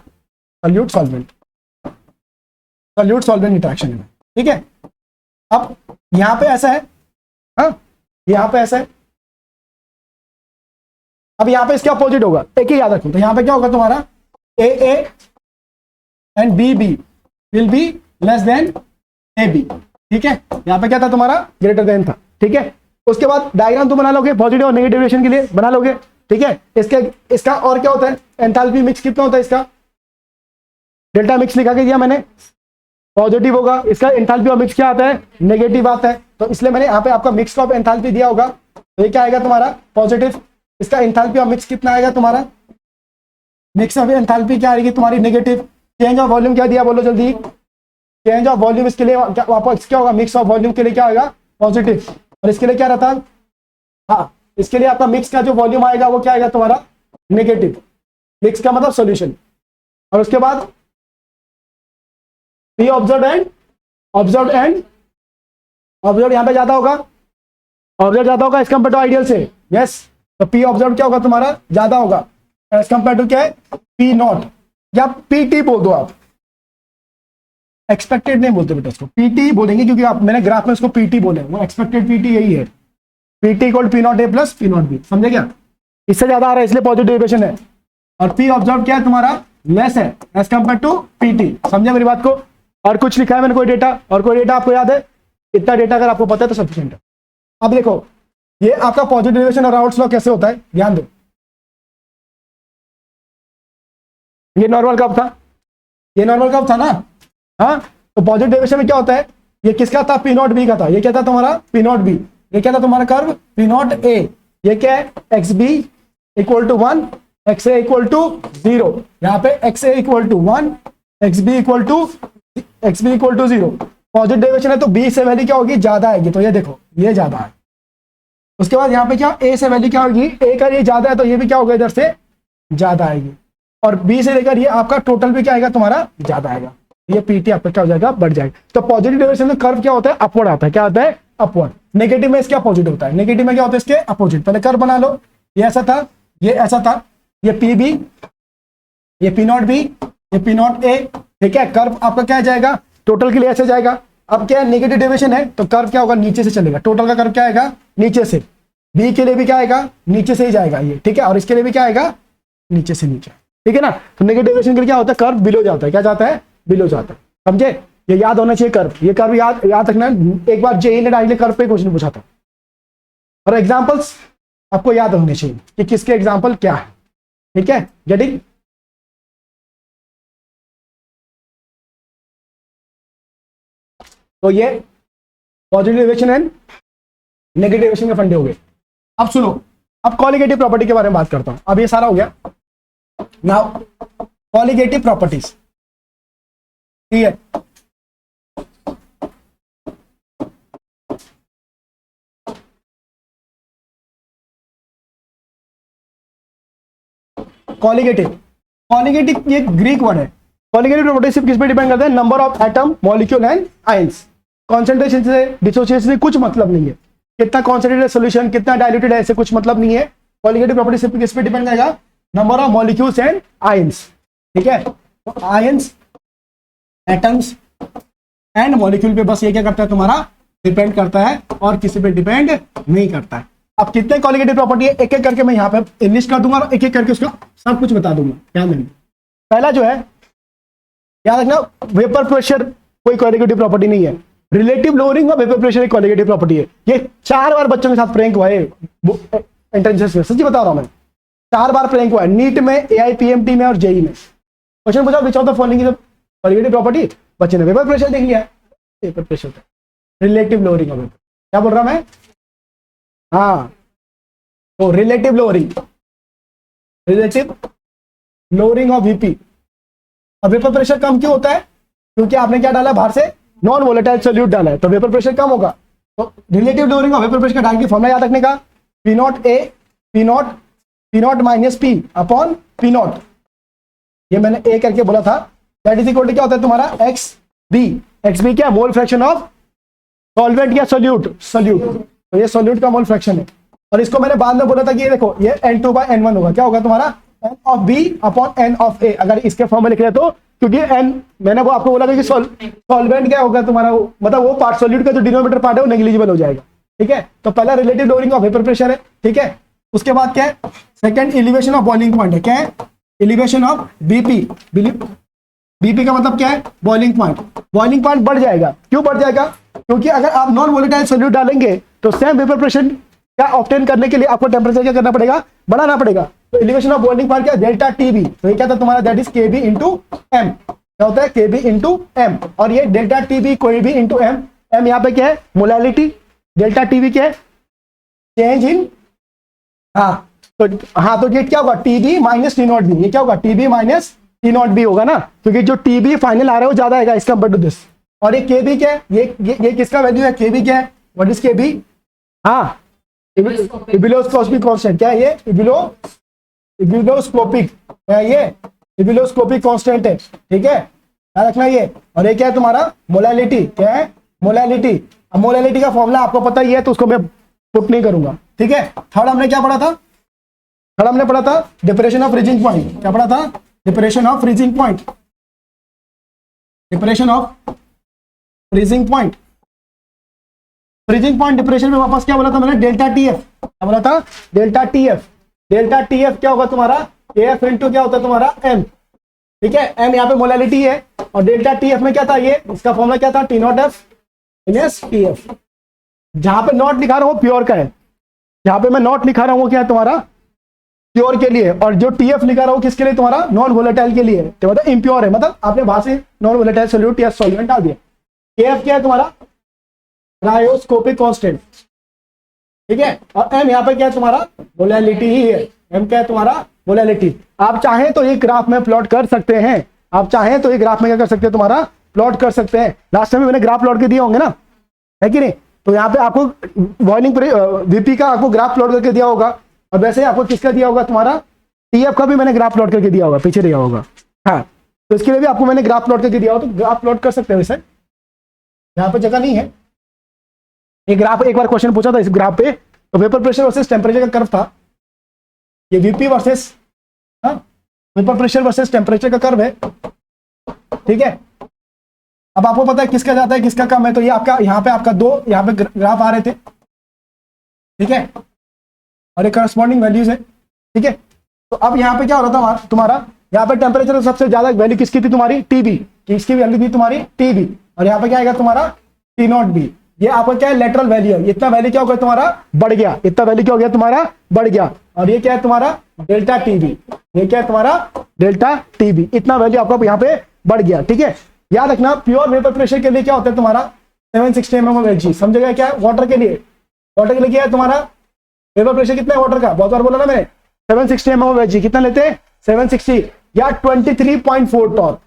सॉल्यूट सॉल्वेंट इंटरेक्शन है, ठीक है। अब यहां पे ऐसा है, हाँ यहां पे ऐसा है। अब यहां पे इसके अपोजिट होगा, एक ही याद रखो। तो यहां पे क्या होगा तुम्हारा A and B will be less than A B, ठीक है। यहां पे क्या था तुम्हारा ग्रेटर देन था, ठीक है। उसके बाद डायग्राम तुम बना लोगे पॉजिटिव और नेगेटिव डेविएशन के लिए बना लोगे, ठीक है। इसका और क्या होता है, एंथैल्पी मिक्स कितना होता है इसका, डेल्टा मिक्स लिखा के दिया मैंने, पॉजिटिव होगा, इसका एंथैल्पी और मिक्स क्या आता है नेगेटिव आता है। तो इसलिए मैंने यहाँ पे आपका मिक्स ऑफ एंथैल्पी दिया होगा, तो ये क्या आएगा तुम्हारा पॉजिटिव। इसका एंथैल्पी और मिक्स कितना आएगा तुम्हारा, मिक्स ऑफ एंथैल्पी क्या आएगी तुम्हारी नेगेटिव। चेंज ऑफ वॉल्यूम क्या दिया बोलो जल्दी, चेंज ऑफ वॉल्यूम इसके लिए वापस क्या होगा, मिक्स ऑफ वॉल्यूम के लिए क्या आएगा पॉजिटिव, और इसके लिए क्या रहता है, हाँ इसके लिए आपका मिक्स का जो वॉल्यूम आएगा वो क्या आएगा तुम्हारा नेगेटिव, मिक्स का मतलब सॉल्यूशन। और उसके बाद पी ऑब्जर्व यहां पे ज्यादा होगा, ऑब्जर्व ज्यादा होगा एज कंपेयर टू आइडियल से, यस। तो पी ऑब्जर्व क्या होगा तुम्हारा ज्यादा होगा एज कंपेयर टू क्या है पी नॉट, या पी टी बोल दो आप, एक्सपेक्टेड नहीं बोलते बेटा, उसको पीटी बोलेंगे, क्योंकि आप मैंने ग्राफ में उसको पीटी बोले, वो एक्सपेक्टेड पीटी यही है, PT equal P not A plus P not be, समझे क्या? इससे ज्यादा आ रहा है इसलिए पॉजिटिव डेविएशन है, और पी ऑब्जर्व क्या है तुम्हारा, लेस है एज कंपेयर टू पीटी, समझे मेरी बात को? और कुछ लिखा है मैंने कोई डेटा, और कोई डेटा आपको याद है? इतना डेटा अगर आपको पता है तो सफिशिएंट है। अब देखो ये आपका पॉजिटिव डेविएशन और राउट्स लॉ कैसे होता है, ध्यान दो। ये नॉर्मल कब था, ये नॉर्मल कब था ना, हाँ, तो पॉजिटिव डेविएशन में क्या होता है, ये किसका था, पी नॉट बी का था, ये क्या था तुम्हारा पी नॉट बी, ये क्या था तुम्हारा कर्व पी नॉट ए, ये क्या है X B equal to 1, X A equal to 0, यहाँ पे X A equal to 1, X B equal to 0। Positive deviation है तो बी से वैल्यू क्या होगी, ज्यादा आएगी, तो ये देखो ये ज्यादा है। उसके बाद यहाँ पे क्या, ए से वैल्यू क्या होगी, ए का ये ज्यादा है तो ये भी क्या होगा, इधर से ज्यादा आएगी, और बी से लेकर ये आपका टोटल भी क्या आएगा तुम्हारा, ज्यादा आएगा, ये पीटी आपका क्या हो जाएगा, बढ़ जाएगा। तो पॉजिटिव डेविएशन में कर्व क्या होता है, अपवर्ड आता है, क्या आता है, अपवर्ड। नेगेटिव में इसका अपोजिट होता है, नेगेटिव में क्या होता है, इसके अपोजिट। पहले कर्व बना लो, ये ऐसा था, ये ऐसा था, ये पी बी, ये पी नॉट बी, ये पी नॉट ए, ठीक है। कर्व आपका क्या जाएगा, टोटल के लिए ऐसे जाएगा। अब क्या है, नेगेटिव डेविएशन है तो कर्व क्या होगा, नीचे से चलेगा, टोटल का कर्व क्या आएगा, नीचे से। बी के लिए भी क्या आएगा, नीचे से ही जाएगा ये, ठीक है, और इसके लिए भी क्या आएगा, नीचे से नीचे, ठीक है ना। तो नेगेटिव डेविएशन के लिए क्या होता है, कर्व बिलो जाता है, क्या जाता है, बिलो जाता है, समझे? ये याद होना चाहिए कर्व, ये कर्व याद रखना है। एक बार जेई ने डायरेक्टली कर्व पे क्वेश्चन पूछा था, और एग्जांपल्स आपको याद होने चाहिए कि किसके एग्जांपल क्या है, ठीक है, गेटिंग? तो ये positive deviation and negative deviation के फंडे हो गए। अब सुनो, अब कॉलिगेटिव प्रॉपर्टी के बारे में बात करता हूं। अब ये सारा हो गया, नाउ कॉलिगेटिव प्रॉपर्टीज, ठीक है। कॉलिगेटिव ये ग्रीक वर्ड है। कॉलिगेटिव प्रॉपर्टी सिर्फ किस पे डिपेंड करता है, number of atom, molecule and ions. Concentration से, डिसोसिएशन से कुछ मतलब नहीं है, कितना कॉन्सेंट्रेटेड सॉल्यूशन, कितना डाइल्यूटेड है, ऐसे कुछ मतलब नहीं है। कॉलिगेटिव प्रॉपर्टी सिर्फ किस पे डिपेंड करेगा, number of molecules and ions, ठीक है। तो आयंस, एटम्स एंड मॉलिक्यूल पे बस ये क्या करता है तुम्हारा, डिपेंड करता है, और किसी पे डिपेंड नहीं करता है। अब कितने कॉलिगेटिव प्रॉपर्टी है, एक एक करके मैं यहाँ पे लिस्ट कर दूंगा और एक एक करके उसका सब कुछ बता दूंगा, ध्यान देना। पहला जो है, याद रखना, वेपर प्रेशर कोई कॉलिगेटिव प्रॉपर्टी नहीं है। Relative lowering of vapour pressure एक कॉलिगेटिव प्रॉपर्टी है। ये 4 बार बच्चों के साथ प्रैंक हुआ है एंट्रेंस में, सच्ची बता रहा हूं मैं, 4 बार प्रैंक हुआ है, नीट में, एआईपीएमटी में और जेई में। क्वेश्चन पूछा which of the following is colligative property, बच्चे ने वेपर प्रेशर देख लिया, vapour pressure, relative lowering of vapour, क्या बोल रहा मैं, हाँ, तो रिलेटिव लोअरिंग ऑफ वीपी। अब वेपर प्रेशर कम क्यों होता है, क्योंकि आपने क्या डाला, बाहर से नॉन वोलेटाइल सॉल्यूट डाला है, तो वेपर प्रेशर कम होगा। तो relative lowering of vapour pressure का डाल के फॉर्मूला याद रखने का, P not a, P not minus P upon P not, ये मैंने ए करके बोला था, दैट इज इक्वल टू क्या होता है तुम्हारा, एक्स बी क्या, मोल फ्रैक्शन ऑफ सॉल्वेंट या सोल्यूट, तो ये सोल्यूट का मोल फ्रैक्शन है। और इसको मैंने बाद में बोला था कि ये देखो, ये N2/N1 होगा, क्या होगा तुम्हारा, N of B upon N of A, अगर इसके फॉर्म में लिख रहे तो, क्योंकि N मैंने वो आपको बोला था कि सॉल्वेंट क्या होगा तुम्हारा, मतलब वो पार्ट, सोल्यूट का जो डिनोमिनेटर पार्ट है वो नेग्लिजिबल हो जाएगा, ठीक है। तो पहला relative lowering of vapour pressure है, ठीक है। उसके बाद क्या है, second elevation of boiling point है, क्या है, एलिवेशन ऑफ बीपी का मतलब क्या है, बॉइलिंग पॉइंट बढ़ जाएगा। क्यों बढ़ जाएगा, क्योंकि अगर आप नॉन वोलेटाइल सॉल्यूट डालेंगे तो सेम वेपर प्रेशर क्या ऑब्टेन करने के लिए आपको टेम्परेचर क्या करना पड़ेगा, बढ़ाना पड़ेगा। तो एलिवेशन ऑफ बॉइलिंग पॉइंट क्या, डेल्टा टीबी, तो ये क्या था तुम्हारा, that is KB into M, क्या होता है, केबी इंटू एम। और ये डेल्टा टीबी कोई भी इंटू एम, एम यहाँ पे क्या है, मोलैलिटी, डेल्टा टीबी क्या है, चेंज इन, तो ये क्या होगा, TB minus T not be, ये क्या होगा, TB minus T not be होगा ना, क्योंकि जो टीबी फाइनल आ रहा है वो ज्यादा आएगा इस कंपेयर टू दिस। और ये केबी क्या है, ये किसका वैल्यू है, केबी क्या है, व्हाट इज केबी, हाँ, इबिलोस्कोपिक कांस्टेंट, क्या है ये, इबिलोस्कोपिक, क्या है ये, इबिलोस्कोपिक कांस्टेंट है, ठीक है, याद रखना ये। और ये क्या है तुम्हारा, मोलैलिटी, क्या है, मोलैलिटी। अब मोलैलिटी का फॉर्मूला आपको पता ही है तो उसको मैं पुट नहीं करूंगा, ठीक है। थर्ड हमने क्या पढ़ा था, डेफिनेशन ऑफ फ्रीजिंग पॉइंट, क्या पढ़ा था, definition of freezing point, depression of freezing point. Freezing point depression में वापस क्या बोला था मैंने, डेल्टा टी एफ। क्या बोला था, delta T F. Delta T F क्या होगा तुम्हारा, एफ इंटू क्या होता है तुम्हारा एम। ठीक है, एम यहाँ पे मोलैलिटी है और डेल्टा टी एफ में क्या था, ये इसका फॉर्मूला क्या था, T not F minus T F. जहां पे नॉट लिखा रहा हूं प्योर का है, जहां पे मैं नॉट लिखा रहा हूं क्या है तुम्हारा प्योर के लिए, और जो टीएफ लिखा रहा हूं किसके लिए, तुम्हारा नॉन वोलेटाइल के लिए, तो मतलब इम्प्योर है, मतलब आपने बाहर से नॉन वोलेटाइल सोल्यूट या सॉल्वेंट डाल दिया। केएफ क्या है तुम्हारा, क्रायोस्कोपिक कांस्टेंट। ठीक है, और एम यहाँ पे क्या है तुम्हारा, मोलैलिटी ही है। एम क्या है तुम्हारा, मोलैलिटी। आप चाहें तो ये ग्राफ में प्लॉट कर सकते हैं, आप चाहें तो ये ग्राफ में क्या कर सकते हैं तुम्हारा, प्लॉट कर सकते हैं। लास्ट टाइम मैंने ग्राफ प्लॉट के दिए होंगे ना, है कि नहीं, तो यहाँ पे आपको बॉइलिंग वीपी का आपको ग्राफ प्लॉट करके दिया होगा, और वैसे ही आपको किसका दिया होगा तुम्हारा, टीएफ का भी मैंने ग्राफ प्लॉट करके दिया होगा, पीछे दिया होगा। हाँ, तो इसके लिए भी आपको मैंने ग्राफ प्लॉट करके दिया होगा, तो ग्राफ प्लॉट कर सकते हैं। वैसे यहाँ पे जगह नहीं है, ये ग्राफ एक बार क्वेश्चन पूछा था इस ग्राफ पे, तो वेपर प्रेशर वर्सेस टेम्परेचर का कर्व था। ये VP versus vapour pressure versus temperature का कर्व है। ठीक है, अब आपको पता है किसका ज्यादा है किसका कम है, तो ये आपका यहाँ पे आपका दो यहाँ पे ग्राफ आ रहे थे। ठीक है, और ये करस्पॉन्डिंग वैल्यूज है। ठीक है, तो अब यहाँ पे क्या हो रहा था तुम्हारा, यहाँ पे टेम्परेचर सबसे ज्यादा वैल्यू किसकी थी तुम्हारी, टीबी, किसकी वैल्यू थी तुम्हारी, टीबी, और यहाँ पे क्या आएगा तुम्हारा टी नॉट बी। ये आपका क्या है, लेटरल वैल्यू है, इतना वैल्यू क्या हो गया तुम्हारा, बढ़ गया, इतना वैल्यू क्या हो गया तुम्हारा, बढ़ गया, और ये क्या है तुम्हारा डेल्टा टीबी, ये क्या है तुम्हारा डेल्टा टीबी, इतना वैल्यू आपका यहाँ पे बढ़ गया। ठीक है, याद रखना प्योर वेपर प्रेशर के लिए क्या होता है तुम्हारा 760 mmHg, समझेगा क्या, वाटर के लिए, वाटर के लिए क्या है तुम्हारा वेपर प्रेशर कितना है वाटर का, बहुत बार बोला ना मैंने 760 mmHg, कितना लेते हैं 760 या 23.4 टॉर,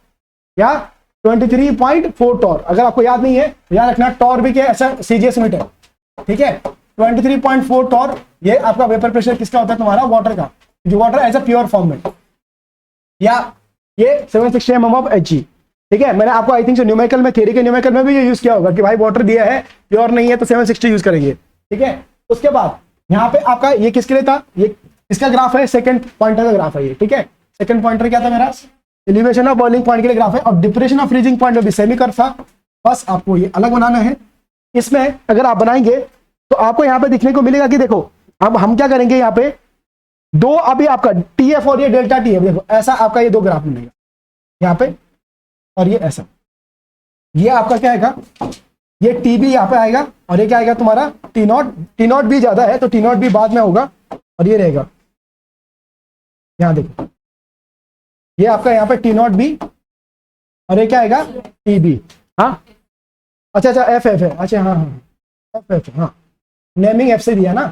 या 23.4 टॉर। अगर आपको याद नहीं है तो याद रखना, टॉर भी क्या है ऐसा सीजीएस यूनिट है। ठीक है, 23.4 टॉर ये आपका वेपर प्रेशर किसका होता है तुम्हारा, वाटर का, जो water as a pure form में, या ये 760 mmHg। ठीक है, मैंने आपको आई थिंक न्यूमेरिकल में, थ्योरी के न्यूमेरिकल में भी ये यूज किया होगा कि भाई वाटर दिया है प्योर नहीं है तो 760 यूज करेंगे। ठीक है, उसके बाद यहाँ पे आपका ये किसके लिए था, ये इसका ग्राफ है, सेकंड पॉइंटर का ग्राफ है ये। ठीक है, सेकंड पॉइंटर क्या था मेरा, एलिवेशन ऑफ बॉइलिंग पॉइंट के लिए ग्राफ है, और डिप्रेशन ऑफ फ्रीजिंग पॉइंट में भी सेमी कर्व था, बस आपको ये अलग बनाना है। इसमें अगर आप बनाएंगे तो आपको यहाँ पे दिखने को मिलेगा कि देखो अब हम क्या करेंगे, यहाँ पे दो अभी आपका टीएफ और ये डेल्टा टीएफ, देखो ऐसा आपका ये दो ग्राफ मिलेगा यहाँ पे, और ये ऐसा, ये आपका क्या आएगा, ये टीबी यहाँ पे आएगा, और ये क्या आएगा तुम्हारा टी नॉट बी ज्यादा है तो टी नॉट बी बाद में होगा, और ये रहेगा यहाँ देखो, ये आपका यहाँ पे टी नॉट बी, और ये क्या आएगा टीबी। हाँ अच्छा एफ है, अच्छा हाँ एफ, हाँ नेमिंग एफ से दिया ना,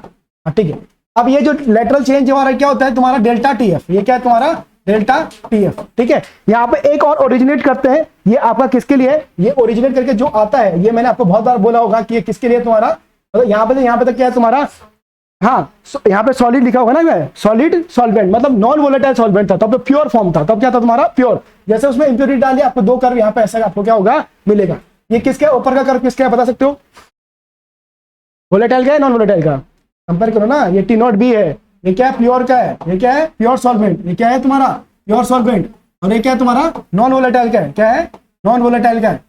हाँ ठीक है। अब ये जो लेटरल चेंज हो रहा है क्या होता है तुम्हारा डेल्टा टीएफ, ये क्या है तुम्हारा डेल्टा टीएफ। ठीक है, यहाँ पे एक और ओरिजिनेट करते हैं, ये आपका किसके लिए, ये ओरिजिनेट करके जो आता है, ये मैंने आपको बहुत बार बोला होगा कि ये किसके लिए तुम्हारा, मतलब यहाँ पे तक क्या है तुम्हारा, हाँ यहाँ पे सॉलिड लिखा होगा ना, सॉलिड सॉल्वेंट मतलब नॉन वोलेटाइल सॉल्वेंट था, तब तो प्योर फॉर्म था, तब क्या था तुम्हारा प्योर। जैसे उसमें इंप्योरिटी डाली आपको दो कर्व यहाँ पे ऐसा आपको क्या होगा मिलेगा। ये किसका ऊपर का कर्व किसका है बता सकते हो, वोलेटाइल का है नॉन वोलेटाइल का, कंपेयर करो ना, ये टी नॉट बी है, ये क्या है प्योर का है, ये क्या है प्योर सॉल्वेंट, ये क्या है तुम्हारा प्योर सॉल्वेंट, और ये क्या है तुम्हारा नॉन वोलेटाइल का है, क्या है नॉन वोलेटाइल का है।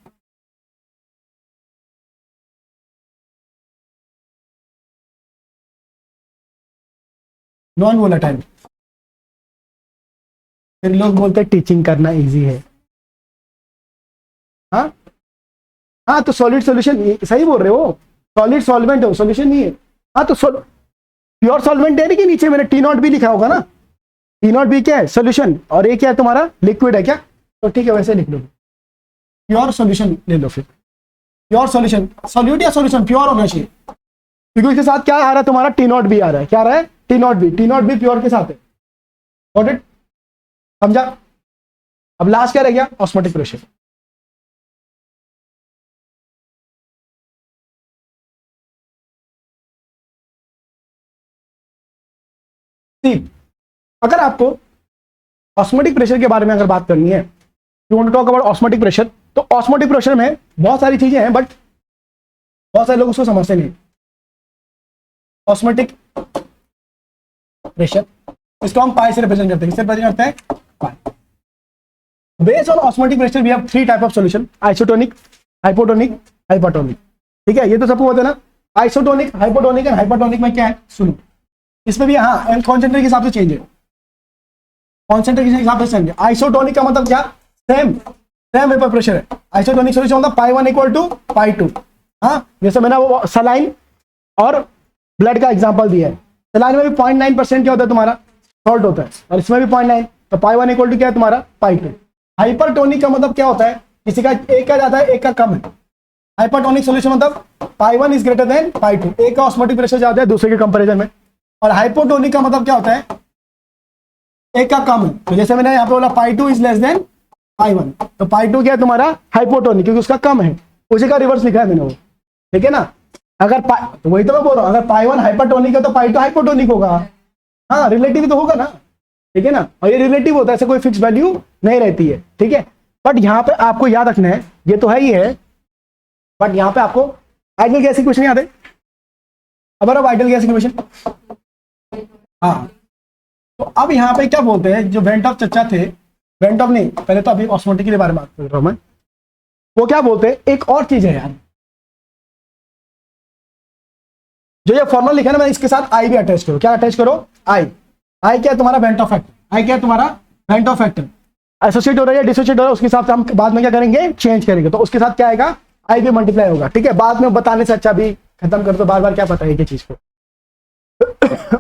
नॉन वोलेटाइल, फिर लोग बोलते हैं टीचिंग करना इजी है। हाँ हाँ, तो सॉलिड सॉल्यूशन सही बोल रहे हो, सॉलिड सॉल्वेंट हो, सॉल्यूशन नहीं है। हाँ तो प्योर सॉल्वेंट है कि नीचे मैंने टी नॉट भी लिखा होगा ना, टी नॉट भी क्या है सोल्यूशन, और ये क्या है तुम्हारा लिक्विड है क्या, तो ठीक है वैसे लिख लो, प्योर सॉल्यूशन ले लो, फिर प्योर सॉल्यूशन, सॉल्यूट या सॉल्यूशन प्योर होना चाहिए, क्योंकि इसके साथ क्या आ रहा है तुम्हारा टी नॉट भी आ रहा है, क्या आ रहा है टी नॉट भी प्योर के साथ है। गॉट इट, समझा। अब लास्ट क्या रह गया, ऑस्मोटिक प्रेशर। अगर आपको ऑस्मोटिक प्रेशर के बारे में अगर बात करनी है, you want to talk about osmotic pressure, तो ऑस्मोटिक प्रेशर में बहुत सारी चीजें हैं, बट बहुत सारे लोग उसको समझते नहीं। ऑस्मोटिक प्रेशर इसको हम पाई से रिप्रेजेंट करते हैं, किससे रिप्रेजेंट करते हैं, pi. Based on osmotic pressure we have 3 type of solution, isotonic, hypotonic, hypertonic. ठीक है, ये तो सबको होता है ना। आइसोटोनिक, हाइपोटोनिक एंड हाइपरटोनिक में क्या है सुनो, इसमें भी हाँ कॉन्सेंट्रेट के हिसाब से चेंज है, कॉन्सेंट्रेट के हिसाब से चेंज है। आइसोटोनिक का मतलब क्या, सेम सेम वेपर प्रेशर है। आइसोटोनिक सॉल्यूशन होता है π1 इक्वल टू π2। हाँ, जैसे मैंने वो सलाइन और ब्लड का एग्जांपल दिया है। सलाइन में भी 0.9% क्या होता है तुम्हारा, सॉल्ट होता है, और इसमें भी 0.9, तो π1 इक्वल टू क्या है तुम्हारा π2। हाइपरटोनिक का मतलब क्या होता है, किसी का एक का ज्यादा है एक का कम है। हाइपरटोनिक सॉल्यूशन मतलब π1 इज ग्रेटर देन π2, एक का ऑस्मोटिक प्रेशर ज्यादा है दूसरे के कंपैरिजन में। और हाइपोटोनिक का मतलब क्या होता है, एक का कम है। तो जैसे मैंने यहाँ पे बोला π2 इज लेस देन π1, तो π2 क्या है तुम्हारा हाइपोटोनिक, क्योंकि उसका कम है, उसी का रिवर्स लिखा है मैंने वो। ठीक है ना, अगर तो वही तो मैं बोल रहा हूँ, अगर π1 हाइपरटोनिक है तो π2 हाइपोटोनिक होगा। हाँ, रिलेटिव तो होगा ना। ठीक है ना, और ये रिलेटिव होता है, ऐसे कोई फिक्स वैल्यू नहीं रहती है। ठीक है, बट यहाँ पे आपको याद रखना है, ये तो है ही है, बट यहाँ पे आपको आइडियल गैस इक्वेशन याद है। अब आइडियल गैस इक्वेशन, हाँ, तो अब यहाँ पे क्या बोलते हैं, जो वेंट ऑफ चचा थे, वेंट ऑफ नहीं, पहले तो अभी ऑस्मोटिक के बारे में बात कर रहा हूं मैं, वो क्या बोलते हैं, एक और चीज है यार, जो ये फॉर्मूला लिखा है ना, मैं इसके साथ आई भी अटैच करो। क्या अटैच करो, आई। आई क्या है तुम्हारा वेंट ऑफ फैक्टर, आई क्या है तुम्हारा वेंट ऑफ फैक्टर। एसोसिएट हो रहा है या डिसोसिएट हो रहा है, उसके हिसाब से हम बाद में क्या करेंगे, चेंज करेंगे, तो उसके साथ क्या आएगा, आई भी मल्टीप्लाई होगा। ठीक है, बाद में बताने से अच्छा भी खत्म कर दो, बार बार क्या पता है ये चीज को।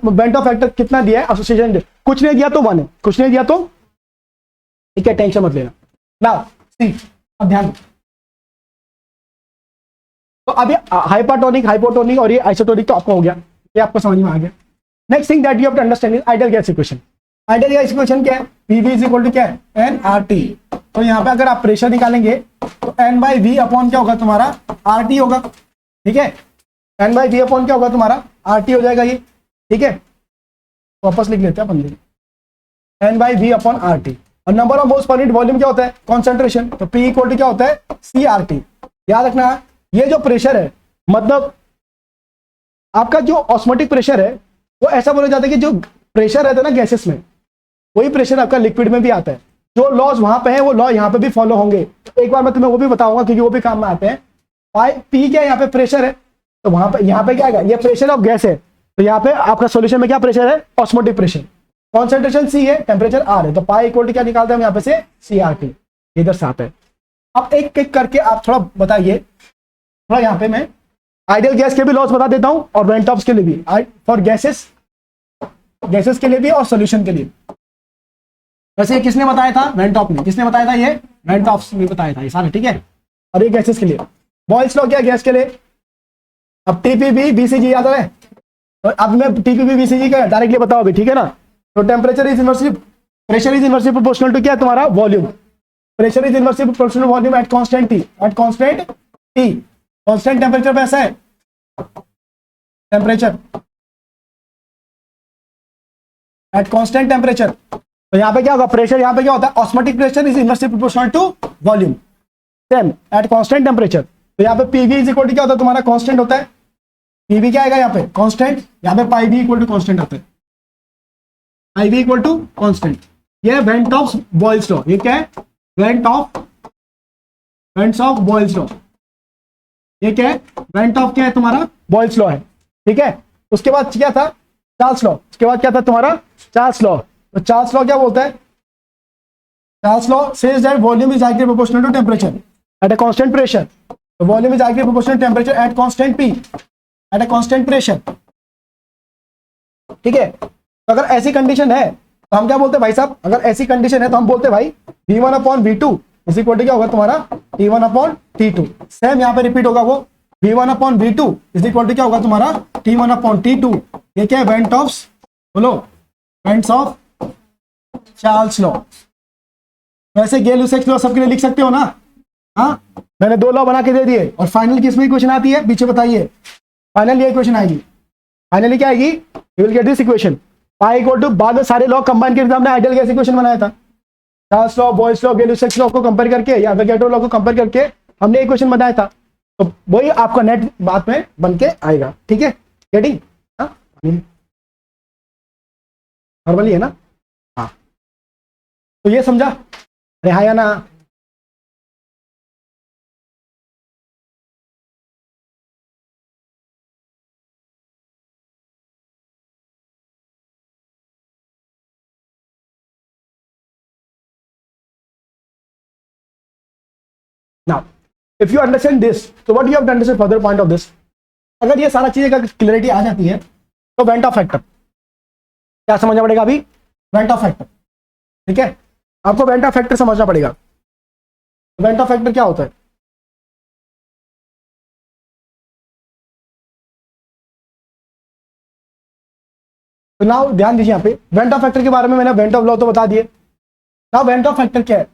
वेंट ऑफ फैक्टर कितना दिया है, एसोसिएशन कुछ नहीं दिया तो 1 है, कुछ नहीं दिया तो ठीक है, टेंशन मत लेना। नाउ सी, अब ध्यान, तो अभी हाइपरटोनिक, हाइपोटोनिक और ये आइसोटोनिक तो आपको हो गया, ये आपको समझ में आ गया। Next thing that you have to understand is ideal gas equation. Ideal gas equation क्या है, पीवी इज इक्वल टू क्या है, एन आर टी। तो यहाँ पे अगर आप प्रेशर निकालेंगे तो एन बाई वी अपॉन क्या होगा तुम्हारा, आर टी होगा। ठीक है, एन बाई वी अपॉन क्या होगा तुम्हारा, आर टी हो जाएगा ये। ठीक है, वापस लिख लेते हैं अपन, n by V upon R T. और नंबर ऑफ मोल्स पर यूनिट वॉल्यूम क्या होता है, कॉन्सेंट्रेशन, तो पी इक्वल टू क्या होता है, सी आर टी। याद रखना, ये जो प्रेशर है, मतलब आपका जो ऑस्मोटिक प्रेशर है, वो ऐसा बोला जाता है कि जो प्रेशर रहता है ना गैसेस में, वही प्रेशर आपका लिक्विड में भी आता है। जो लॉज वहां पे है वो लॉ यहाँ पे भी फॉलो होंगे। तो एक बार मैं तुम्हें वो भी बताऊंगा, क्योंकि वो भी काम में आते हैं। पी क्या है, यहाँ पे प्रेशर है, तो वहां पे यहाँ पे क्या आएगा, ये प्रेशर ऑफ गैस है, तो यहाँ पे आपका सोल्यूशन में क्या प्रेशर है, ऑस्मोटिक प्रेशर। कॉन्सेंट्रेशन सी है, टेम्परेचर आर है, तो पाई इक्वल टू क्या निकालते हैं हम यहाँ पे से, सी आर टी, इधर से आता है। अब एक एक करके आप थोड़ा बताइए, थोड़ा यहाँ पे मैं आइडियल गैस के भी लॉस बता देता हूं और वेंट ऑफ के लिए भी, फॉर गैसेस, गैसेस के लिए भी और सॉल्यूशन के लिए। वैसे ये किसने बताया था, वेंट ऑफ ने। किसने बताया था, ये वेंट ऑफ ने बताया था ये सारे। ठीक है, और ये गैसेस के लिए बॉयल्स लॉ क्या गैस के लिए। अब टीपीबी बीसीजी याद है, तो अब मैं टीपीबी बीसीजी का डायरेक्टली बताओ अभी। ठीक है ना, तो temperature is inversely, pressure is inversely proportional to क्या है तुम्हारा, volume. Pressure is inversely proportional to volume at constant T, at constant T. Constant temperature पे ऐसा है, टेम्परेचर एट कांस्टेंट टेम्परेचर, तो यहाँ पे क्या होगा, प्रेशर यहाँ पे क्या होता है, osmotic pressure is inversely proportional to volume, same at constant temperature. तो यहाँ पे पीवी इज इक्वल टू क्या होता है तुम्हारा, कांस्टेंट होता है। पीवी क्या आएगा यहाँ पे, कांस्टेंट, यहाँ पे पाई वी इक्वल टू कांस्टेंट आता है, आई वी इक्वल टू कांस्टेंट। ये वेंट ऑफ बॉयल्स लॉ, ये क्या है, वेंट ऑफ बॉयल्स लॉ। ये क्या है, वेंट ऑफ क्या है तुम्हारा, बॉयल्स लॉ है। ठीक है, उसके बाद क्या था, चार्ल्स लॉ। उसके बाद क्या था तुम्हारा, चार्ल्स लॉ। तो चार्ल्स लॉ क्या बोलता है, Charles law says that volume is directly proportional to temperature at a constant pressure. तो volume is directly proportional to temperature at constant P, at a constant pressure. ठीक है, तो अगर ऐसी कंडीशन है तो हम क्या बोलते हैं भाई साहब, अगर ऐसी कंडीशन है तो हम बोलते हैं भाई V1 upon V2 is equal to क्या होगा तुम्हारा, T1 अपॉन T2। सेम यहाँ पे रिपीट होगा वो, V1 upon V2 is equal to क्या होगा तुम्हारा, T1 अपॉन T2। ये क्या है, वेंट ऑफ, बोलो, वेंट्स ऑफ चार्ल्स लॉ। वैसे गेल-लुसाक लॉ सबके लिए लिख सकते हो ना। हाँ, मैंने 2 लॉ बना के दे दिए, और फाइनल किसमें इक्वेशन आती है, पीछे बताइए। फाइनल ये इक्वेशन आएगी, फाइनली क्या आएगी, you will get this equation, pi equal to, बाद में सारे लॉ कंबाइन करके हमने आइडियल गैस इक्वेशन बनाया था। Charles law, Boyle's law, Gay Lussac law को कंपेयर करके या अवोगाड्रो लॉ को कंपेयर करके हमने इक्वेशन बनाया था। तो वही आपका नेट बाद में बन के आएगा। ठीक है, गेटिंग, नॉर्मली है ना। हाँ, तो ये समझा, अरे हाँ या ना? Now, if you understand this, so what you have to understand further point of this. अगर ये सारा चीजें का क्लियरिटी आ जाती है तो वेंट ऑफ फैक्टर क्या समझना पड़ेगा अभी? वेंट ऑफ फैक्टर, ठीक है, आपको वेंट ऑफ फैक्टर समझना पड़ेगा। वेंट ऑफ फैक्टर क्या होता है? तो नाउ ध्यान दीजिए, यहाँ पे वेंट ऑफ फैक्टर के बारे में मैंने वेंट ऑफ लॉ तो बता दिए। नाउ वेंट ऑफ फैक्टर क्या है?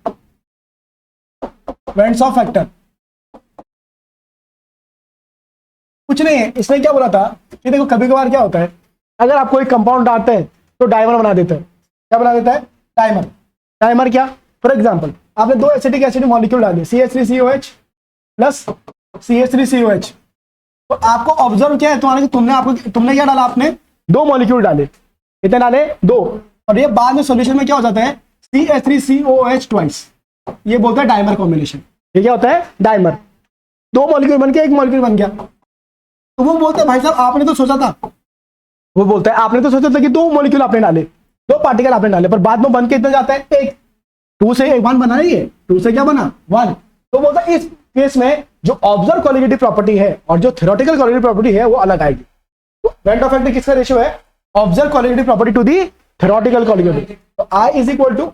वेंट्स ऑफ फैक्टर कुछ नहीं है, इसने क्या बोला था कि देखो कभी कभार क्या होता है, अगर आप कोई कंपाउंड डालते हैं तो डाइमर बना देते हैं। क्या बना देता है? डाइमर। डाइमर क्या? फॉर एग्जांपल आपने दो एसिटिक एसिड मॉलिक्यूल डाले CH3COH प्लस CH3COH, तो आपको ऑब्जर्व क्या है तुम्हारा कि तुमने क्या डाला? आपने दो मॉलिक्यूल डाले, कितने डाले? दो, और ये बाद में सॉल्यूशन में क्या हो जाता है? CH3COH twice. ये बोलता है डाइमर कॉम्बिनेशन। ये क्या होता है? डाइमर। दो मॉलिक्यूल बन गया, एक मॉलिक्यूल बन गया, तो वो बोलते हैं भाई साहब आपने तो सोचा था, वो बोलता है आपने तो सोचा था कि दो मॉलिक्यूल आपने डाले, दो पार्टिकल आपने डाले, पर बाद में बन के इतना जाता है एक, 2 से 1 बना नहीं है, 2 से क्या बना? 1। तो बोलता है इस केस में जो ऑब्जर्व क्वालिटेटिव प्रॉपर्टी है और जो थ्योरेटिकल क्वालिटेटिव प्रॉपर्टी है वो अलग आएगी। तो वेंट ऑफ फैक्टर किसका रेशियो है? Observe qualitative property to the theoretical qualitative. तो I is equal to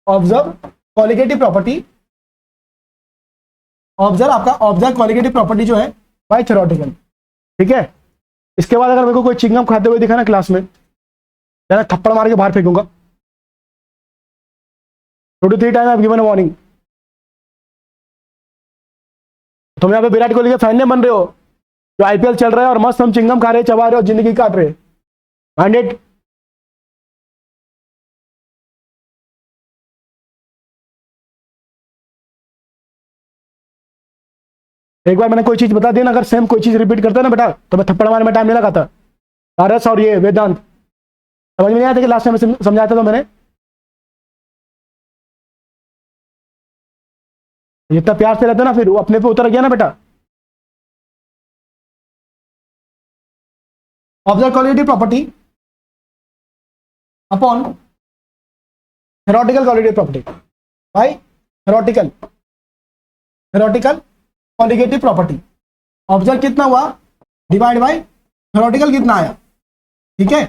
observe qualitative property, observe आपका ऑब्जर्व क्वालिटेटिव प्रॉपर्टी जो है बाय थ्योरेटिकल, ठीक है। इसके बाद अगर मेरे को कोई चिंगम खाते हुए दिखा ना क्लास में, यार थप्पड़ मार के बाहर फेंकूंगा। 2 to 3 time I given a warning. तुम यहाँ पे विराट कोहली के फैन नहीं बन रहे हो, जो IPL चल रहा है और मस्त हम चिंगम खा रहे, चबा रहे और जिंदगी काट रहे। माइंडेड। एक बार मैंने कोई चीज बता दी ना, अगर सेम कोई चीज रिपीट करता है ना बेटा, तो मैं थप्पड़ मारने में टाइम नहीं लगाता। पारस और ये वेदांत समझ में नहीं आया था कि लास्ट टाइम समझाया था तो मैंने? जितना प्यार से रहता ना फिर वो अपने पे उतर गया ना बेटा। Observe qualitative property upon theoretical qualitative property भाई, थ्योरेटिकल क्वालिटेटिव प्रॉपर्टी। ऑब्जर्व कितना हुआ डिवाइड बाय थ्योरेटिकल कितना आया, ठीक है।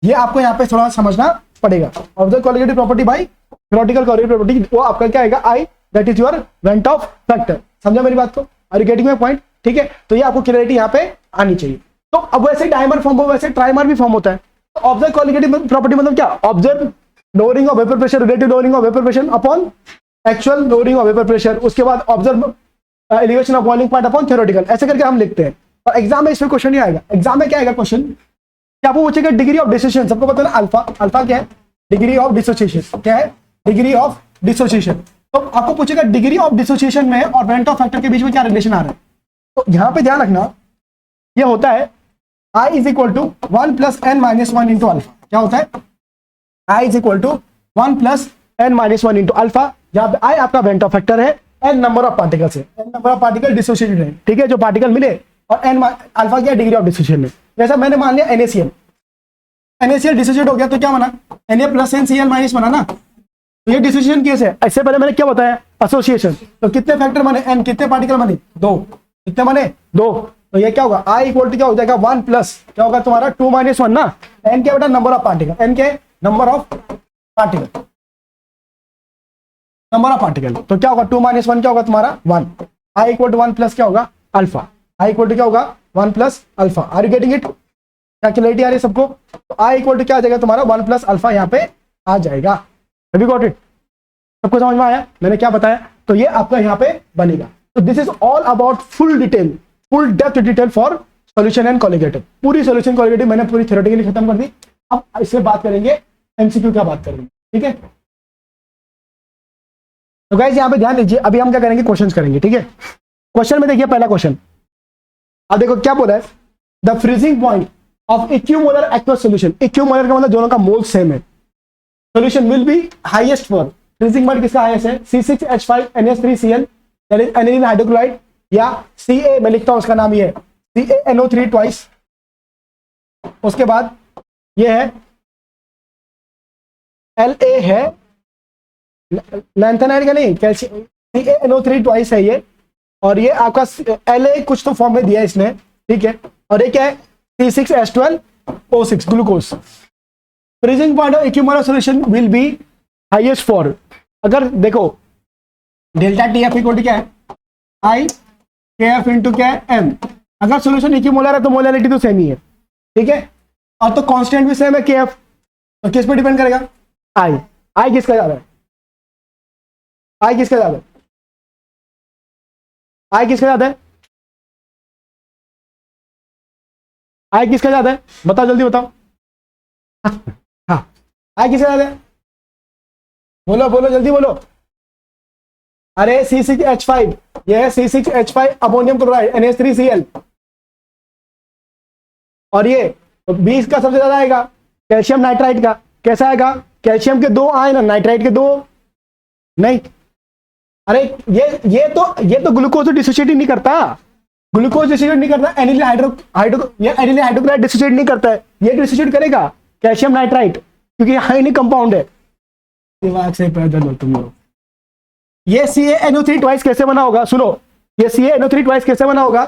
ये आपको यहाँ पे थोड़ा समझना पड़ेगा। Observe qualitative property by theoretical qualitative property, वो आपका क्या आएगा? I, that is your van't Hoff factor. समझा मेरी बात को? Are you getting my point? ठीक है, तो ये आपको क्लियरिटी यहाँ पे आनी चाहिए। तो अब वैसे डाइमर फॉर्म हो, वैसे ट्राइमर भी फॉर्म होता है। तो ऑब्जर्व क्वालिटेटिव प्रॉपर्टी मतलब क्या? Observe lowering of vapour pressure, relative lowering of vapour pressure upon actual lowering of vapour pressure, उसके बाद observe elevation of boiling point upon theoretical, ऐसे करके हम लिखते हैं। और एग्जाम में इसमें क्वेश्चन नहीं आएगा। एग्जाम में क्या आएगा क्वेश्चन? क्या आपको पूछेगा डिग्री ऑफ डिसोसिएशन। सबको पता है ना अल्फा, अल्फा क्या है? Degree of dissociation. क्या है? Degree of dissociation. तो आपको पूछेगा डिग्री ऑफ डिसोसिएशन में और वेंट ऑफ फैक्टर के बीच में क्या रिलेशन आ रहा है। तो यहां पे ध्यान रखना, ये होता है I is equal to 1 plus n minus 1 into alpha. क्या होता है? I is equal to 1 plus n minus 1 into alpha, जहां पे I आपका वेंट ऑफ फैक्टर है, n नंबर ऑफ पार्टिकल्स है, n number of particle dissociated है, ठीक है, जो पार्टिकल मिले, और n अल्फा क्या डिग्री ऑफ डिसोसिएशन में। जैसा मैंने मान लिया NaCl डिसोसिएट हो गया तो क्या बना? Na प्लस NCl माइनस बना ना। तो ये डिसोसिएशन केस है। इससे पहले मैंने क्या बताया? एसोसिएशन। तो कितने फैक्टर बने? n। कितने पार्टिकल बने? 2। कितने बने? 2। तो ये क्या होगा? I इक्वल टू क्या हो जाएगा? 1 प्लस क्या होगा तुम्हारा? 2 माइनस 1 ना। n क्या बेटा? Number of particle. n के number of particle, number of particle. तो क्या होगा? 2 माइनस 1 क्या होगा तुम्हारा? 1। I इक्वल टू 1 प्लस क्या होगा? अल्फा। I इक्वल टू क्या होगा? 1 plus alpha. Are you getting it? क्या क्लैरिटी आ रही है सबको? तो I इक्वल टू क्या आ जाएगा तुम्हारा? 1 प्लस अल्फा यहाँ पे आ जाएगा। Have you got it? सबको समझ में आया मैंने क्या बताया? तो ये आपका यहाँ पे बनेगा। तो this is all about full detail, full depth detail for solution and colligative. पूरी सॉल्यूशन कॉलिगेटिव मैंने पूरी थ्योरेटिकली खत्म कर दी। अब इससे बात करेंगे एमसीक्यू क्या बात करेंगे, ठीक है। तो गाइस यहाँ पे ध्यान दीजिए, अभी हम क्या करेंगे? क्वेश्चंस करेंगे, ठीक है। क्वेश्चन में देखिए पहला क्वेश्चन, अब देखो क्या बोला है? The freezing point of equimolar aqueous solution. Equimolar का मतलब दोनों का मोल सेम है। Solution will be highest for freezing point किसका हाईएस्ट है? C6H5NH3Cl that is aniline hydrochloride, या Ca मैं लिखता हूं उसका नाम ये है CaNO3 ट्वाइस। उसके बाद ये है La है लैंथेनाइड का नहीं, कैल्शियम CaNO3 ट्वाइस है ये, और ये आपका La कुछ तो फॉर्म में दिया है इसने, ठीक है। और ये क्या है? C6H12O6 glucose. Freezing point of accumulator solution will be highest for, अगर देखो डेल्टा TF इक्वल टू क्या है? I KF इंटू क्या है? M। अगर सॉल्यूशन इक्यूमुलर है तो मोलैलिटी तो सेम ही है, ठीक है, और तो कांस्टेंट भी सेम है KF, तो किस पे डिपेंड करेगा? I किसका ज्यादा है? I किसका ज्यादा है? I किसका ज्यादा है? I किसका ज्यादा है? बताओ जल्दी बताओ। हाँ, I किसका ज्यादा है? बोलो बोलो जल्दी बोलो। अरे C6H5, ये है C6H5 अमोनियम क्लोराइड NH3Cl, और ये 20 का सबसे ज्यादा आएगा कैल्शियम नाइट्राइड का। कैसा आएगा? कैल्शियम के 2 आए ना, नाइट्राइड के 2 नहीं। अरे ये तो ग्लूकोज डिसोसिएट नहीं करता, ग्लूकोज डिसोसिएट नहीं करता, एनिलीन हाइड्रोक्लोराइड डिसोसिएट नहीं करता है, ये डिसोसिएट करेगा कैल्शियम नाइट्राइड, क्योंकि हाइनी कंपाउंड है। दिमाग से पैदल हो तुम लोग। ये CaNO3 ट्वाइस कैसे बना होगा? सुनो, ये CaNO3 ट्वाइस कैसे बना होगा?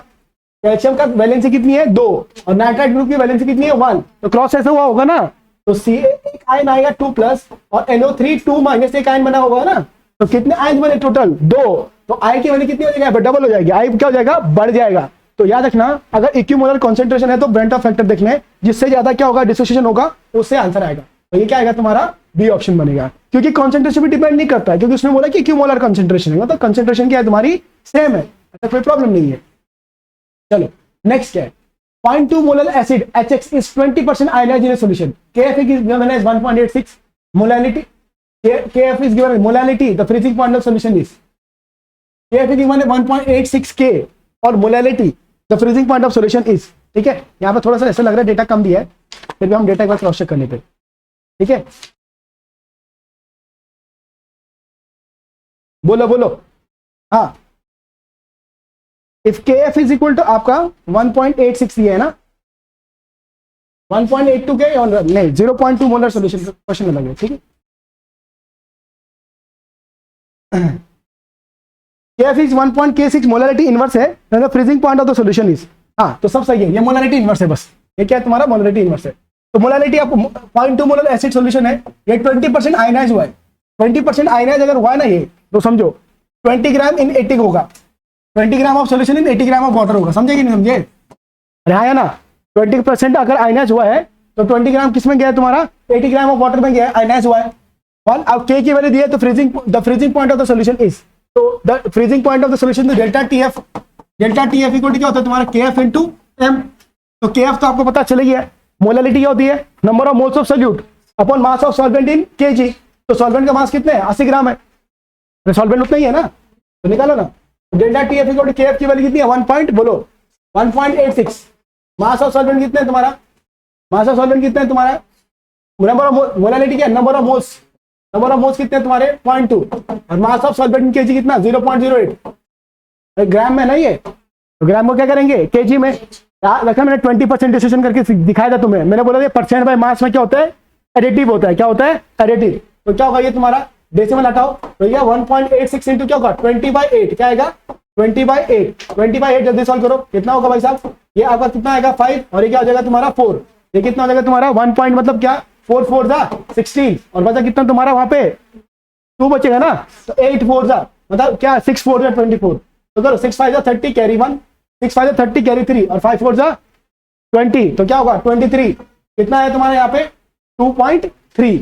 कैल्शियम का वैलेंसी कितनी है? 2, और नाइट्राइड ग्रुप की वैलेंसी कितनी है? 1, तो क्रॉस ऐसे हुआ होगा ना, तो Ca एक आयन आएगा 2+, और NO3 2- एक आयन बना होगा ना, तो कितने आयन बने टोटल? 2, तो I की वैल्यू कितनी हो जाएगी? डबल हो जाएगी, I क्या हो जाएगा? बढ़ जाएगा। तो याद रखना, अगर इक्विमोलर कॉन्सेंट्रेशन है तो ब्रेंटॉफ फैक्टर देखना है, जिससे ज्यादा क्या होगा? डिसोसिएशन होगा, उससे आंसर आएगा। तो ये क्या आएगा तुम्हारा? बी ऑप्शन बनेगा, क्योंकि कॉन्सेंट्रेशन भी डिपेंड नहीं करता है, क्योंकि उसने बोला कि इक्विमोलर कॉन्सेंट्रेशन है, मतलब कॉन्सेंट्रेशन क्या है तुम्हारी? सेम है, ऐसा कोई प्रॉब्लम नहीं है। चलो नेक्स्ट क्या है? 0.2 molar acid HX is 20% ionized in a solution. KF is given as 1.86 molality. KF is given as molality. The freezing point of solution is KF is given as 1.86 K और molality. The freezing point of solution is, ठीक है। यहाँ पे थोड़ा सा ऐसा लग रहा है डेटा कम दिया है, फिर भी हम डेटा एक बार क्रॉस चेक करने पे, ठीक है। बोलो बोलो। हाँ, if KF is equal to आपका 1.86 दिया है ना, 1.82 के और नहीं 0.2 मोलर सॉल्यूशन क्वेश्चन अलग है, ठीक है। KF is 1.K6 molarity inverse है, the freezing point of the solution is, हाँ तो सब सही है, ये मोलरिटी इनवर्स है बस, ये क्या है तुम्हारा? मोलरिटी इनवर्स है। तो मोलरिटी आप 0.2 मोलर एसिड सॉल्यूशन है, ये 20% आयनाइज हुआ है, 20% आयनाइज अगर हुआ है ना ये, तो समझो 20 ग्राम इन 80 होगा, 20 gram of solution in 80 gram of water होगा, समझे कि नहीं समझे? अरे हाँ ना, 20% अगर आयनाइज हुआ है तो 20 ग्राम किस में गया है तुम्हारा? 80 ग्राम ऑफ वाटर में गया है, आयनाइज हुआ है। और अब K की वैल्यू दी है, तो the freezing point of the solution is, तो the freezing point of the solution तो डेल्टा TF इक्वल टू क्या होता है तुम्हारा? KF into M। तो KF तो आपको पता चलेगी है, मोलैलिटी क्या होती है? Number of moles of solute upon mass of solvent in kg। तो सॉल्वेंट का मास कितना है? 80 ग्राम है, सॉल्वेंट उतना ही है ना, तो निकालो ना। Delta TF equal to KF की वैल्यू कितनी है? 1.86। मास ऑफ सॉल्वेंट कितने है तुम्हारा? मास ऑफ सॉल्वेंट कितने है तुम्हारा? नंबर ऑफ मोलैलिटी क्या है? नंबर ऑफ मोल्स कितने हैं तुम्हारे? 0.2, और मास ऑफ सॉल्वेंट इन kg कितना? 0.08 ग्राम में नहीं है, तो ग्राम को क्या करेंगे? kg में। रखा मैंने 20% डिस्ट्रीब्यूशन करके दिखाया था तुम्हें, मैंने बोला परसेंट बाय मास में क्या होता है? एडिटिव होता है। क्या होता है? एडिटिव। तो क्या होगा ये तुम्हारा? डेसिमल हटाओ तो ये 1.86 इंटू क्या होगा? 20/8। क्या आएगा? 20/8 जल्दी सॉल्व करो, कितना होगा भाई साहब? ये आपका कितना आएगा? 5, और ये क्या हो जाएगा तुम्हारा? 4। ये कितना हो जाएगा तुम्हारा? 1 पॉइंट मतलब क्या? 4 4 जा 16, और बचा कितना तुम्हारा? वहां पे 2 बचेगा ना, तो 8 4 जा मतलब क्या? 6 4 जा 24। तो करो 6 5 जा 30 कैरी 1, 6 5 जा 30 कैरी 3, और 5 4 जा 20, तो क्या होगा? 23। कितना है तुम्हारे यहाँ पे? 2.3,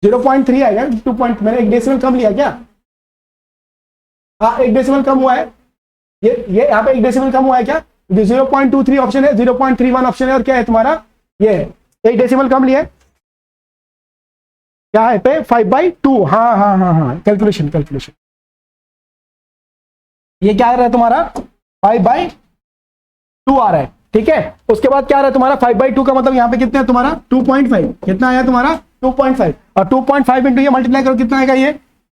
0.3 आएगा। 2 पॉइंट मैंने एक डेसिमल कम लिया क्या? हाँ, एक डेसिमल कम हुआ है, ये यहाँ पे एक डेसिमल कम हुआ है क्या? 0.23 ऑप्शन है, 0.31 ऑप्शन है, और क्या है तुम्हारा? ये है एक डेसिमल कम लिया है। क्या है पे? 5/2। हाँ, कैलकुलेशन। ये क्या आ रहा है तुम्हारा? 5/2 आ रहा है, ठीक है। उसके बाद क्या आ रहा है तुम्हारा? 5/2 का मतलब यहाँ पे कितना है तुम्हारा? 2.5। कितना आया तुम्हारा? 2.5 और 2.5 इंटू ये मल्टीप्लाई करो कितना आएगा ये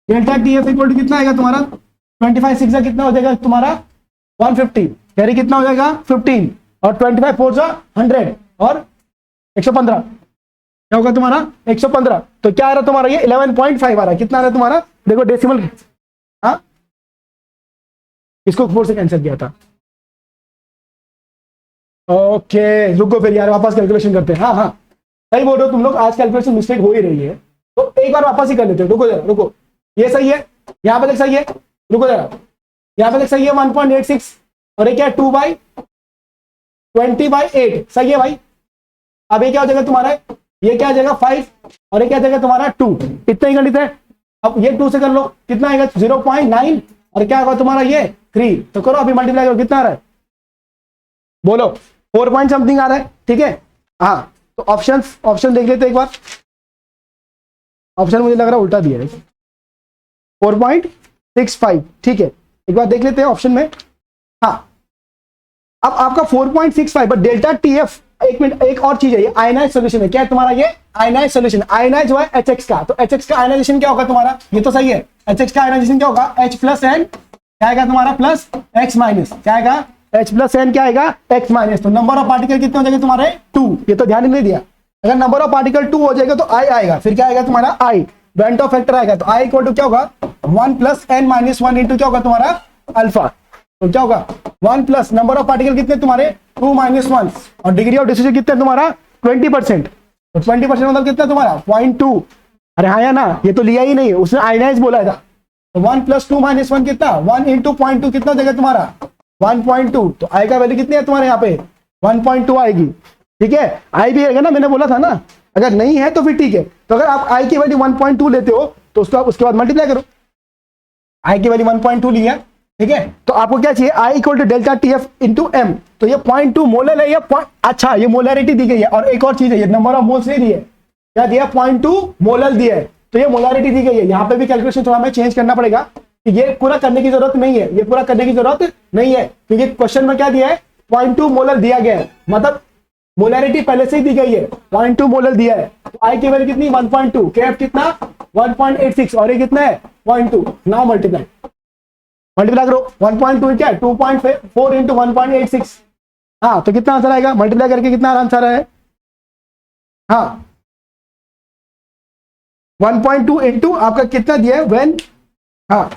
delta T F equal to कितना आएगा तुम्हारा 25 6 कितना हो जाएगा तुम्हारा 150 यानी कितना हो जाएगा 15 और 25 4 100 और 115 क्या होगा तुम्हारा 115 तो क्या आ रहा तुम्हारा ये 11.5 आ रहा है कितना आ रहा है तुम्हारा देखो डेसिमल हाँ इसको 4 से कैंसिल किया था ओके रुको फिर यार वापस कैलकुलेशन करते हैं हाँ हाँ सही बोल रहे हो तुम लोग आज कैलकुलेशन मिस्टेक हो ही रही है तो एक बार वापस ही कर लेते हो रुको जरा रुको ये सही है यहाँ पे देख सही है रुको जरा यहाँ पे देख सही है 1.86 और ये क्या है 2/20/8 सही है भाई अब ये क्या हो जाएगा तुम्हारा ये क्या हो जाएगा 5 और ये क्या हो जाएगा तुम्हारा 2 इतना ही गणित है अब ये 2 से कर लो कितना आएगा 0.9 और क्या होगा तुम्हारा ये 3 तो करो अभी मल्टीप्लाई करो कितना आ रहा है बोलो 4 पॉइंट समथिंग आ रहा है ठीक है हाँ तो ऑप्शन देख लेते एक बार ऑप्शन मुझे लग रहा है उल्टा दिया है 4.65 ठीक है एक बार देख लेते हैं ऑप्शन में हाँ अब आपका 4.65 बट डेल्टा टीएफ एक मिनट एक और चीज है ये आयनाइज सॉल्यूशन है क्या है तुम्हारा ये आयनाइज सॉल्यूशन आयनाइज हुआ है एचएक्स का तो एचएक्स का आयनाइजेशन क्या होगा तुम्हारा ये तो सही है एचएक्स का आयनाइजेशन क्या होगा H प्लस एन क्या आएगा तुम्हारा प्लस एक्स माइनस क्या आएगा H प्लस एन क्या आएगा एक्स माइनस तो नंबर ऑफ पार्टिकल कितने हो जाएंगे तुम्हारे 2 ये तो ध्यान ही नहीं दिया अगर नंबर ऑफ पार्टिकल 2 हो जाएगा तो I आएगा फिर क्या आएगा तुम्हारा I वेंट ऑफ फैक्टर आएगा तो I इक्वल टू क्या होगा 1 प्लस n माइनस 1 इंटू क्या होगा तुम्हारा अल्फा तो क्या होगा 1 प्लस नंबर ऑफ पार्टिकल कितने तुम्हारे 2 माइनस 1 और डिग्री ऑफ डिस्ट्रीब्यूशन कितना तुम्हारा 20% तो 20% मतलब कितना तुम्हारा 0.2 अरे हाँ या ना ये तो लिया ही नहीं है उसने आयनाइज बोला था तो 1 प्लस 2 माइनस 1 कितना 1 इंटू 0.2 कितना देगा तुम्हारा 1.2 तो आई का वैल्यू कितनी है तुम्हारे यहाँ पे 1.2 आएगी ठीक है आई भी आएगा ना मैंने बोला था ना अगर नहीं है तो फिर ठीक है तो अगर आप आई की वैल्यू 1.2 लेते हो तो उसको आप उसके बाद मल्टीप्लाई करो आई की वैल्यू 1.2 लिया ठीक है तो आपको क्या चाहिए I equal to delta T F into M तो ये 0.2 मोलर है या अच्छा ये मोलरिटी दी गई है और एक और चीज है ये नंबर ऑफ मोल्स नहीं दिए क्या दिया 0.2 मोलर दिया है तो ये मोलरिटी दी गई है यहाँ पे भी कैलकुलेशन थोड़ा हमें चेंज करना पड़ेगा कि ये पूरा करने की जरूरत नहीं है ये पूरा करने की जरूरत नहीं है क्योंकि क्वेश्चन में क्या दिया है 0.2 मोलर दिया गया है मतलब मोलरिटी पहले से ही दी गई है 0.2 मोलर दिया है तो आई की वैल्यू कितनी 1.2 केएफ कितना 1.86 और ये कितना है 0.2 नाउ मल्टीप्लाई करो 1.2 क्या है 2.4 इंटू 1.86 हाँ तो कितना आंसर आएगा मल्टीप्लाई करके कितना आंसर है हाँ 1.2 इंटू आपका कितना दिया है व्हेन हाँ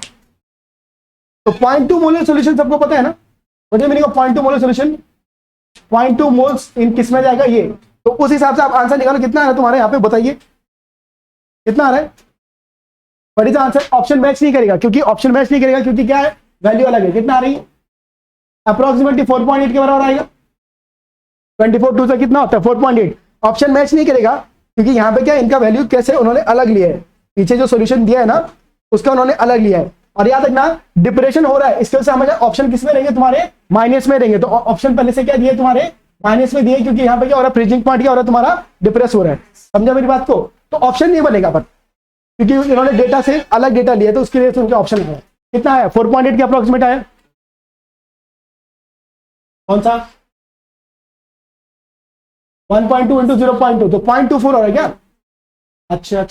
तो 0.2 मोलर सॉल्यूशन सबको पता है ना मुझे मीनिंग 0.2 मोलर सॉल्यूशन 0.2 मोल्स इन किस में जाएगा ये तो उस हिसाब से आप आंसर निकालो कितना आ रहा है तुम्हारे यहाँ पे बताइए कितना आ रहा है but is answer option match नहीं करेगा क्योंकि ऑप्शन मैच नहीं करेगा क्योंकि क्या है वैल्यू अलग है कितना आ रही है अप्रोक्सीमेटली 4.8 के बराबर आएगा 24 2 से कितना होता है 4.8 ऑप्शन मैच नहीं करेगा क्योंकि यहाँ पे क्या इनका वैल्यू कैसे उन्होंने अलग लिया है पीछे जो सोल्यूशन दिया है ना उसका उन्होंने अलग लिया है और याद रखना डिप्रेशन हो रहा है इसके वजह से हमें ऑप्शन किस में रहेंगे तुम्हारे माइनस में रहेंगे तो ऑप्शन पहले से क्या दिए तुम्हारे माइनस में दिए क्योंकि यहाँ पे क्या हो रहा है फ्रीजिंग पॉइंट क्या हो रहा है तुम्हारा डिप्रेस हो रहा है समझा मेरी बात को तो ऑप्शन नहीं बनेगा पर क्योंकि इन्होंने डेटा से अलग डेटा लिया तो उसके लिए उनका ऑप्शन है कितना है 4.8 के अप्रोक्सीमेट आया कौन सा 1.2 इंटू 0.2 तो 0.24 हो रहा है क्या अच्छा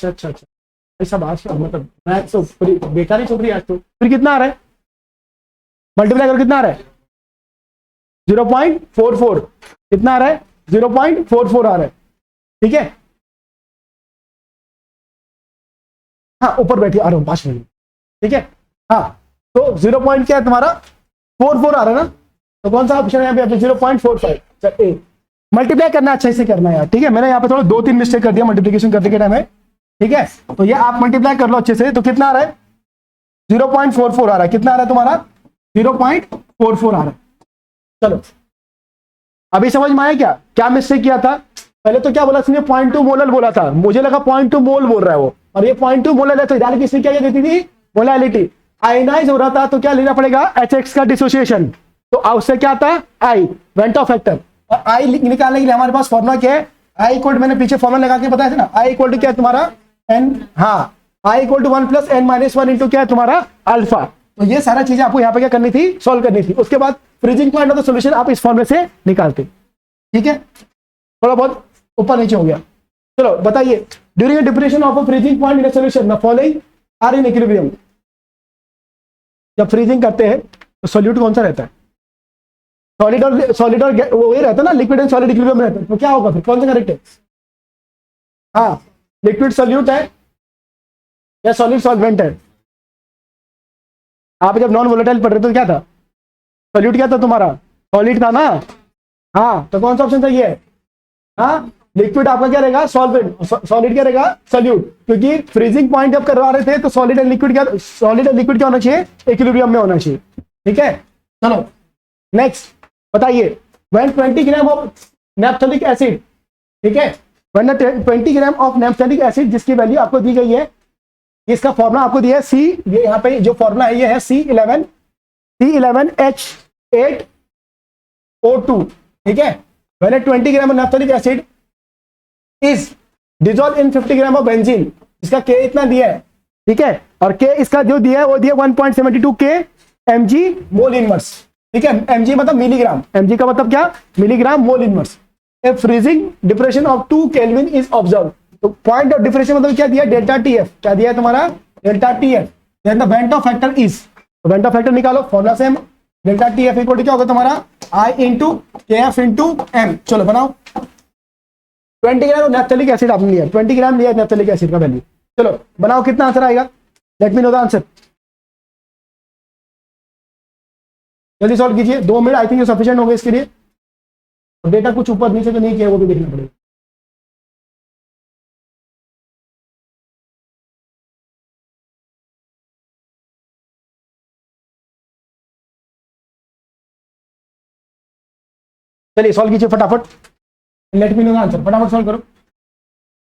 ऐसा बात मतलब मैथ तो बेकार ही चल रही है आज तो फिर कितना आ रहा है मल्टीप्लाई करो कितना आ रहा है 0.44 कितना आ रहा है 0.44 आ रहा है ठीक है हाँ ऊपर बैठिए आ रहा हूँ 5 मिनट ठीक है हाँ तो 0 पॉइंट क्या है तुम्हारा 44 आ रहा है ना तो कौन सा ऑप्शन है यहाँ पे 0.45 मल्टीप्लाई करना अच्छा से करना है यार ठीक है मैंने यहाँ पे थोड़ा 2-3 मिस्टेक कर दिया मल्टीप्लिकेशन करने के टाइम में ठीक है तो ये आप मल्टीप्लाई कर लो अच्छे से तो कितना आ रहा है 0.44 आ रहा है कितना आ रहा है तुम्हारा 0.44 आ रहा है चलो अभी समझ में आया क्या मिस्टेक किया था पहले तो क्या बोला इसने 0.2 मोलर बोला था मुझे लगा 0.2 मोल बोल रहा है वो और ये 0.2 मोलर है तो डायरेक्ट इसने क्या देती थी मोलैलिटी आयनाइज हो रहा था तो क्या लेना पड़ेगा HX का डिसोसिएशन तो उससे क्या आता है आई वेंट ऑफ फैक्टर और आई निकालने के लिए हमारे पास फॉर्मूला क्या है आई इक्वल मैंने पीछे फॉर्मूला लगा के बताया था ना आई इक्वल टू क्या है तुम्हारा एन हाँ I equal to 1 plus n minus 1 into क्या है तुम्हारा अल्फा तो ये सारा चीजें आपको यहाँ पे क्या करनी थी सॉल्व करनी थी उसके बाद freezing point of the solution आप इस फॉर्मूले से निकालते ठीक है थोड़ा बहुत ऊपर नीचे हो गया चलो बताइए, during depression of a freezing point in solution the following are in equilibrium. जब फ्रीजिंग करते हैं तो सॉल्यूट कौन सा रहता है? सॉलिड और वो ही रहता है ना, लिक्विड एंड सॉलिड इक्विलिब्रियम रहता है, तो क्या होगा फिर, कौन सा करेक्ट है? हाँ, लिक्विड सॉल्यूट है या सॉलिड सॉल्वेंट है? आप जब नॉन वोलेटाइल पढ़ रहे थे तो क्या था? सॉल्यूट क्या था तुम्हारा? सॉलिड था ना। हाँ, तो कौन सा ऑप्शन सही है? हाँ, लिक्विड आपका क्या रहेगा? सॉल्वेंट, सॉलिड क्या रहेगा? सॉल्यूट। क्योंकि फ्रीजिंग पॉइंट जब करवा रहे थे तो सॉलिड एंड लिक्विड क्या, सॉलिड एंड लिक्विड क्या होना चाहिए? इक्विलिब्रियम में होना चाहिए। ठीक है, चलो नेक्स्ट बताइए, when 20 gram of naphthalic acid, ठीक है, when 20 gram of naphthalic acid जिसकी वैल्यू आपको दी गई है, इसका फॉर्मूला आपको दिया है सी, ये यहाँ पे जो फॉर्मूला है ये है C11H8O2, ठीक है। When 20 gram of naphthalic acid is dissolve in 50 gram of benzene, इसका के इतना दिया है, ठीक है, और के इसका जो दिया है वो दिया 1.72 के mg मोल इनवर्स, ठीक है। mg मतलब मिलीग्राम, mg का मतलब क्या? Milligram mole inverse. A freezing depression of 2 kelvin is observe, तो पॉइंट ऑफ डिप्रेशन मतलब क्या दिया? डेल्टा टीएफ, क्या दिया है तुम्हारा? Delta TF. Then the van't Hoff factor is, तो वेंट ऑफ फैक्टर निकालो, formula same, delta TF equal to क्या होगा तुम्हारा? I into K F into M. चलो बनाओ, 20 ग्राम नैप्थेलिक एसिड आपने लिया, 20 ग्राम लिया नैप्थेलिक एसिड का वैल्यू। चलो बनाओ, कितना आंसर आएगा? Let me know the answer, जल्दी सॉल्व कीजिए, 2 मिनट आई थिंक सफिशिएंट होंगे इसके लिए। डेटा कुछ ऊपर नीचे तो नहीं किया, वो भी देखना पड़ेगा। चलिए सॉल्व कीजिए फटाफट, let me know the answer, फटाफट सॉल्व करो।